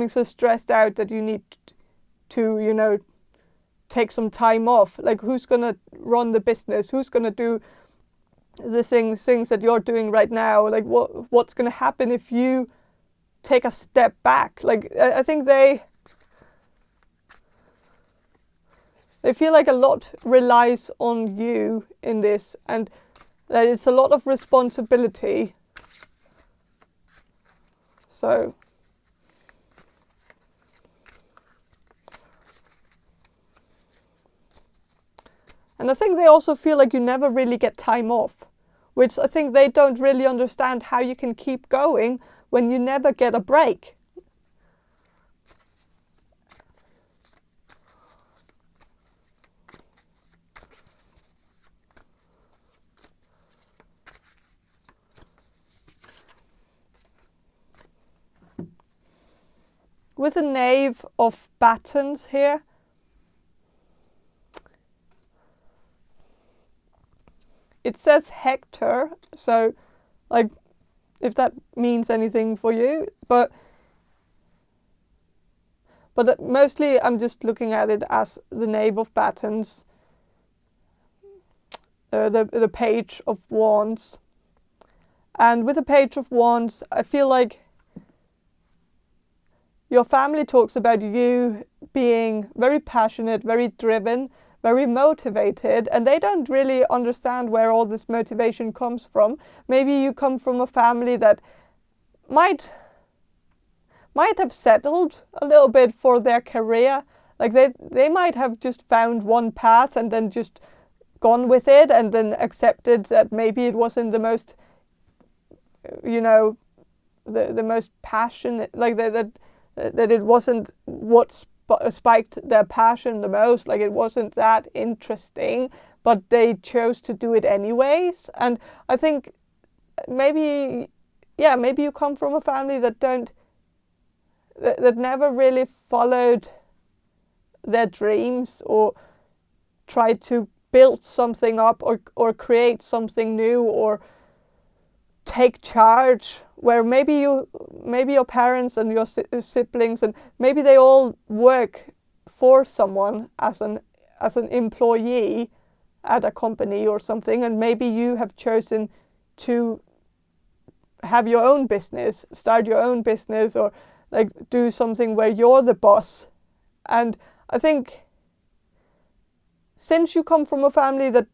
so stressed out that you need to, you know, take some time off. Like, who's gonna run the business? Who's gonna do the things that you're doing right now? Like, what's gonna happen if you take a step back? Like, I think they feel like a lot relies on you in this, and that it's a lot of responsibility. So And I think they also feel like you never really get time off, which I think they don't really understand how you can keep going when you never get a break. With the Knave of Batons here, it says Hector, so like if that means anything for you, but mostly I'm just looking at it as the Knave of Batons, the Page of Wands. And with the Page of Wands, I feel like your family talks about you being very passionate, very driven, very motivated, and they don't really understand where all this motivation comes from. Maybe you come from a family that might have settled a little bit for their career. Like they might have just found one path and then just gone with it, and then accepted that maybe it wasn't the most, the most passionate, like that it wasn't what spiked their passion the most, like it wasn't that interesting, but they chose to do it anyways. And I think maybe you come from a family that never really followed their dreams or tried to build something up or create something new or take charge, where maybe your parents and your siblings, and maybe they all work for someone as an employee at a company or something, and maybe you have chosen to have your own business, start your own business, or like do something where you're the boss. And I think since you come from a family that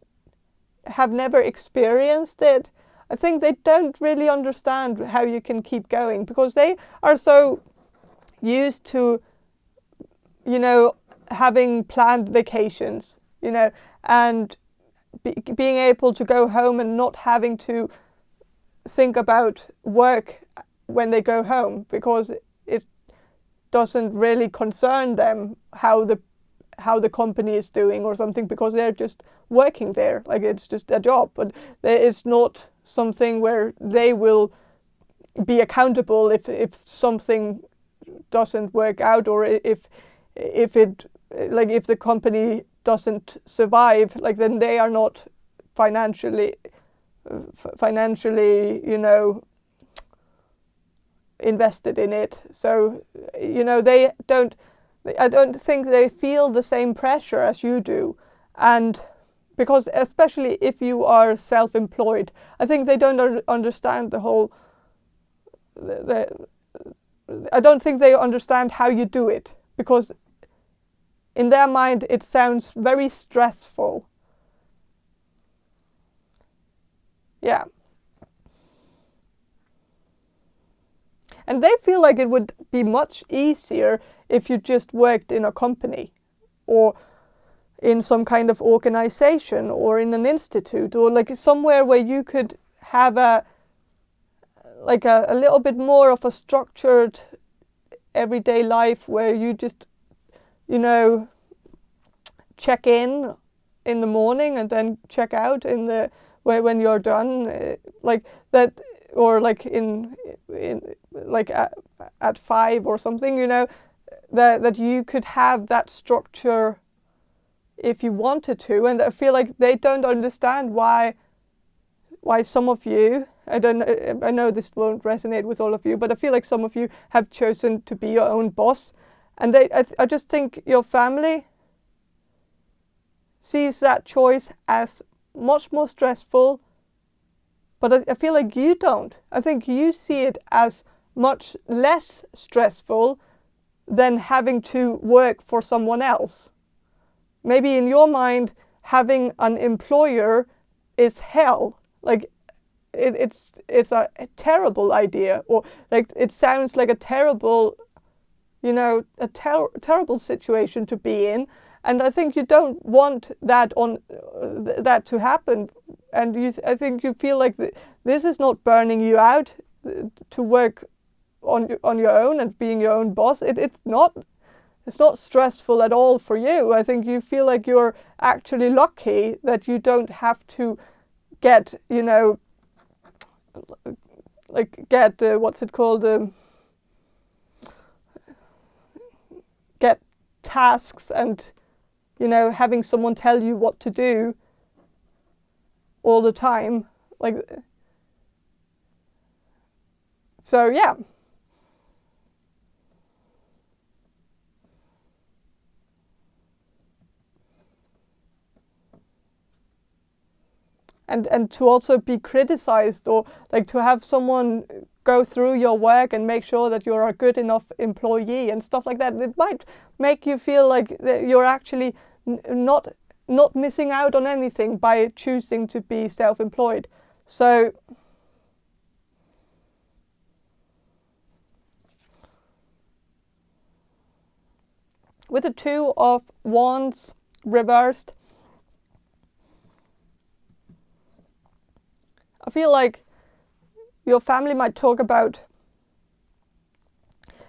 have never experienced it, I think they don't really understand how you can keep going, because they are so used to, having planned vacations, and being able to go home and not having to think about work when they go home, because it doesn't really concern them how the company is doing or something, because they're just working there, like it's just their job. But it's not something where they will be accountable if something doesn't work out, or if the company doesn't survive, like then they are not financially invested in it. So I don't think they feel the same pressure as you do. And because especially if you are self-employed, I think they don't understand I don't think they understand how you do it, because in their mind it sounds very stressful. Yeah. And they feel like it would be much easier if you just worked in a company or in some kind of organization or in an institute, or like somewhere where you could have a little bit more of a structured everyday life, where you just check in the morning and then check out when you're done, like that, or like at 5 or something, that you could have that structure if you wanted to. And I feel like they don't understand why some of you, I know this won't resonate with all of you, but I feel like some of you have chosen to be your own boss, and I just think your family sees that choice as much more stressful. But I feel like you don't. I think you see it as much less stressful than having to work for someone else. Maybe in your mind, having an employer is hell. Like it's a terrible idea, or like it sounds like a terrible, terrible situation to be in. And I think you don't want that that to happen. And I think you feel like this is not burning you out to work on your own and being your own boss. It's not stressful at all for you. I think you feel like you're actually lucky that you don't have to get, what's it called? Get tasks and, having someone tell you what to do all the time. So yeah. And to also be criticized, or to have someone go through your work and make sure that you're a good enough employee and stuff like that. It might make you feel like that you're actually not missing out on anything by choosing to be self-employed. So with the Two of Wands reversed, I feel like your family might talk about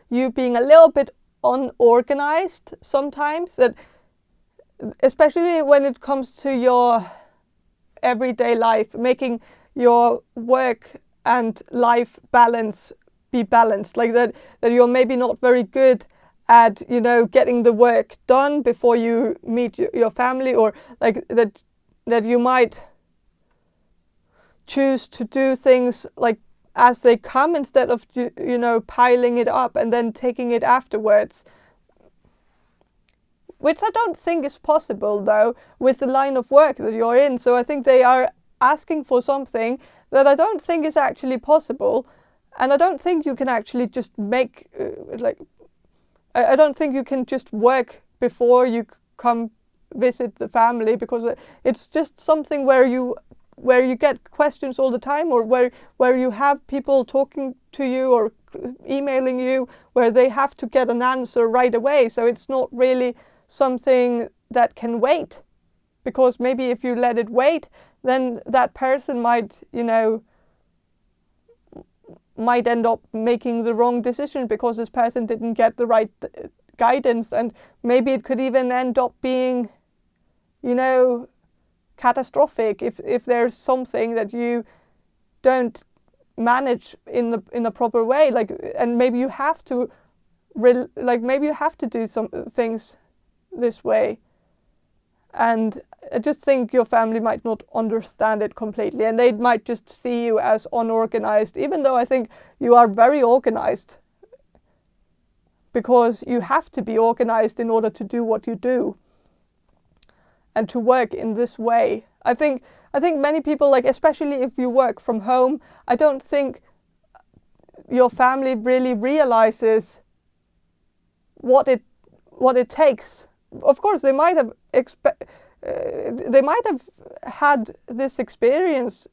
you being a little bit unorganized sometimes, that especially when it comes to your everyday life, making your work and life balance be balanced, like that you're maybe not very good at getting the work done before you meet your family, or like that you might choose to do things like as they come instead of piling it up and then taking it afterwards, which I don't think is possible though with the line of work that you're in. So I think they are asking for something that I don't think is actually possible, and I don't think you can actually just make I don't think you can just work before you come visit the family, because it's just something where you get questions all the time, or where you have people talking to you or emailing you where they have to get an answer right away. So it's not really something that can wait, because maybe if you let it wait, then that person might end up making the wrong decision because this person didn't get the right guidance, and maybe it could even end up being catastrophic if there's something that you don't manage in a proper way, and maybe you have to do some things this way. And I just think your family might not understand it completely, and they might just see you as unorganized, even though I think you are very organized, because you have to be organized in order to do what you do and to work in this way. I think many people, especially if you work from home, I don't think your family really realizes what it takes. Of course, they might have had this experience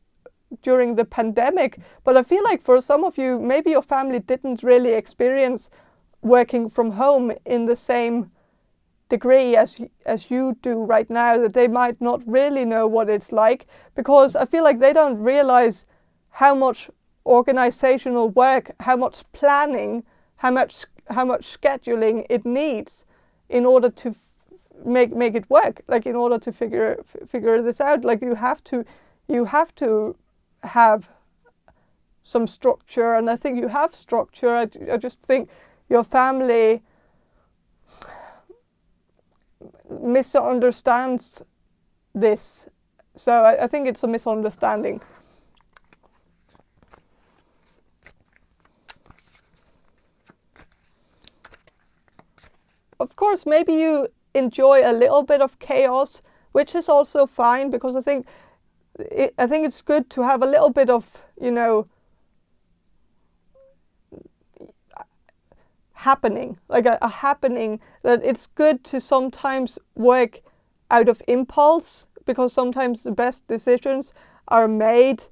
during the pandemic, but I feel like for some of you, maybe your family didn't really experience working from home in the same degree as you do right now, that they might not really know what it's like, because I feel like they don't realize how much organizational work, how much planning, how much scheduling it needs in order to make it work, in order to figure this out. You have to have some structure, and I think you have structure. I just think your family misunderstands this. So I think it's a misunderstanding. Of course, maybe you enjoy a little bit of chaos, which is also fine, because I think it's good to have a little bit of, happening, a happening, that it's good to sometimes work out of impulse, because sometimes the best decisions are made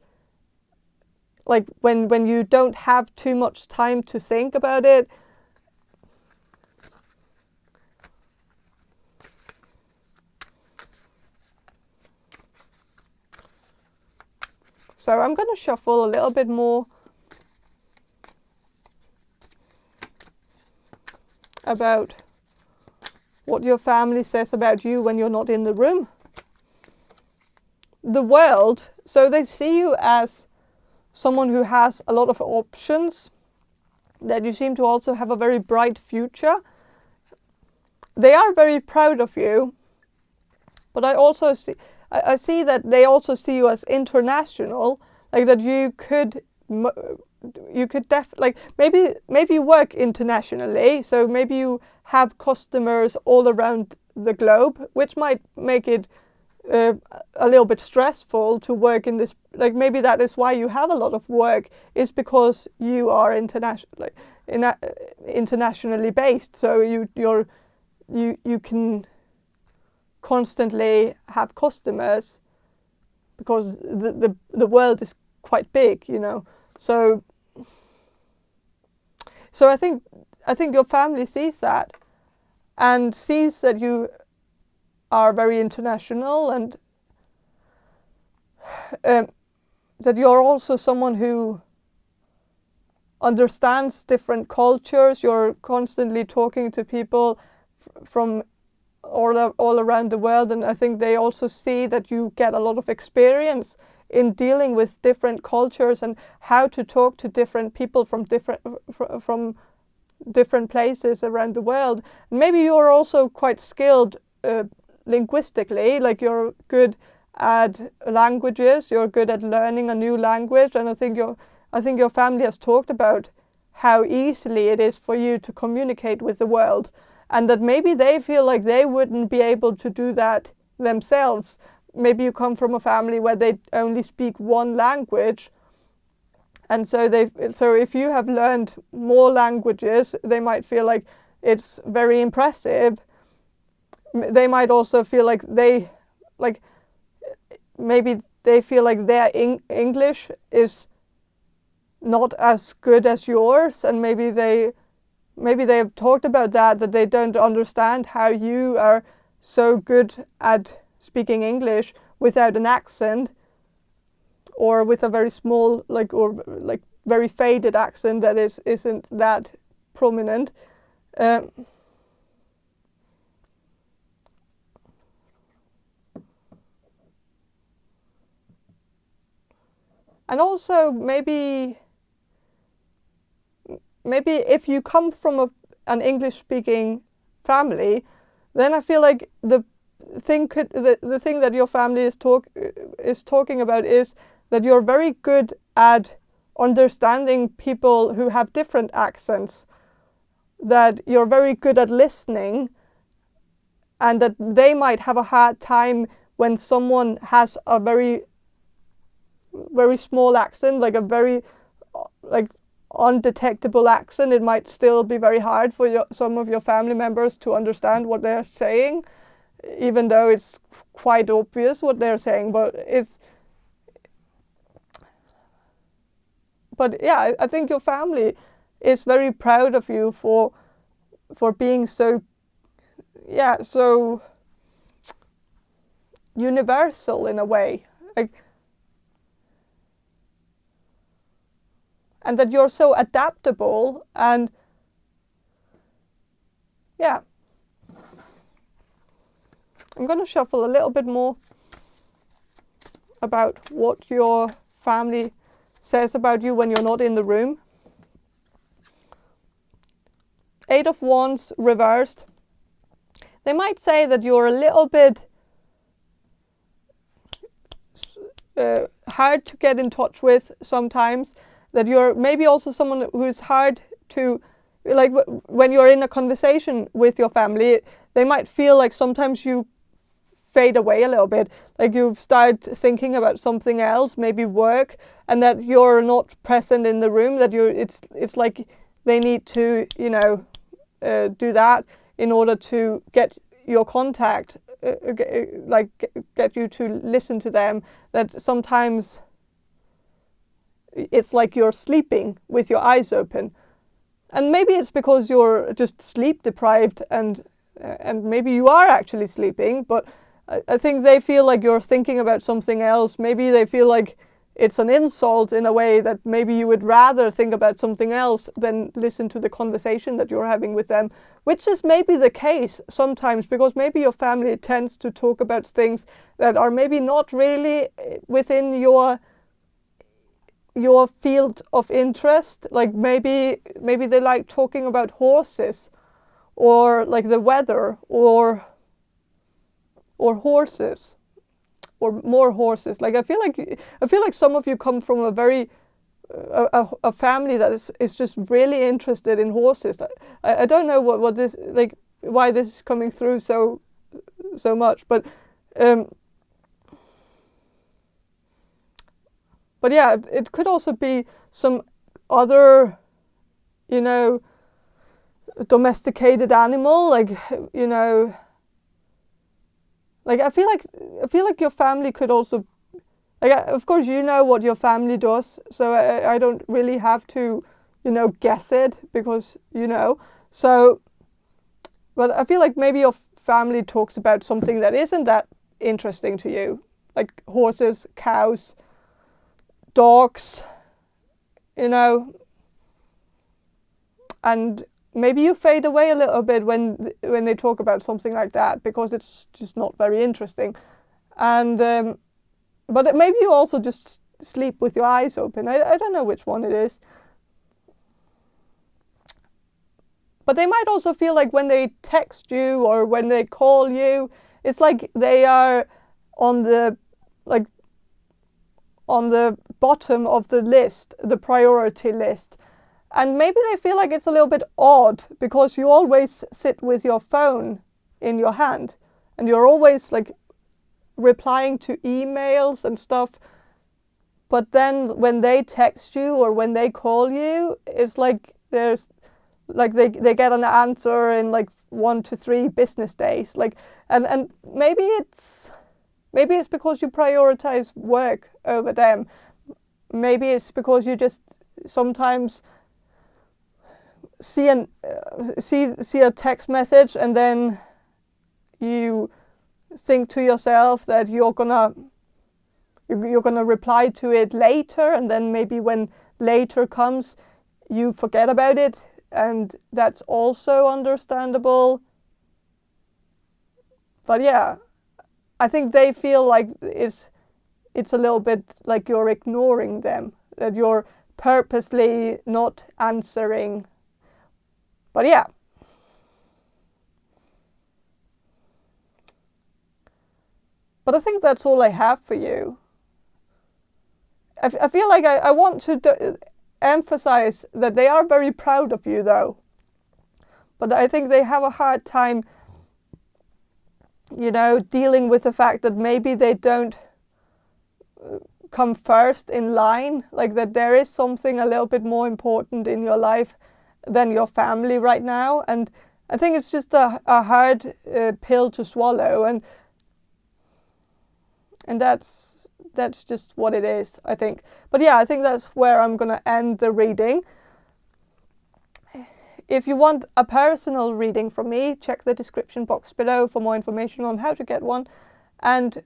when you don't have too much time to think about it. So I'm going to shuffle a little bit more about what your family says about you when you're not in the room. The world, so they see you as someone who has a lot of options, that you seem to also have a very bright future. They are very proud of you, but I see that they also see you as international, like that you could like maybe you work internationally, so maybe you have customers all around the globe, which might make it a little bit stressful to work in this. Like maybe that is why you have a lot of work, is because you are internationally based. So you can constantly have customers because the world is quite big, you know. So I think your family sees that, and sees that you are very international, and that you're also someone who understands different cultures. You're constantly talking to people from all around the world, and I think they also see that you get a lot of experience in dealing with different cultures and how to talk to different people from different places around the world. Maybe you're also quite skilled linguistically, like you're good at languages, you're good at learning a new language, and I think your family has talked about how easily it is for you to communicate with the world, and that maybe they feel like they wouldn't be able to do that themselves. Maybe you come from a family where they only speak one language, and so if you have learned more languages, they might feel like it's very impressive. They might also feel like maybe they feel like their English is not as good as yours, and maybe they have talked about that they don't understand how you are so good at speaking English without an accent, or with a very small, or very faded accent that isn't that prominent. And also maybe if you come from an English-speaking family, then I feel like the thing that your family is talking about is that you're very good at understanding people who have different accents, that you're very good at listening, and that they might have a hard time when someone has a very small accent, like a very undetectable accent. It might still be very hard for some of your family members to understand what they're saying, even though it's quite obvious what they're saying. But yeah, I think your family is very proud of you for being so universal in a way, and that you're so adaptable. And yeah, I'm going to shuffle a little bit more about what your family says about you when you're not in the room. 8 of Wands reversed. They might say that you're a little bit hard to get in touch with sometimes, that you're maybe also someone who's hard to, when you're in a conversation with your family, they might feel like sometimes you fade away a little bit, like you start thinking about something else, maybe work, and that you're not present in the room, that it's like they need to do that in order to get your contact, get you to listen to them, that sometimes it's like you're sleeping with your eyes open. And maybe it's because you're just sleep deprived, and maybe you are actually sleeping, but I think they feel like you're thinking about something else. Maybe they feel like it's an insult in a way that maybe you would rather think about something else than listen to the conversation that you're having with them, which is maybe the case sometimes, because maybe your family tends to talk about things that are maybe not really within your field of interest. Like maybe they like talking about horses, or like the weather, or horses, or more horses. Like I feel like some of you come from a very a family that is just really interested in horses. I don't know what this, like, why this is coming through so much, but yeah, it could also be some other, you know, domesticated animal, like, you know, like I feel like your family could also, like, of course you know what your family does, so I don't really have to, you know, guess it, because you know. So, but I feel like maybe your family talks about something that isn't that interesting to you, like horses, cows, dogs, you know, and maybe you fade away a little bit when they talk about something like that, because it's just not very interesting. And but maybe you also just sleep with your eyes open. I don't know which one it is. But they might also feel like when they text you or when they call you, it's like they are on the bottom of the list, the priority list. And maybe they feel like it's a little bit odd, because you always sit with your phone in your hand and you're always like replying to emails and stuff. But then when they text you or when they call you, it's like there's like they get an answer in like 1 to 3 business days. Like, and maybe it's because you prioritize work over them. Maybe it's because you just sometimes see a text message and then you think to yourself that you're gonna reply to it later, and then maybe when later comes you forget about it, and that's also understandable. But yeah, I think they feel like it's a little bit like you're ignoring them, that you're purposely not answering. But yeah. But I think that's all I have for you. I feel like I want to emphasize that they are very proud of you, though. But I think they have a hard time, you know, dealing with the fact that maybe they don't come first in line, like that there is something a little bit more important in your life than your family right now. And I think it's just a hard pill to swallow, and that's just what it is, I think. But yeah, I think that's where I'm gonna end the reading. If you want a personal reading from me, check the description box below for more information on how to get one. And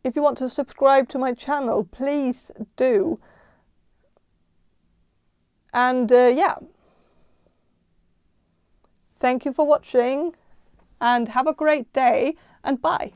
if you want to subscribe to my channel, please do. And yeah, thank you for watching, and have a great day, and bye.